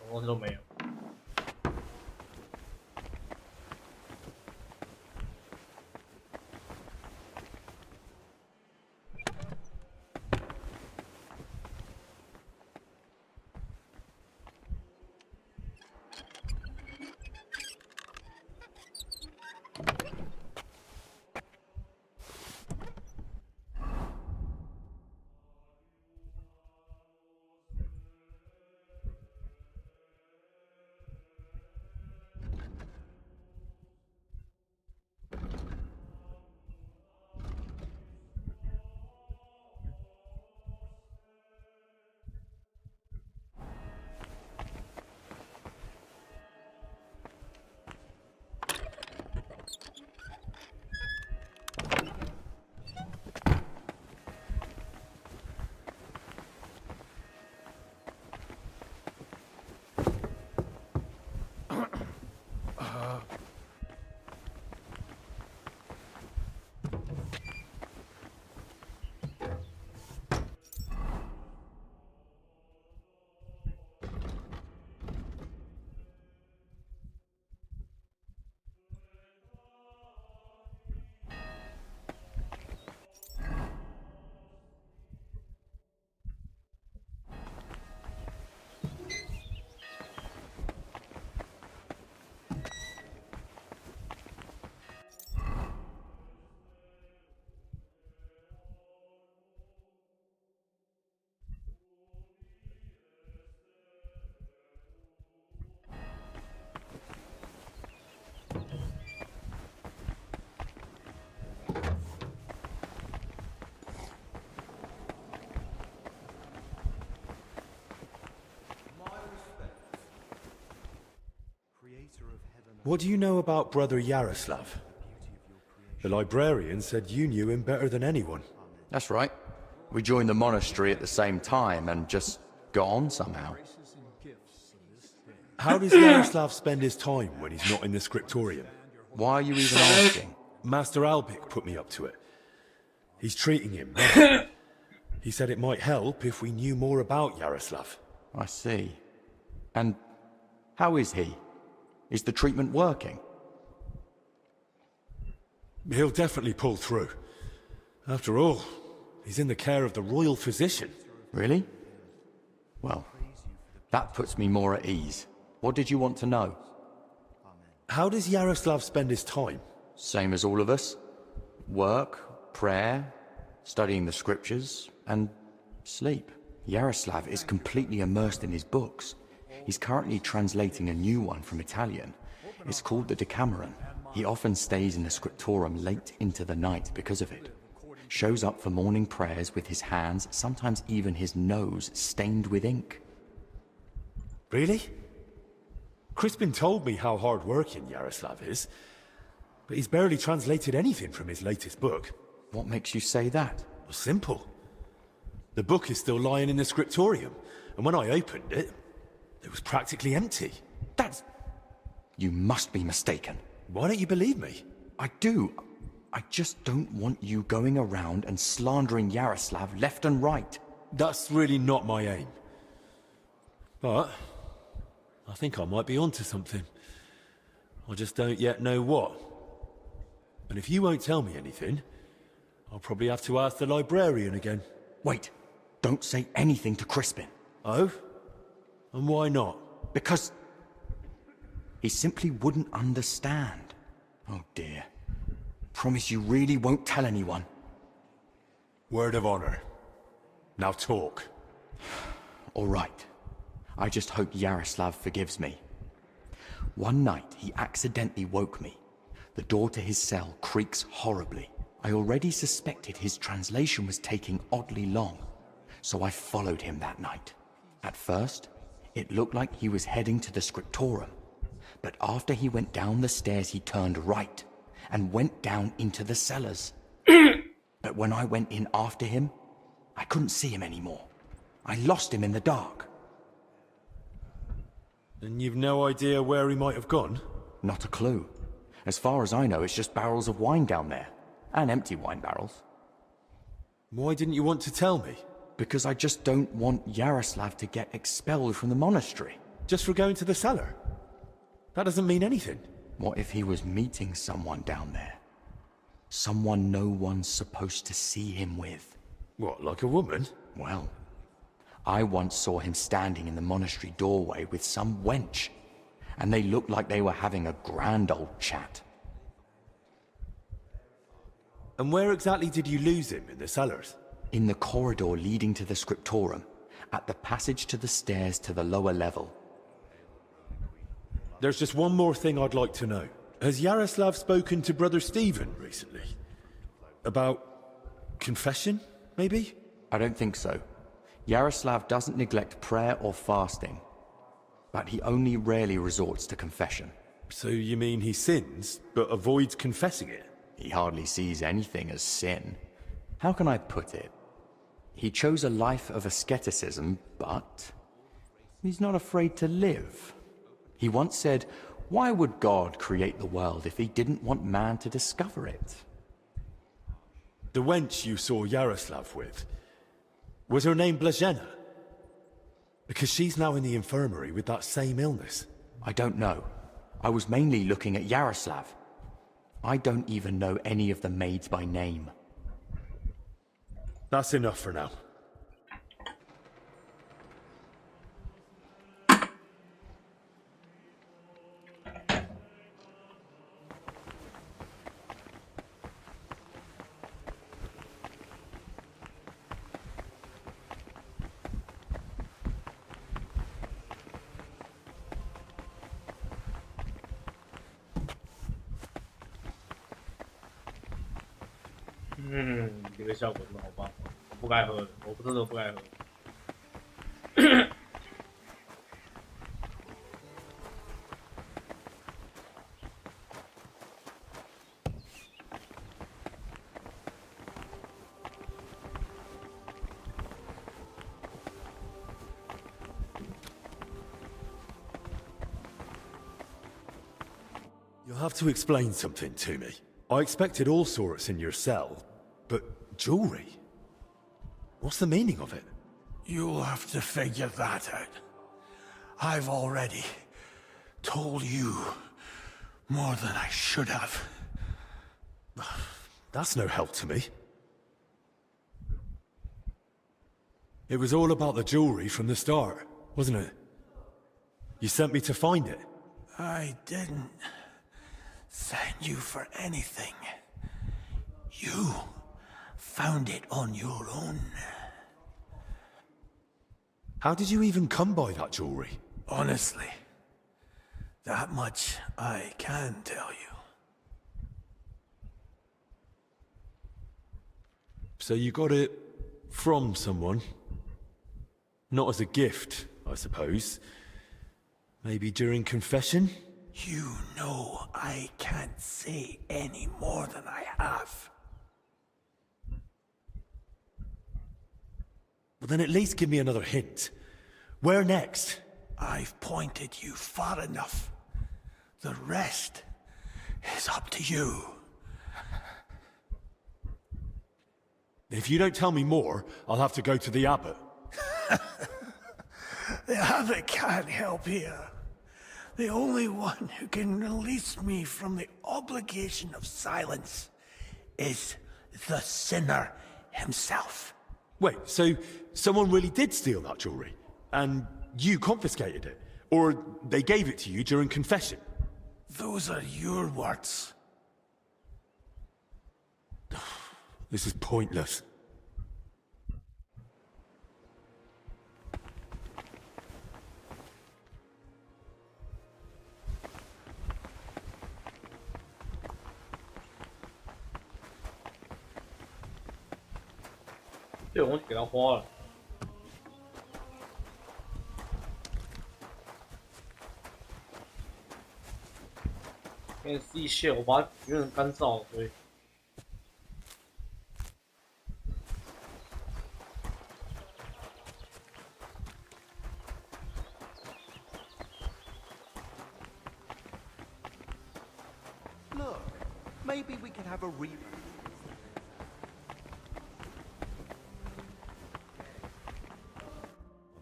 东西都没有。What do you know about Brother Yaroslav? The librarian said you knew him better than anyone. That's right. We joined the monastery at the same time and just got on somehow. How does Yaroslav spend his time when he's not in the scriptorium? Why are you even asking? Master Albic put me up to it. He's treating him well. He said it might help if we knew more about Yaroslav. I see. And how is he? Is the treatment working? He'll definitely pull through. After all, he's in the care of the royal physician. Really? Well, that puts me more at ease. What did you want to know? How does Yaroslav spend his time? Same as all of us. Work, prayer, studying the scriptures, and sleep. Yaroslav is completely immersed in his books. He's currently translating a new one from Italian. It's called the Decameron. He often stays in the scriptorium late into the night because of it. Shows up for morning prayers with his hands, sometimes even his nose, stained with ink. Really? Crispin told me how hard-working Yaroslav is, but he's barely translated anything from his latest book. What makes you say that? Well, simple. The book is still lying in the scriptorium, and when I opened it, it was practically empty. That's... You must be mistaken. Why don't you believe me? I do. I just don't want you going around and slandering Yaroslav left and right. That's really not my aim. But I think I might be onto something. I just don't yet know what. And if you won't tell me anything, I'll probably have to ask the librarian again. Wait. Don't say anything to Crispin. Oh? And why not? Because he simply wouldn't understand. Oh dear. Promise you really won't tell anyone. Word of honor. Now talk. All right. I just hope Yaroslav forgives me. One night, he accidentally woke me. The door to his cell creaks horribly. I already suspected his translation was taking oddly long, so I followed him that night. At first, it looked like he was heading to the scriptorium, but after he went down the stairs, he turned right and went down into the cellars. But when I went in after him, I couldn't see him anymore. I lost him in the dark. And you've no idea where he might have gone? Not a clue. As far as I know, it's just barrels of wine down there. And empty wine barrels. Why didn't you want to tell me? Because I just don't want Yaroslav to get expelled from the monastery. Just for going to the cellar? That doesn't mean anything. What if he was meeting someone down there? Someone no one's supposed to see him with. What, like a woman? Well, I once saw him standing in the monastery doorway with some wench, and they looked like they were having a grand old chat. And where exactly did you lose him, in the cellars? In the corridor leading to the scriptorum, at the passage to the stairs to the lower level. There's just one more thing I'd like to know. Has Yaroslav spoken to Brother Stephen recently? About confession, maybe? I don't think so. Yaroslav doesn't neglect prayer or fasting, but he only rarely resorts to confession. So you mean he sins, but avoids confessing it? He hardly sees anything as sin. How can I put it? He chose a life of asceticism, but he's not afraid to live. He once said, why would God create the world if he didn't want man to discover it? The wench you saw Yaroslav with, was her name Blazhena? Because she's now in the infirmary with that same illness. I don't know. I was mainly looking at Yaroslav. I don't even know any of the maids by name. That's enough for now.这个效果真的好棒，我不该喝的，我真的不该喝。You'll have to explain something to me. I expected all sorts in your cell, but jewelry? What's the meaning of it? You'll have to figure that out. I've already told you more than I should have. That's no help to me. It was all about the jewelry from the start, wasn't it? You sent me to find it. I didn't send you for anything. You found it on your own. How did you even come by that jewelry? Honestly, that much I can tell you. So you got it from someone? Not as a gift, I suppose. Maybe during confession? You know I can't say any more than I have. Well, then at least give me another hint. Where next? I've pointed you far enough. The rest is up to you. If you don't tell me more, I'll have to go to the abbot. The abbot can't help here. The only one who can release me from the obligation of silence is the sinner himself. Wait, so someone really did steal that jewelry? And you confiscated it? Or they gave it to you during confession? Those are your words. This is pointless.这东西给他花了。因为是一屑，我把它有点干燥，所以。Look, maybe we could have a reboot.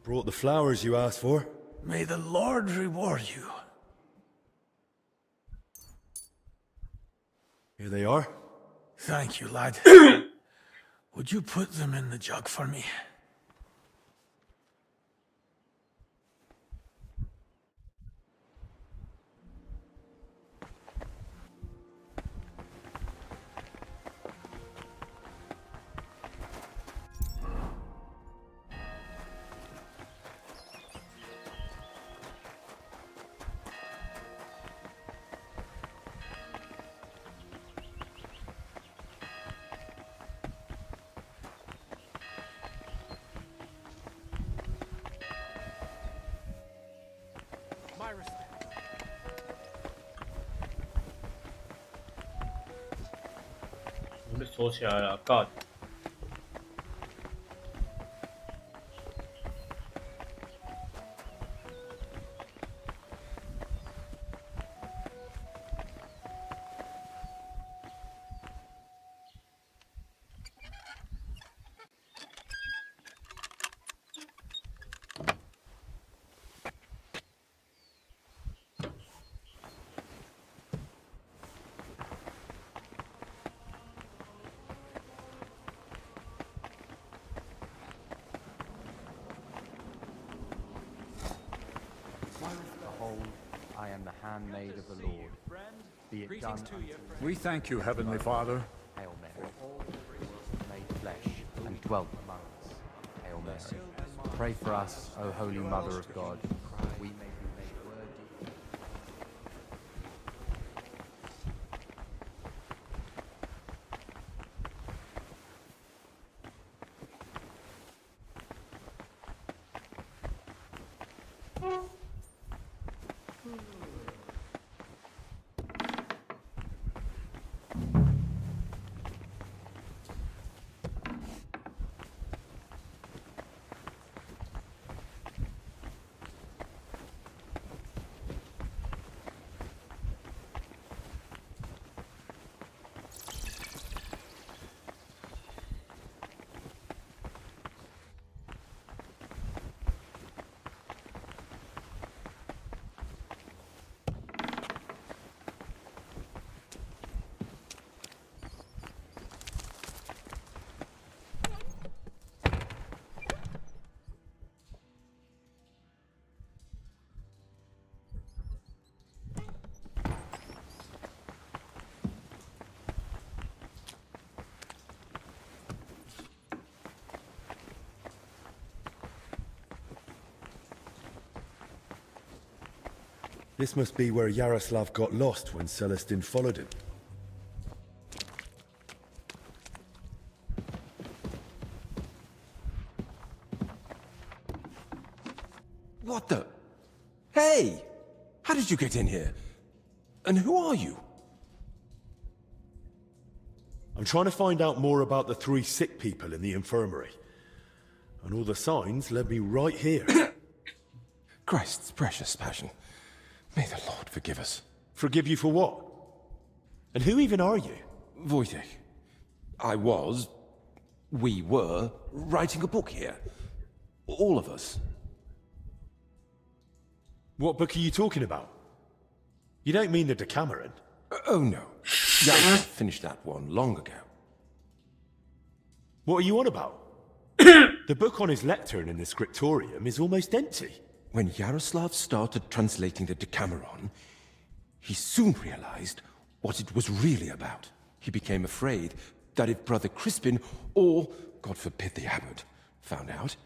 Brought the flowers you asked for. May the Lord reward you. Here they are. Thank you, lad. Would you put them in the jug for me?我被锁起来了 ，God。Behold, I am the handmaid of the Lord. Be it done unto me. We thank you, Heavenly Father. Hail Mary. All was made flesh and dwelt among us. Hail Mary. Pray for us, O Holy Mother of God. We may be made worthy. This must be where Yaroslav got lost when Celestin followed him. What the? Hey! How did you get in here? And who are you? I'm trying to find out more about the 3 sick people in the infirmary. And all the signs led me right here. Christ's precious passion. May the Lord forgive us. Forgive you for what? And who even are you? Wojtek. We were, writing a book here. All of us. What book are you talking about? You don't mean the Decameron? Oh no. I finished that one long ago. What are you on about? The book on his lectern in the scriptorium is almost empty. When Yaroslav started translating the Decameron, he soon realized what it was really about. He became afraid that if Brother Crispin, or, God forbid, the abbot, found out,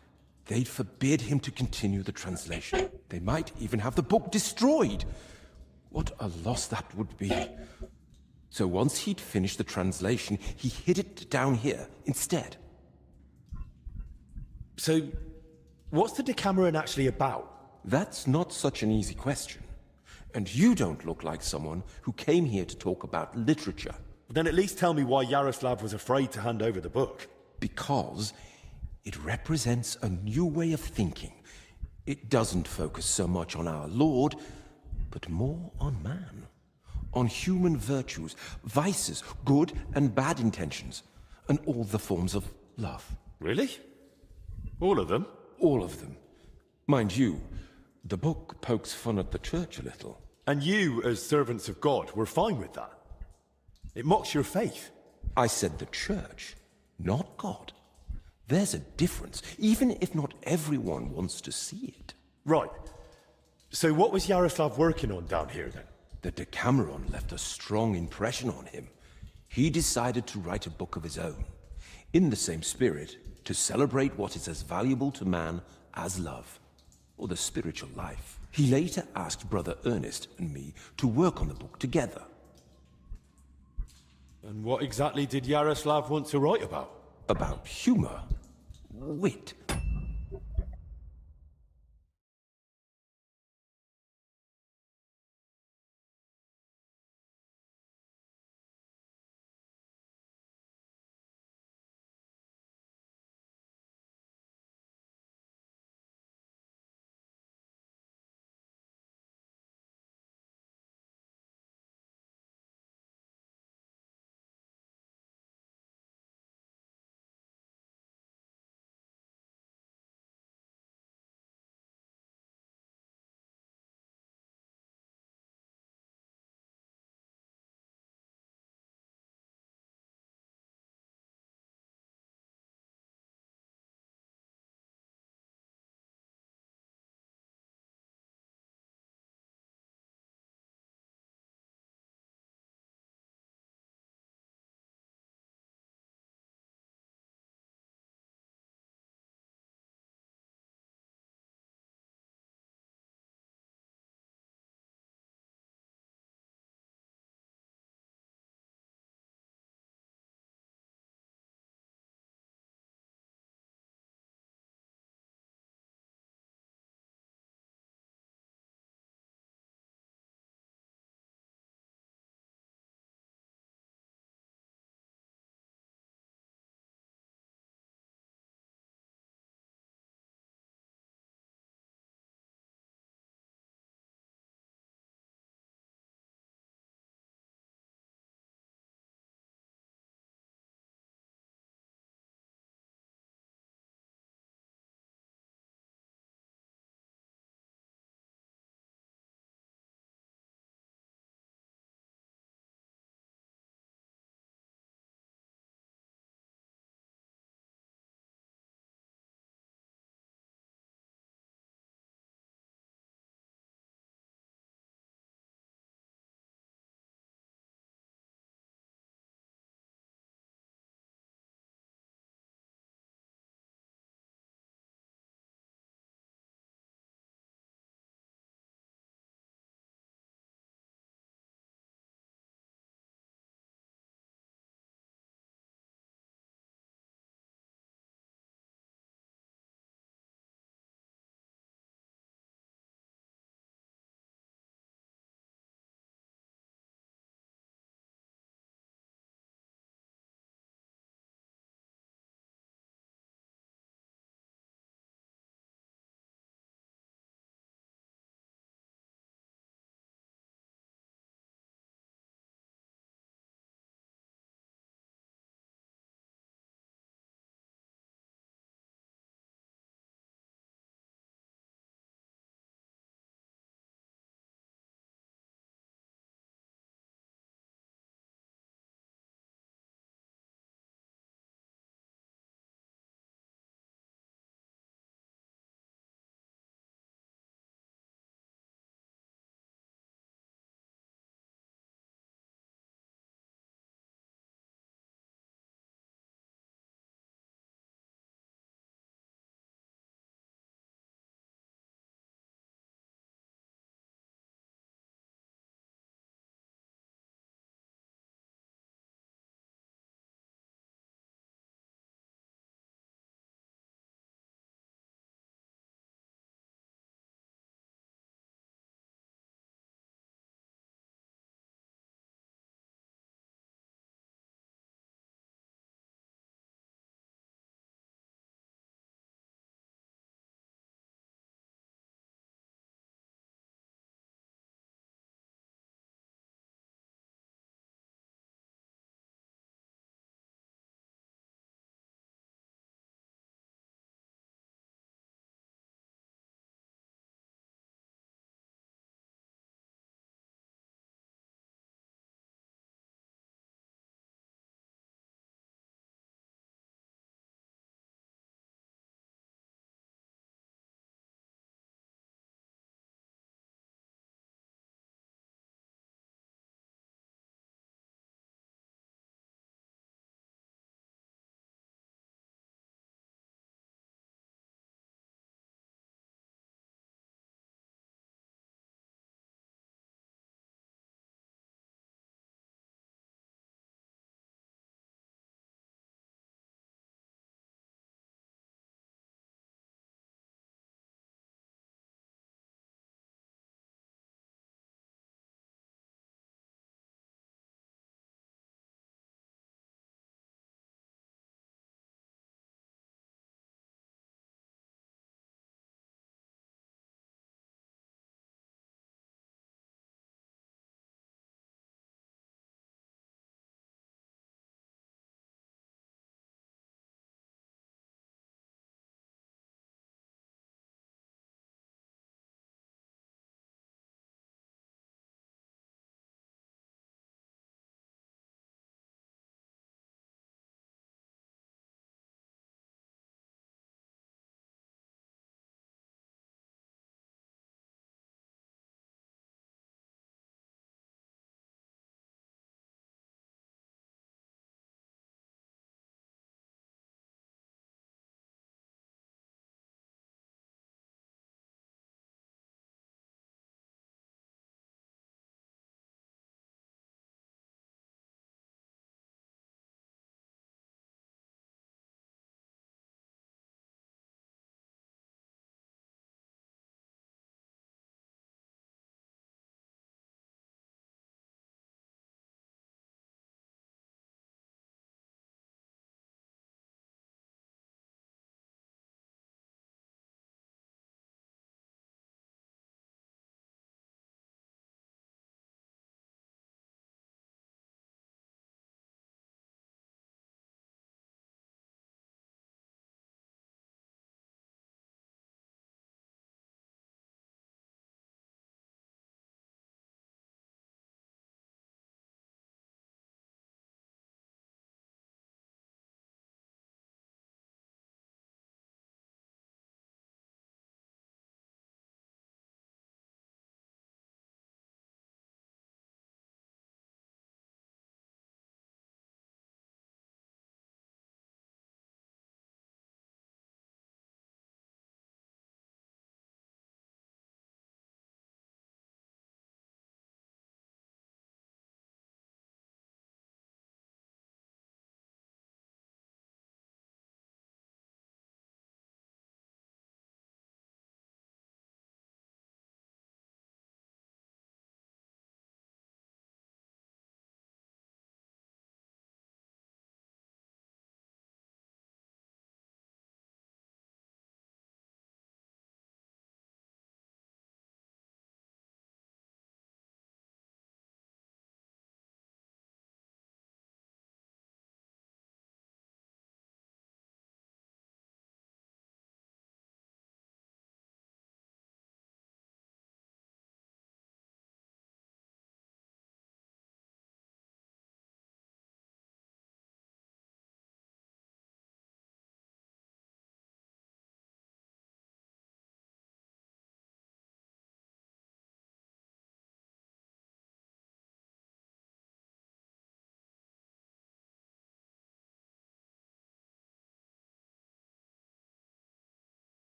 they'd forbid him to continue the translation. They might even have the book destroyed. What a loss that would be. So once he'd finished the translation, he hid it down here instead. So, what's the Decameron actually about? That's not such an easy question. And you don't look like someone who came here to talk about literature. Then at least tell me why Yaroslav was afraid to hand over the book. Because it represents a new way of thinking. It doesn't focus so much on our Lord, but more on man. On human virtues, vices, good and bad intentions, and all the forms of love. Really? All of them? All of them. Mind you, The book pokes fun at the church a little. And you, as servants of God, were fine with that? It mocks your faith. I said the church, not God. There's a difference, even if not everyone wants to see it. Right. So what was Yaroslav working on down here, then? The Decameron left a strong impression on him. He decided to write a book of his own, in the same spirit, to celebrate what is as valuable to man as love, or the spiritual life. He later asked Brother Ernest and me to work on the book together. And what exactly did Yaroslav want to write about? About humor, wit,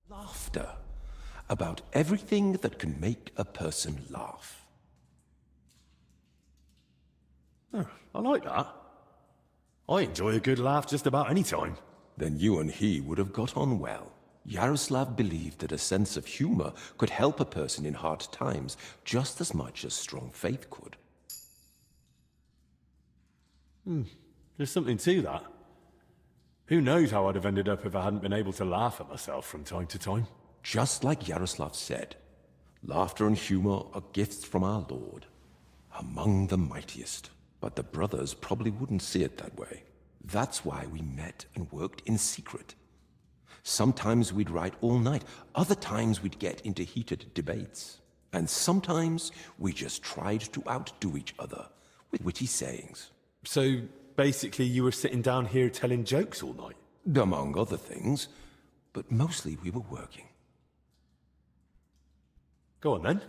Laughter. About everything that can make a person laugh. Oh, I like that. I enjoy a good laugh just about any time. Then you and he would have got on well. Yaroslav believed that a sense of humor could help a person in hard times just as much as strong faith could. There's something to that. Who knows how I'd have ended up if I hadn't been able to laugh at myself from time to time. Just like Yaroslav said, laughter and humor are gifts from our Lord, among the mightiest. But the brothers probably wouldn't see it that way. That's why we met and worked in secret. Sometimes we'd write all night, other times we'd get into heated debates. And sometimes we just tried to outdo each other with witty sayings. So basically you were sitting down here telling jokes all night? Among other things, but mostly we were working. Go on then.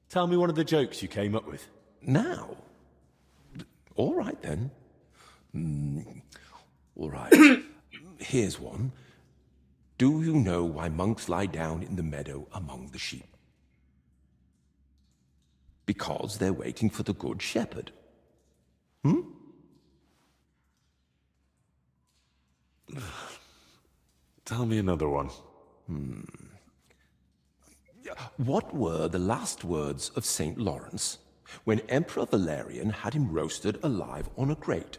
Tell me one of the jokes you came up with. Now? All right then. All right. Here's one. Do you know why monks lie down in the meadow among the sheep? Because they're waiting for the good shepherd. Tell me another one. What were the last words of St. Lawrence when Emperor Valerian had him roasted alive on a grate?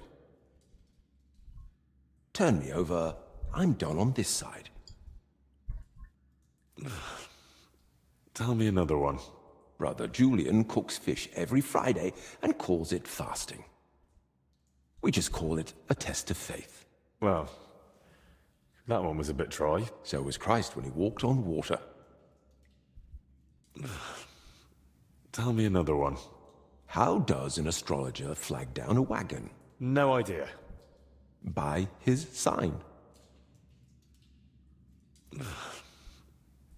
Turn me over. I'm done on this side. Tell me another one. Brother Julian cooks fish every Friday and calls it fasting. We just call it a test of faith. Well, that one was a bit dry. So was Christ when he walked on water. Tell me another one. How does an astrologer flag down a wagon? No idea. By his sign.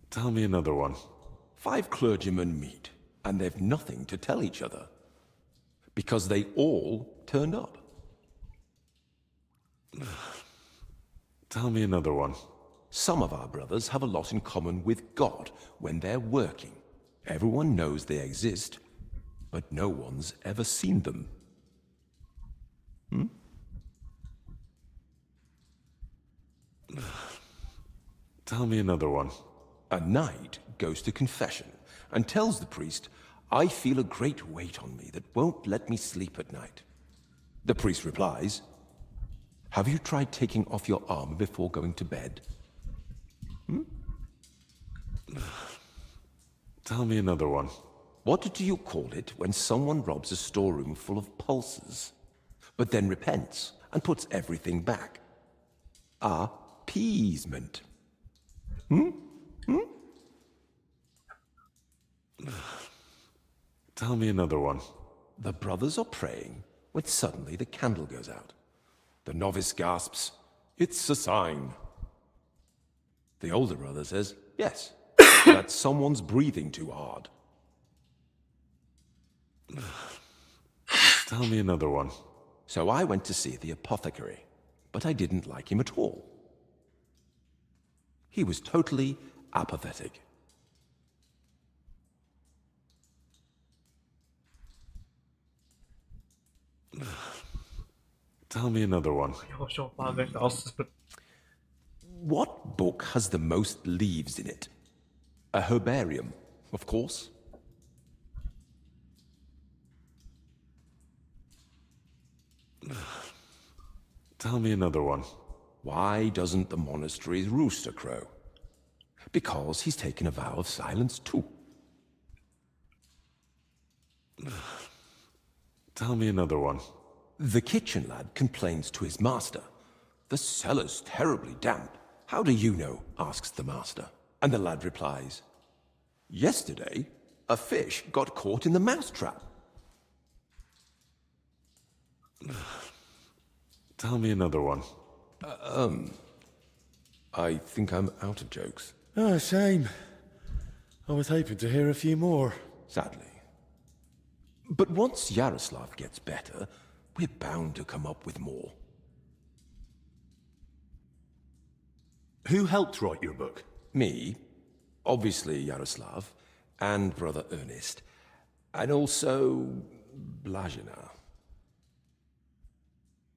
Tell me another one. 5 clergymen meet, and they've nothing to tell each other. Because they all turned up. Tell me another one. Some of our brothers have a lot in common with God when they're working. Everyone knows they exist, but no one's ever seen them. Tell me another one. A knight goes to confession and tells the priest, I feel a great weight on me that won't let me sleep at night. The priest replies, have you tried taking off your armor before going to bed? Tell me another one. What do you call it when someone robs a storeroom full of pulses, but then repents and puts everything back? Appeasement. Tell me another one. The brothers are praying when suddenly the candle goes out. The novice gasps, it's a sign. The older brother says, yes, that someone's breathing too hard. Tell me another one. So I went to see the apothecary, but I didn't like him at all. He was totally apathetic. Tell me another one. What book has the most leaves in it? A herbarium, of course. Tell me another one. Why doesn't the monastery's rooster crow? Because he's taken a vow of silence too. Tell me another one. The kitchen lad complains to his master. The cellar's terribly damp. How do you know? Asks the master. And the lad replies, yesterday, a fish got caught in the mousetrap. Tell me another one. I think I'm out of jokes. Oh, shame. I was hoping to hear a few more. Sadly. But once Yaroslav gets better, we're bound to come up with more. Who helped write your book? Me, obviously Yaroslav, and Brother Ernest, and also Blazina.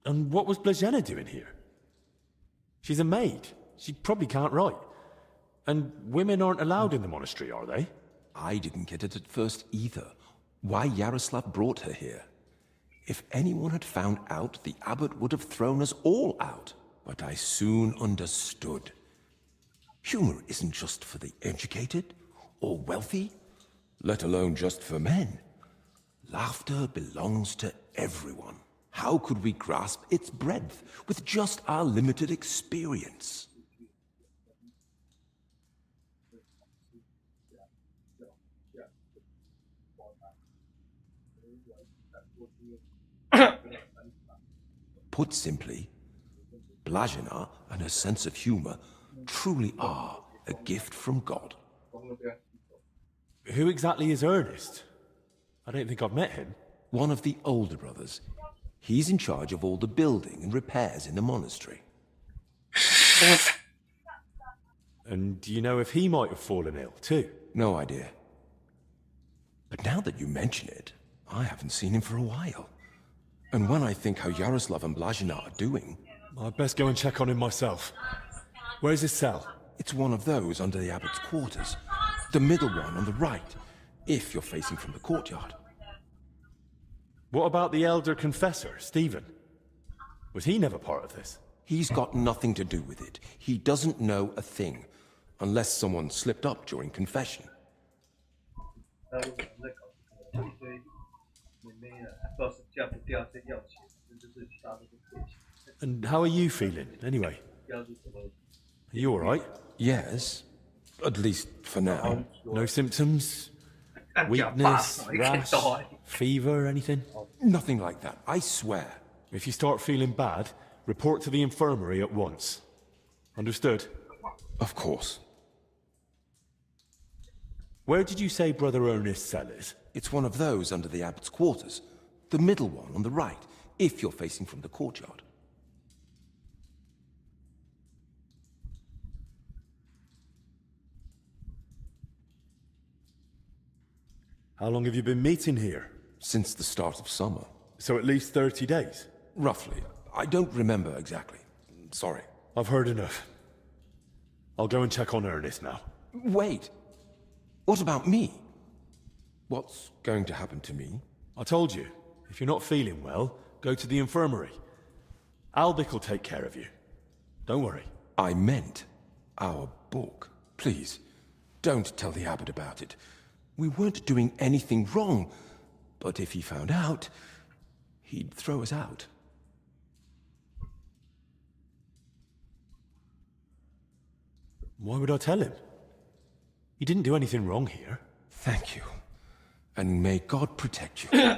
And what was Blazina doing here? She's a maid. She probably can't write. And women aren't allowed in the monastery, are they? I didn't get it at first either. Why Yaroslav brought her here. If anyone had found out, the abbot would have thrown us all out. But I soon understood. Humor isn't just for the educated or wealthy, let alone just for men. Laughter belongs to everyone. How could we grasp its breadth with just our limited experience? Put simply, Blazina and her sense of humor truly are a gift from God. Who exactly is Ernest? I don't think I've met him. One of the older brothers. He's in charge of all the building and repairs in the monastery. And do you know if he might have fallen ill, too? No idea. But now that you mention it, I haven't seen him for a while. And when I think how Yaroslav and Blazina are doing... I'd best go and check on him myself. Where's his cell? It's one of those under the abbot's quarters. The middle one on the right, if you're facing from the courtyard. What about the elder confessor, Stephen? Was he never part of this? He's got nothing to do with it. He doesn't know a thing, unless someone slipped up during confession. And how are you feeling, anyway? Are you alright? Yes. At least for now. No symptoms? Weakness, rash, fever, anything? Nothing like that, I swear. If you start feeling bad, report to the infirmary at once. Understood? Of course. Where did you say Brother Ernest's cell is? It's one of those under the abbot's quarters. The middle one on the right, if you're facing from the courtyard. How long have you been meeting here? Since the start of summer. So at least 30 days? Roughly. I don't remember exactly. Sorry. I've heard enough. I'll go and check on Ernest now. Wait. What about me? What's going to happen to me? I told you. If you're not feeling well, go to the infirmary. Albic will take care of you. Don't worry. I meant our book. Please, don't tell the abbot about it. We weren't doing anything wrong, but if he found out, he'd throw us out. Why would I tell him? He didn't do anything wrong here. Thank you. And may God protect you.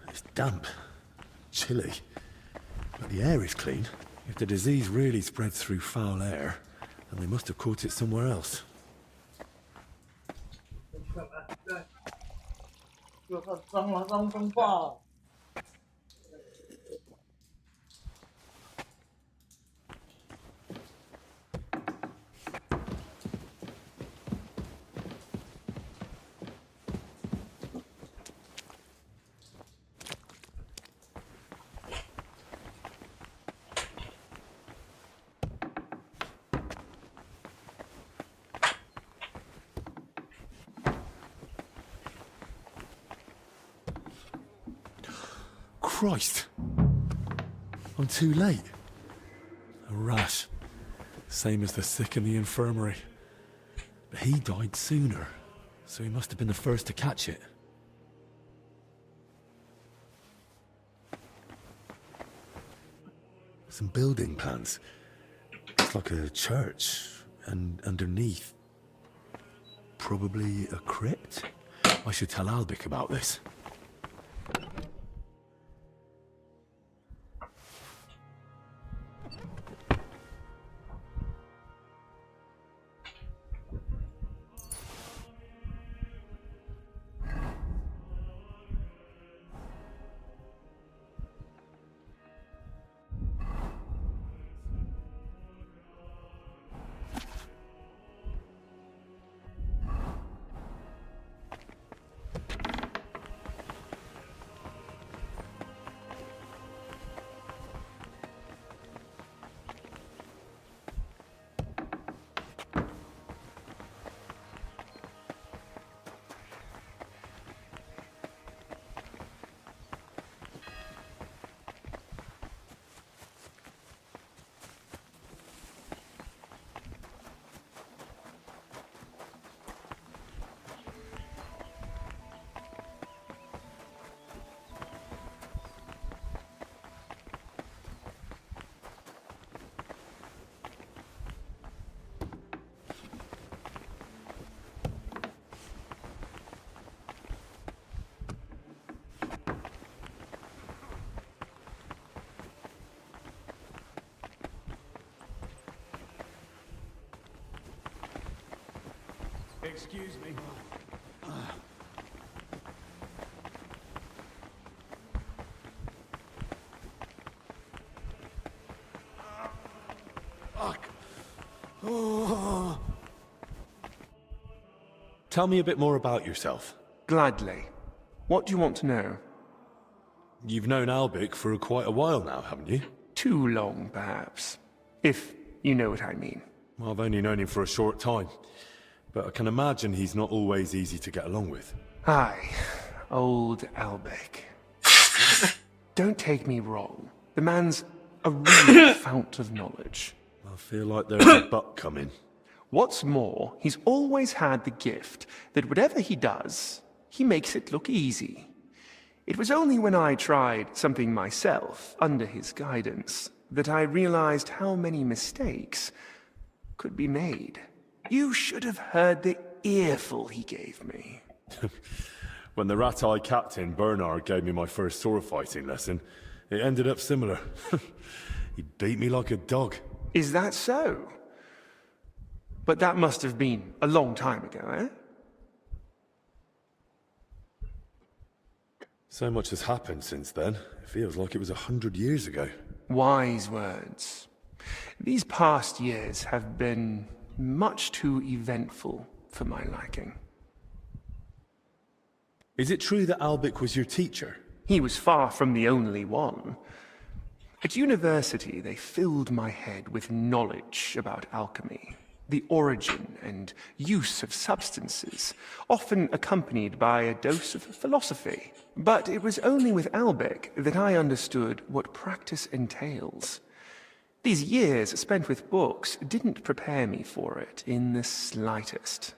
It's damp, chilly, but the air is clean. If the disease really spreads through foul air, then they must have caught it somewhere else. Christ! I'm too late. A rash. Same as the sick in the infirmary. But he died sooner, so he must have been the first to catch it. Some building plans. It's like a church, and underneath, probably a crypt? I should tell Albic about this. Excuse me. Tell me a bit more about yourself. Gladly. What do you want to know? You've known Albic for quite a while now, haven't you? Too long, perhaps. If you know what I mean. Well, I've only known him for a short time, but I can imagine he's not always easy to get along with. Aye, old Albic. Don't take me wrong. The man's a real fount of knowledge. I feel like there's a butt coming. What's more, he's always had the gift that whatever he does, he makes it look easy. It was only when I tried something myself, under his guidance, that I realized how many mistakes could be made. You should have heard the earful he gave me. When the rat-eye captain, Bernard, gave me my first sword fighting lesson, it ended up similar. He beat me like a dog. Is that so? But that must have been a long time ago, eh? So much has happened since then. It feels like it was 100 years ago. Wise words. These past years have been much too eventful for my liking. Is it true that Albic was your teacher? He was far from the only one. At university, they filled my head with knowledge about alchemy, the origin and use of substances, often accompanied by a dose of philosophy. But it was only with Albic that I understood what practice entails. These years spent with books didn't prepare me for it in the slightest.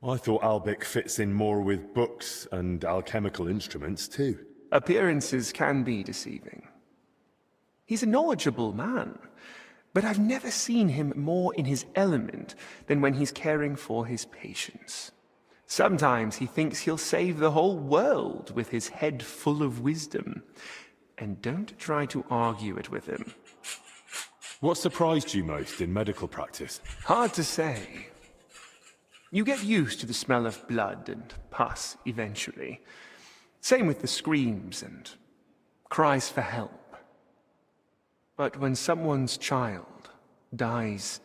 I thought Albic fits in more with books and alchemical instruments too. Appearances can be deceiving. He's a knowledgeable man, but I've never seen him more in his element than when he's caring for his patients. Sometimes he thinks he'll save the whole world with his head full of wisdom. And don't try to argue it with him. What surprised you most in medical practice? Hard to say. You get used to the smell of blood and pus eventually. Same with the screams and cries for help. But when someone's child dies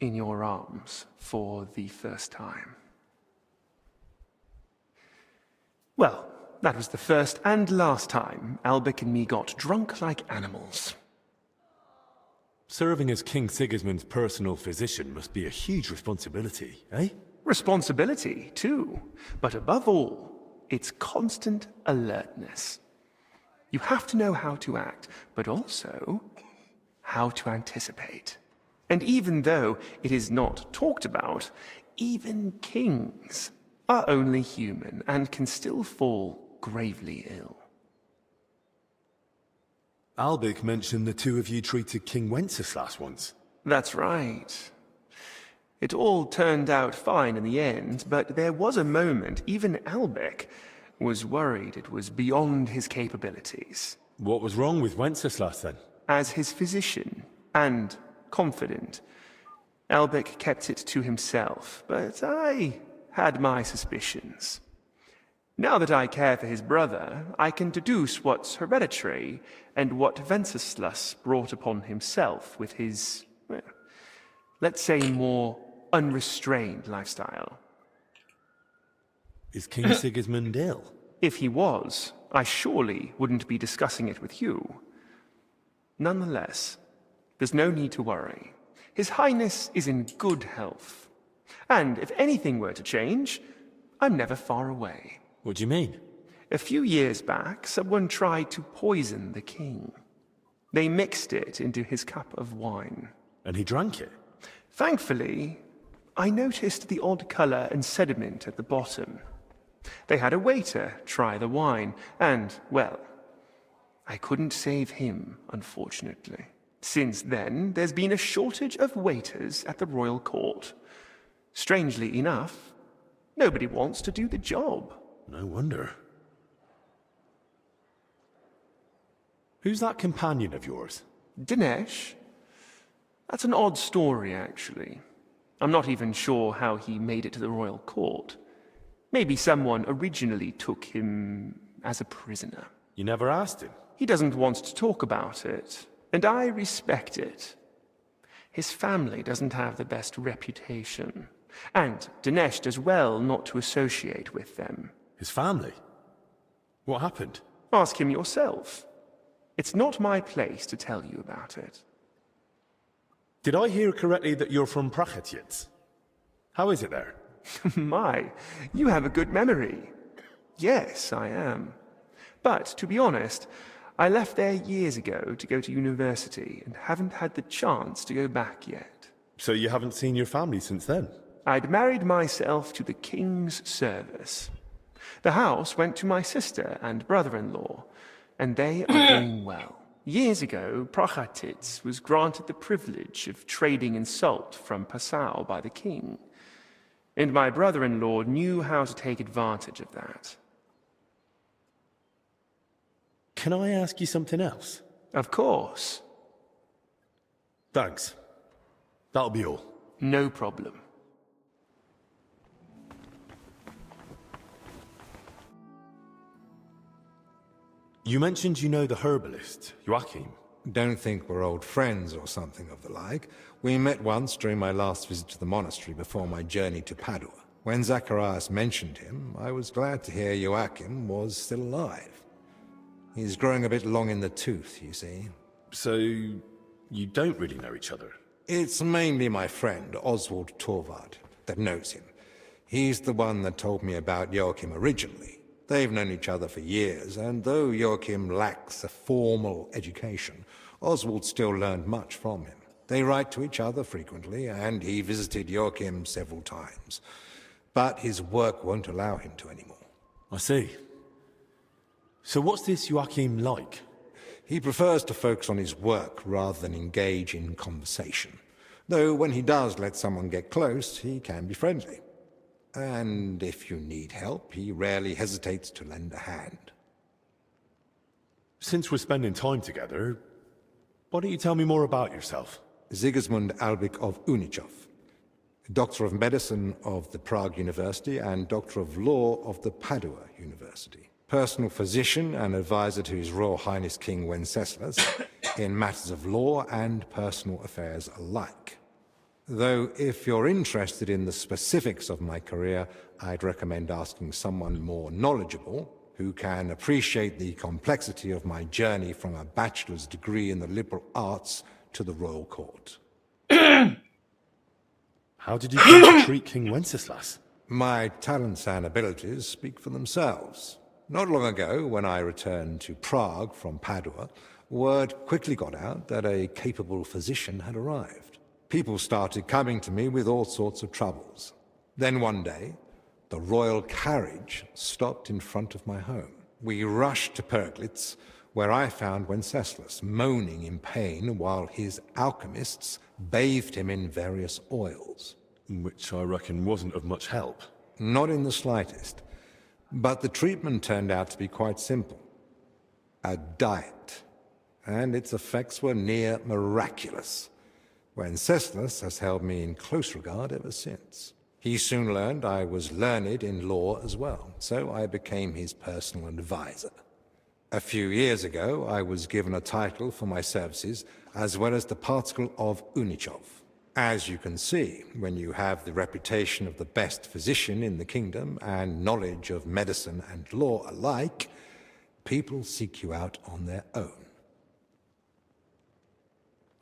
in your arms for the first time... Well, that was the first and last time Albic and me got drunk like animals. Serving as King Sigismund's personal physician must be a huge responsibility, eh? Responsibility, too. But above all, it's constant alertness. You have to know how to act, but also how to anticipate. And even though it is not talked about, even kings are only human and can still fall gravely ill. Albic mentioned the two of you treated King Wenceslas once. That's right. It all turned out fine in the end, but there was a moment even Albic was worried it was beyond his capabilities. What was wrong with Wenceslas then? As his physician and confidant, Albic kept it to himself, but I had my suspicions. Now that I care for his brother, I can deduce what's hereditary and what Wenceslas brought upon himself with his, well, let's say, more unrestrained lifestyle. Is King Sigismund ill? If he was, I surely wouldn't be discussing it with you. Nonetheless, there's no need to worry. His Highness is in good health. And if anything were to change, I'm never far away. What do you mean? A few years back, someone tried to poison the king. They mixed it into his cup of wine. And he drank it? Thankfully, I noticed the odd color and sediment at the bottom. They had a waiter try the wine, and, well, I couldn't save him, unfortunately. Since then, there's been a shortage of waiters at the royal court. Strangely enough, nobody wants to do the job. No wonder. Who's that companion of yours? Dinesh? That's an odd story, actually. I'm not even sure how he made it to the royal court. Maybe someone originally took him as a prisoner. You never asked him? He doesn't want to talk about it, and I respect it. His family doesn't have the best reputation, and Dinesh does well not to associate with them. His family? What happened? Ask him yourself. It's not my place to tell you about it. Did I hear correctly that you're from Prachatiets? How is it there? My, you have a good memory. Yes, I am. But, to be honest, I left there years ago to go to university and haven't had the chance to go back yet. So you haven't seen your family since then? I'd married myself to the king's service. The house went to my sister and brother-in-law, and they are doing well. Years ago, Prachatitz was granted the privilege of trading in salt from Passau by the king, and my brother-in-law knew how to take advantage of that. Can I ask you something else? Of course. Thanks. That'll be all. No problem. You mentioned you know the herbalist, Joachim. Don't think we're old friends or something of the like. We met once during my last visit to the monastery before my journey to Padua. When Zacharias mentioned him, I was glad to hear Joachim was still alive. He's growing a bit long in the tooth, you see. So, you don't really know each other? It's mainly my friend, Oswald Torvald, that knows him. He's the one that told me about Joachim originally. They've known each other for years, and though Joachim lacks a formal education, Oswald still learned much from him. They write to each other frequently, and he visited Joachim several times. But his work won't allow him to anymore. I see. So what's this Joachim like? He prefers to focus on his work rather than engage in conversation. Though when he does let someone get close, he can be friendly. And if you need help, he rarely hesitates to lend a hand. Since we're spending time together, why don't you tell me more about yourself? Sigismund Albrecht of Unichov, Doctor of Medicine of the Prague University and Doctor of Law of the Padua University. Personal physician and advisor to His Royal Highness King Wenceslas in matters of law and personal affairs alike. Though if you're interested in the specifics of my career, I'd recommend asking someone more knowledgeable who can appreciate the complexity of my journey from a bachelor's degree in the liberal arts to the royal court. How did you come to treat King Wenceslas? My talents and abilities speak for themselves. Not long ago, when I returned to Prague from Padua, word quickly got out that a capable physician had arrived. People started coming to me with all sorts of troubles. Then one day, the royal carriage stopped in front of my home. We rushed to Perglitz, where I found Wenceslas moaning in pain while his alchemists bathed him in various oils. Which I reckon wasn't of much help. Not in the slightest. But the treatment turned out to be quite simple. A diet. And its effects were near miraculous. Wenceslas has held me in close regard ever since. He soon learned I was learned in law as well, so I became his personal advisor. A few years ago, I was given a title for my services, as well as the particle of Unichov. As you can see, when you have the reputation of the best physician in the kingdom and knowledge of medicine and law alike, people seek you out on their own.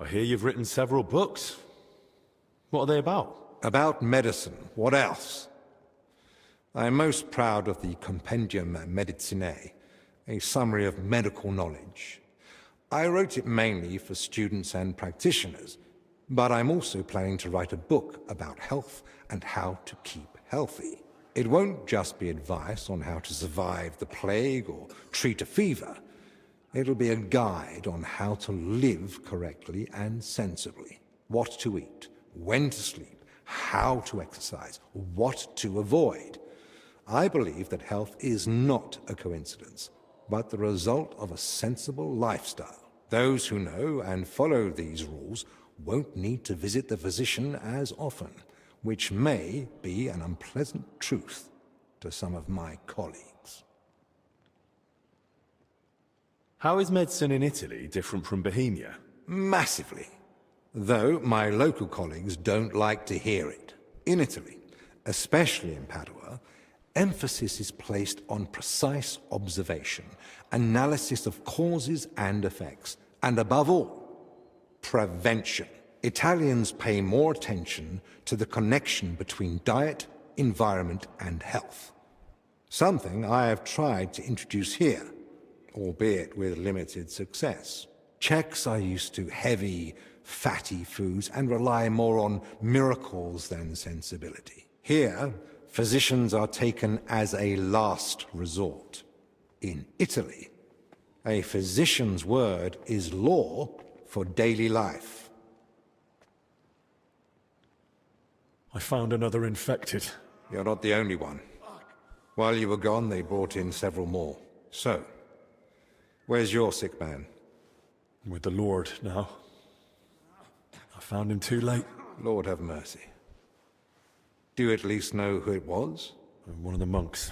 I hear you've written several books. What are they about? About medicine. What else? I'm most proud of the Compendium Medicinae, a summary of medical knowledge. I wrote it mainly for students and practitioners, but I'm also planning to write a book about health and how to keep healthy. It won't just be advice on how to survive the plague or treat a fever. It'll be a guide on how to live correctly and sensibly. What to eat, when to sleep, how to exercise, what to avoid. I believe that health is not a coincidence, but the result of a sensible lifestyle. Those who know and follow these rules won't need to visit the physician as often, which may be an unpleasant truth to some of my colleagues. How is medicine in Italy different from Bohemia? Massively. Though my local colleagues don't like to hear it. In Italy, especially in Padua, emphasis is placed on precise observation, analysis of causes and effects, and above all, prevention. Italians pay more attention to the connection between diet, environment, and health. Something I have tried to introduce here, albeit with limited success. Czechs are used to heavy, fatty foods and rely more on miracles than sensibility. Here, physicians are taken as a last resort. In Italy, a physician's word is law for daily life. I found another infected. You're not the only one. While you were gone, they brought in several more. So, where's your sick man? With the Lord now. I found him too late. Lord have mercy. Do you at least know who it was? One of the monks.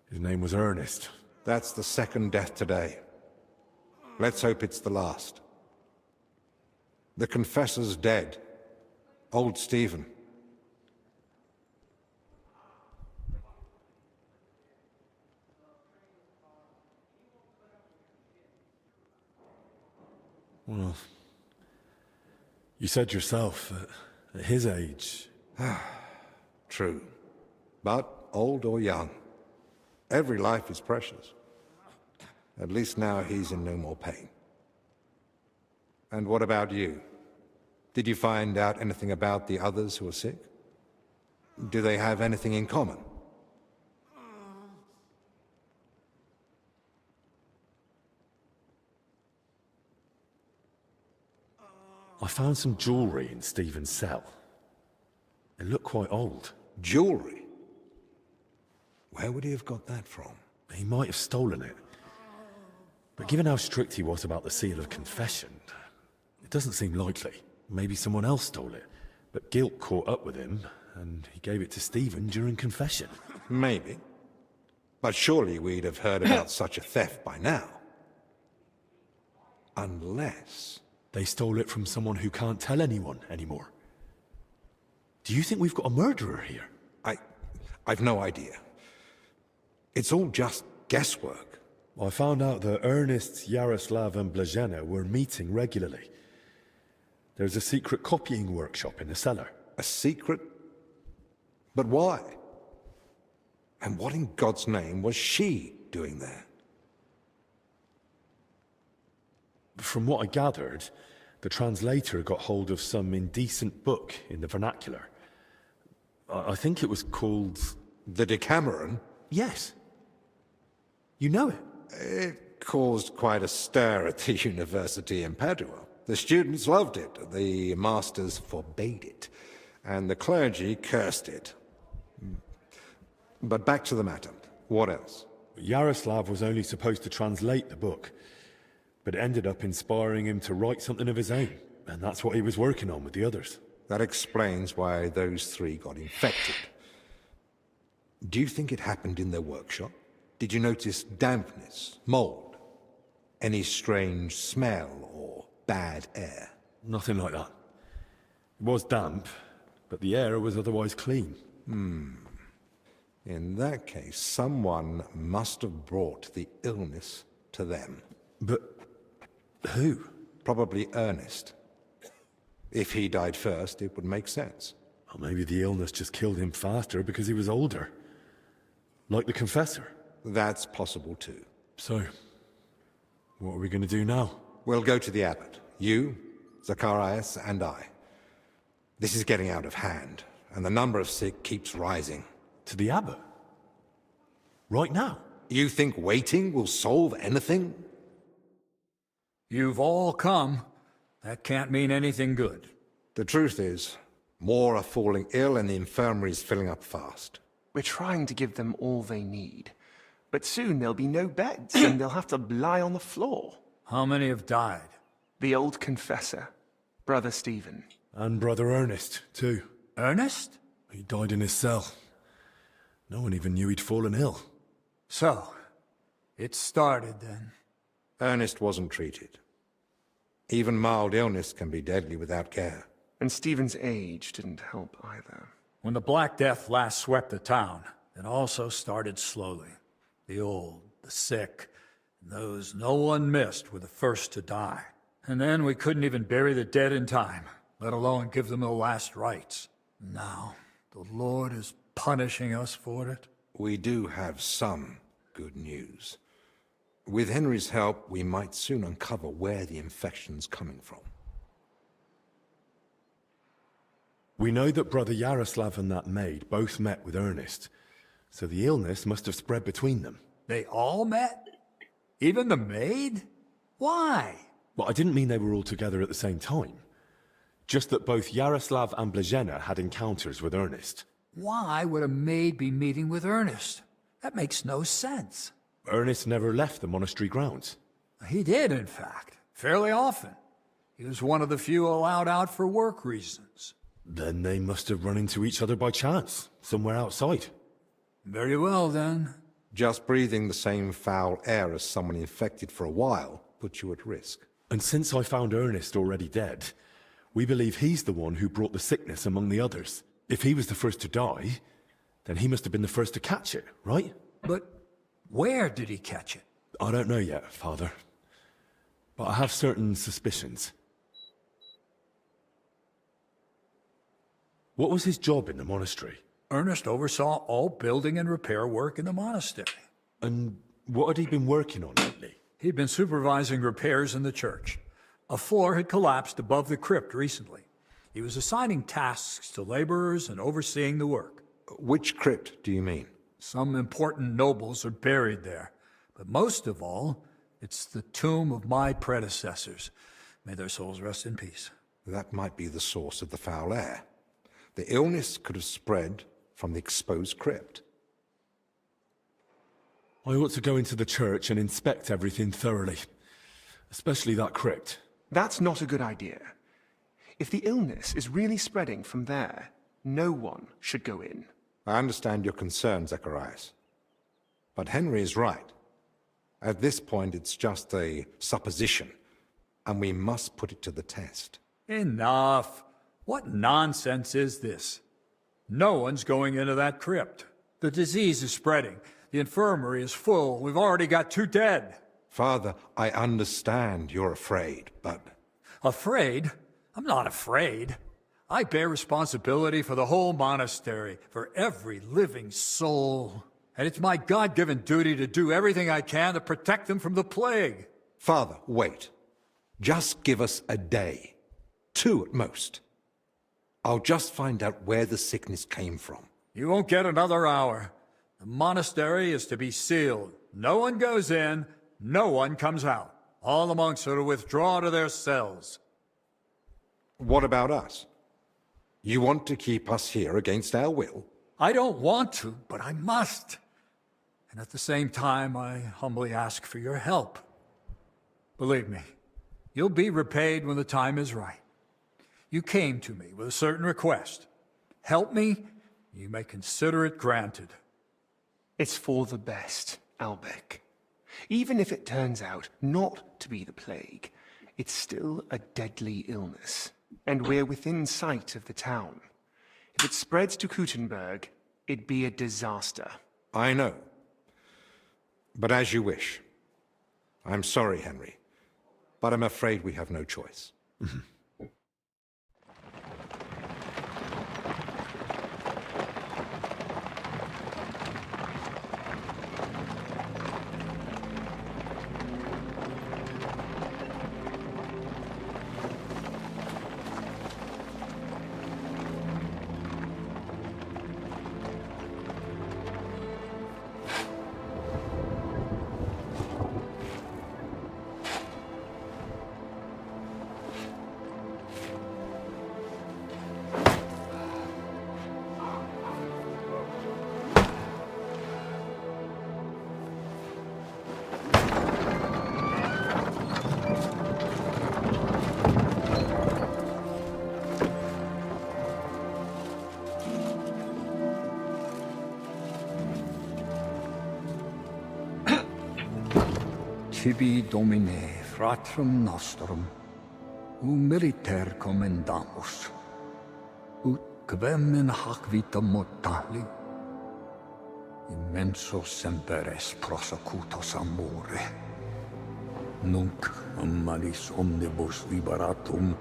His name was Ernest. That's the second death today. Let's hope it's the last. The confessor's dead. Old Stephen. Well, you said yourself that at his age... True. But old or young, every life is precious. At least now he's in no more pain. And what about you? Did you find out anything about the others who are sick? Do they have anything in common? I found some jewellery in Stephen's cell. It looked quite old. Jewellery? Where would he have got that from? He might have stolen it. But given how strict he was about the seal of confession, it doesn't seem likely. Maybe someone else stole it. But guilt caught up with him, and he gave it to Stephen during confession. Maybe. But surely we'd have heard about such a theft by now. Unless... They stole it from someone who can't tell anyone anymore. Do you think we've got a murderer here? I've no idea. It's all just guesswork. I found out that Ernest, Yaroslav and Blazhena were meeting regularly. There's a secret copying workshop in the cellar. A secret? But why? And what in God's name was she doing there? From what I gathered, the translator got hold of some indecent book in the vernacular. I think it was called... The Decameron? Yes. You know it? It caused quite a stir at the university in Padua. The students loved it, the masters forbade it, and the clergy cursed it. But back to the matter. What else? Yaroslav was only supposed to translate the book, but it ended up inspiring him to write something of his own, and that's what he was working on with the others. That explains why those three got infected. Do you think it happened in their workshop? Did you notice dampness, mold, any strange smell or bad air? Nothing like that. It was damp, but the air was otherwise clean. In that case, someone must have brought the illness to them. But who? Probably Ernest. If he died first, it would make sense. Well, maybe the illness just killed him faster because he was older. Like the confessor. That's possible too. So, what are we going to do now? We'll go to the abbot. You, Zacharias, and I. This is getting out of hand, and the number of sick keeps rising. To the abbot? Right now? You think waiting will solve anything? You've all come. That can't mean anything good. The truth is, more are falling ill and the infirmary's filling up fast. We're trying to give them all they need. But soon there'll be no beds and they'll have to lie on the floor. How many have died? The old confessor, Brother Stephen. And Brother Ernest, too. Ernest? He died in his cell. No one even knew he'd fallen ill. So, it started then. Ernest wasn't treated. Even mild illness can be deadly without care. And Stephen's age didn't help either. When the Black Death last swept the town, it also started slowly. The old, the sick, and those no one missed were the first to die. And then we couldn't even bury the dead in time, let alone give them the last rites. Now, the Lord is punishing us for it. We do have some good news. With Henry's help, we might soon uncover where the infection's coming from. We know that Brother Yaroslav and that maid both met with Ernest, so the illness must have spread between them. They all met? Even the maid? Why? Well, I didn't mean they were all together at the same time. Just that both Yaroslav and Blazhena had encounters with Ernest. Why would a maid be meeting with Ernest? That makes no sense. Ernest never left the monastery grounds. He did, in fact, fairly often. He was one of the few allowed out for work reasons. Then they must have run into each other by chance, somewhere outside. Very well, then. Just breathing the same foul air as someone infected for a while puts you at risk. And since I found Ernest already dead, we believe he's the one who brought the sickness among the others. If he was the first to die, then he must have been the first to catch it, right? But where did he catch it? I don't know yet, Father. But I have certain suspicions. What was his job in the monastery? Ernest oversaw all building and repair work in the monastery. And what had he been working on lately? He'd been supervising repairs in the church. A floor had collapsed above the crypt recently. He was assigning tasks to laborers and overseeing the work. Which crypt do you mean? Some important nobles are buried there. But most of all, it's the tomb of my predecessors. May their souls rest in peace. That might be the source of the foul air. The illness could have spread from the exposed crypt. I ought to go into the church and inspect everything thoroughly. Especially that crypt. That's not a good idea. If the illness is really spreading from there, no one should go in. I understand your concern, Zacharias. But Henry is right. At this point, it's just a supposition, and we must put it to the test. Enough. What nonsense is this? No one's going into that crypt. The disease is spreading. The infirmary is full. We've already got 2 dead. Father, I understand you're afraid, but... Afraid? I'm not afraid. I bear responsibility for the whole monastery, for every living soul. And it's my God-given duty to do everything I can to protect them from the plague. Father, wait. Just give us a day. 2 at most. I'll just find out where the sickness came from. You won't get another hour. The monastery is to be sealed. No one goes in, no one comes out. All the monks are to withdraw to their cells. What about us? You want to keep us here against our will? I don't want to, but I must. And at the same time, I humbly ask for your help. Believe me, you'll be repaid when the time is right. You came to me with a certain request. Help me, you may consider it granted. It's for the best, Albec. Even if it turns out not to be the plague, it's still a deadly illness, and we're within sight of the town. If it spreads to Kuttenberg, it'd be a disaster. I know. But as you wish. I'm sorry, Henry, but I'm afraid we have no choice. tibi domine fratrum nostrum, militer commendamus, ut quem in hac vita mortali, immenso semper es prosecutus amore, nunc malis omnibus liberatum,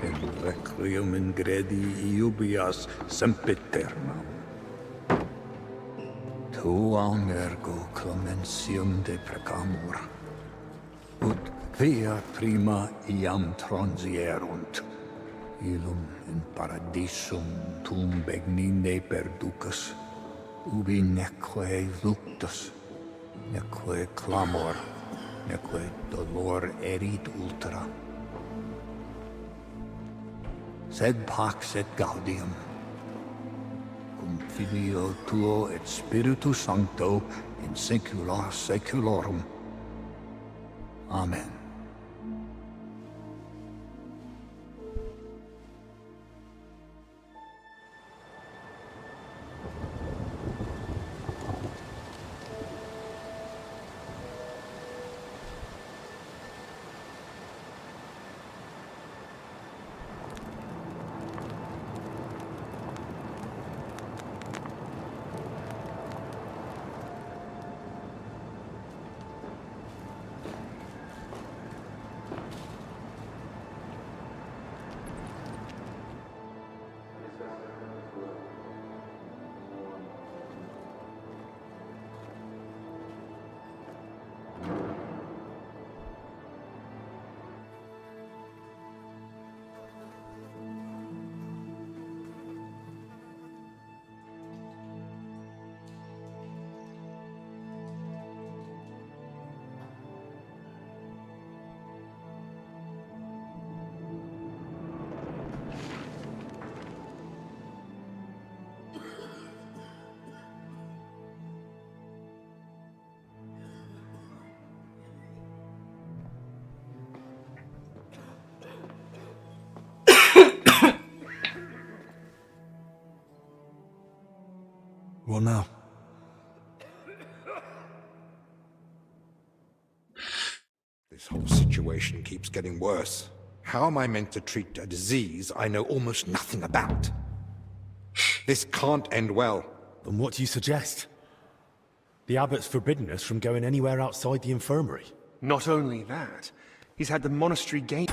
in requiem in gredi iubias sempiternam. Tuam ergo clementium deprecamur, ut via prima iam transierunt, illum in paradisum tum begnine perducas, ubi neque luctus, neque clamor, neque dolor erit ultra. Sed pax et gaudium, cum Filio tuo et Spiritus Sancto in saecula saeculorum. Amen. Well, now. This whole situation keeps getting worse. How am I meant to treat a disease I know almost nothing about? This can't end well. Then what do you suggest? The abbot's forbidden us from going anywhere outside the infirmary. Not only that, he's had the monastery gate.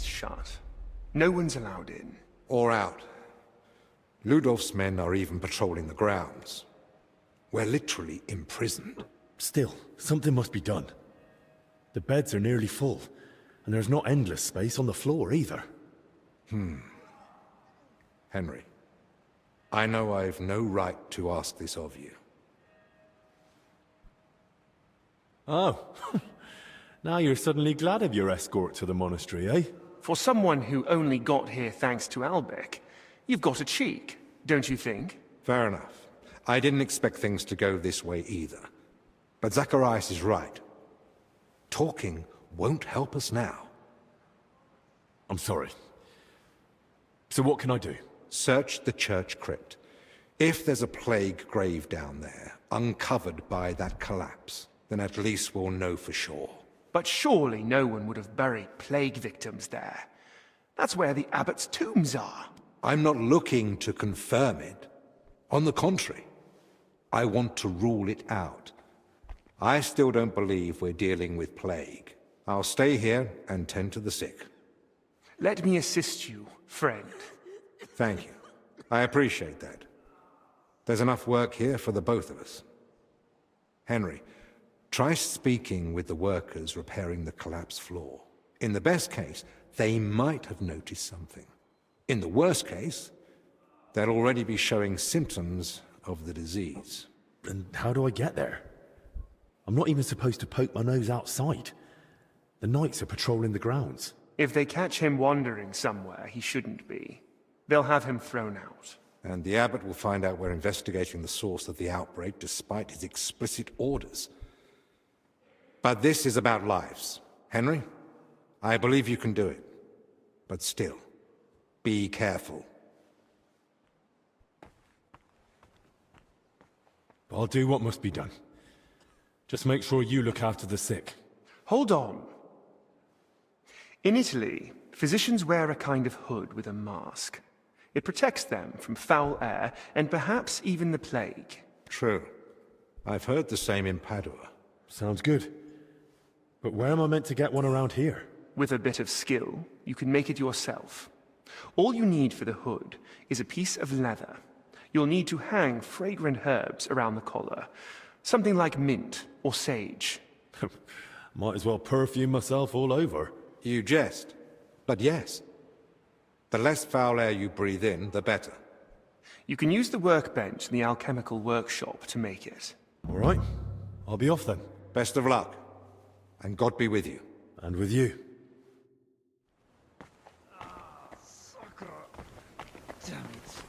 Shut. No one's allowed in. Or out. Ludolf's men are even patrolling the grounds. We're literally imprisoned. Still, something must be done. The beds are nearly full, and there's not endless space on the floor either. Henry, I know I've no right to ask this of you. Oh. Now you're suddenly glad of your escort to the monastery, eh? For someone who only got here thanks to Albec, you've got a cheek, don't you think? Fair enough. I didn't expect things to go this way either. But Zacharias is right. Talking won't help us now. I'm sorry. So what can I do? Search the church crypt. If there's a plague grave down there, uncovered by that collapse, then at least we'll know for sure. But surely no one would have buried plague victims there. That's where the abbot's tombs are. I'm not looking to confirm it. On the contrary, I want to rule it out. I still don't believe we're dealing with plague. I'll stay here and tend to the sick. Let me assist you, friend. Thank you. I appreciate that. There's enough work here for the both of us. Henry, try speaking with the workers repairing the collapsed floor. In the best case, they might have noticed something. In the worst case, they'll already be showing symptoms of the disease. And how do I get there? I'm not even supposed to poke my nose outside. The knights are patrolling the grounds. If they catch him wandering somewhere he shouldn't be, they'll have him thrown out. And the abbot will find out we're investigating the source of the outbreak despite his explicit orders. But this is about lives. Henry, I believe you can do it. But still, be careful. I'll do what must be done. Just make sure you look after the sick. Hold on. In Italy, physicians wear a kind of hood with a mask. It protects them from foul air and perhaps even the plague. True. I've heard the same in Padua. Sounds good. But where am I meant to get one around here? With a bit of skill, you can make it yourself. All you need for the hood is a piece of leather. You'll need to hang fragrant herbs around the collar. Something like mint or sage. Might as well perfume myself all over. You jest. But yes. The less foul air you breathe in, the better. You can use the workbench in the alchemical workshop to make it. All right. I'll be off then. Best of luck. And God be with you. And with you. Damn it.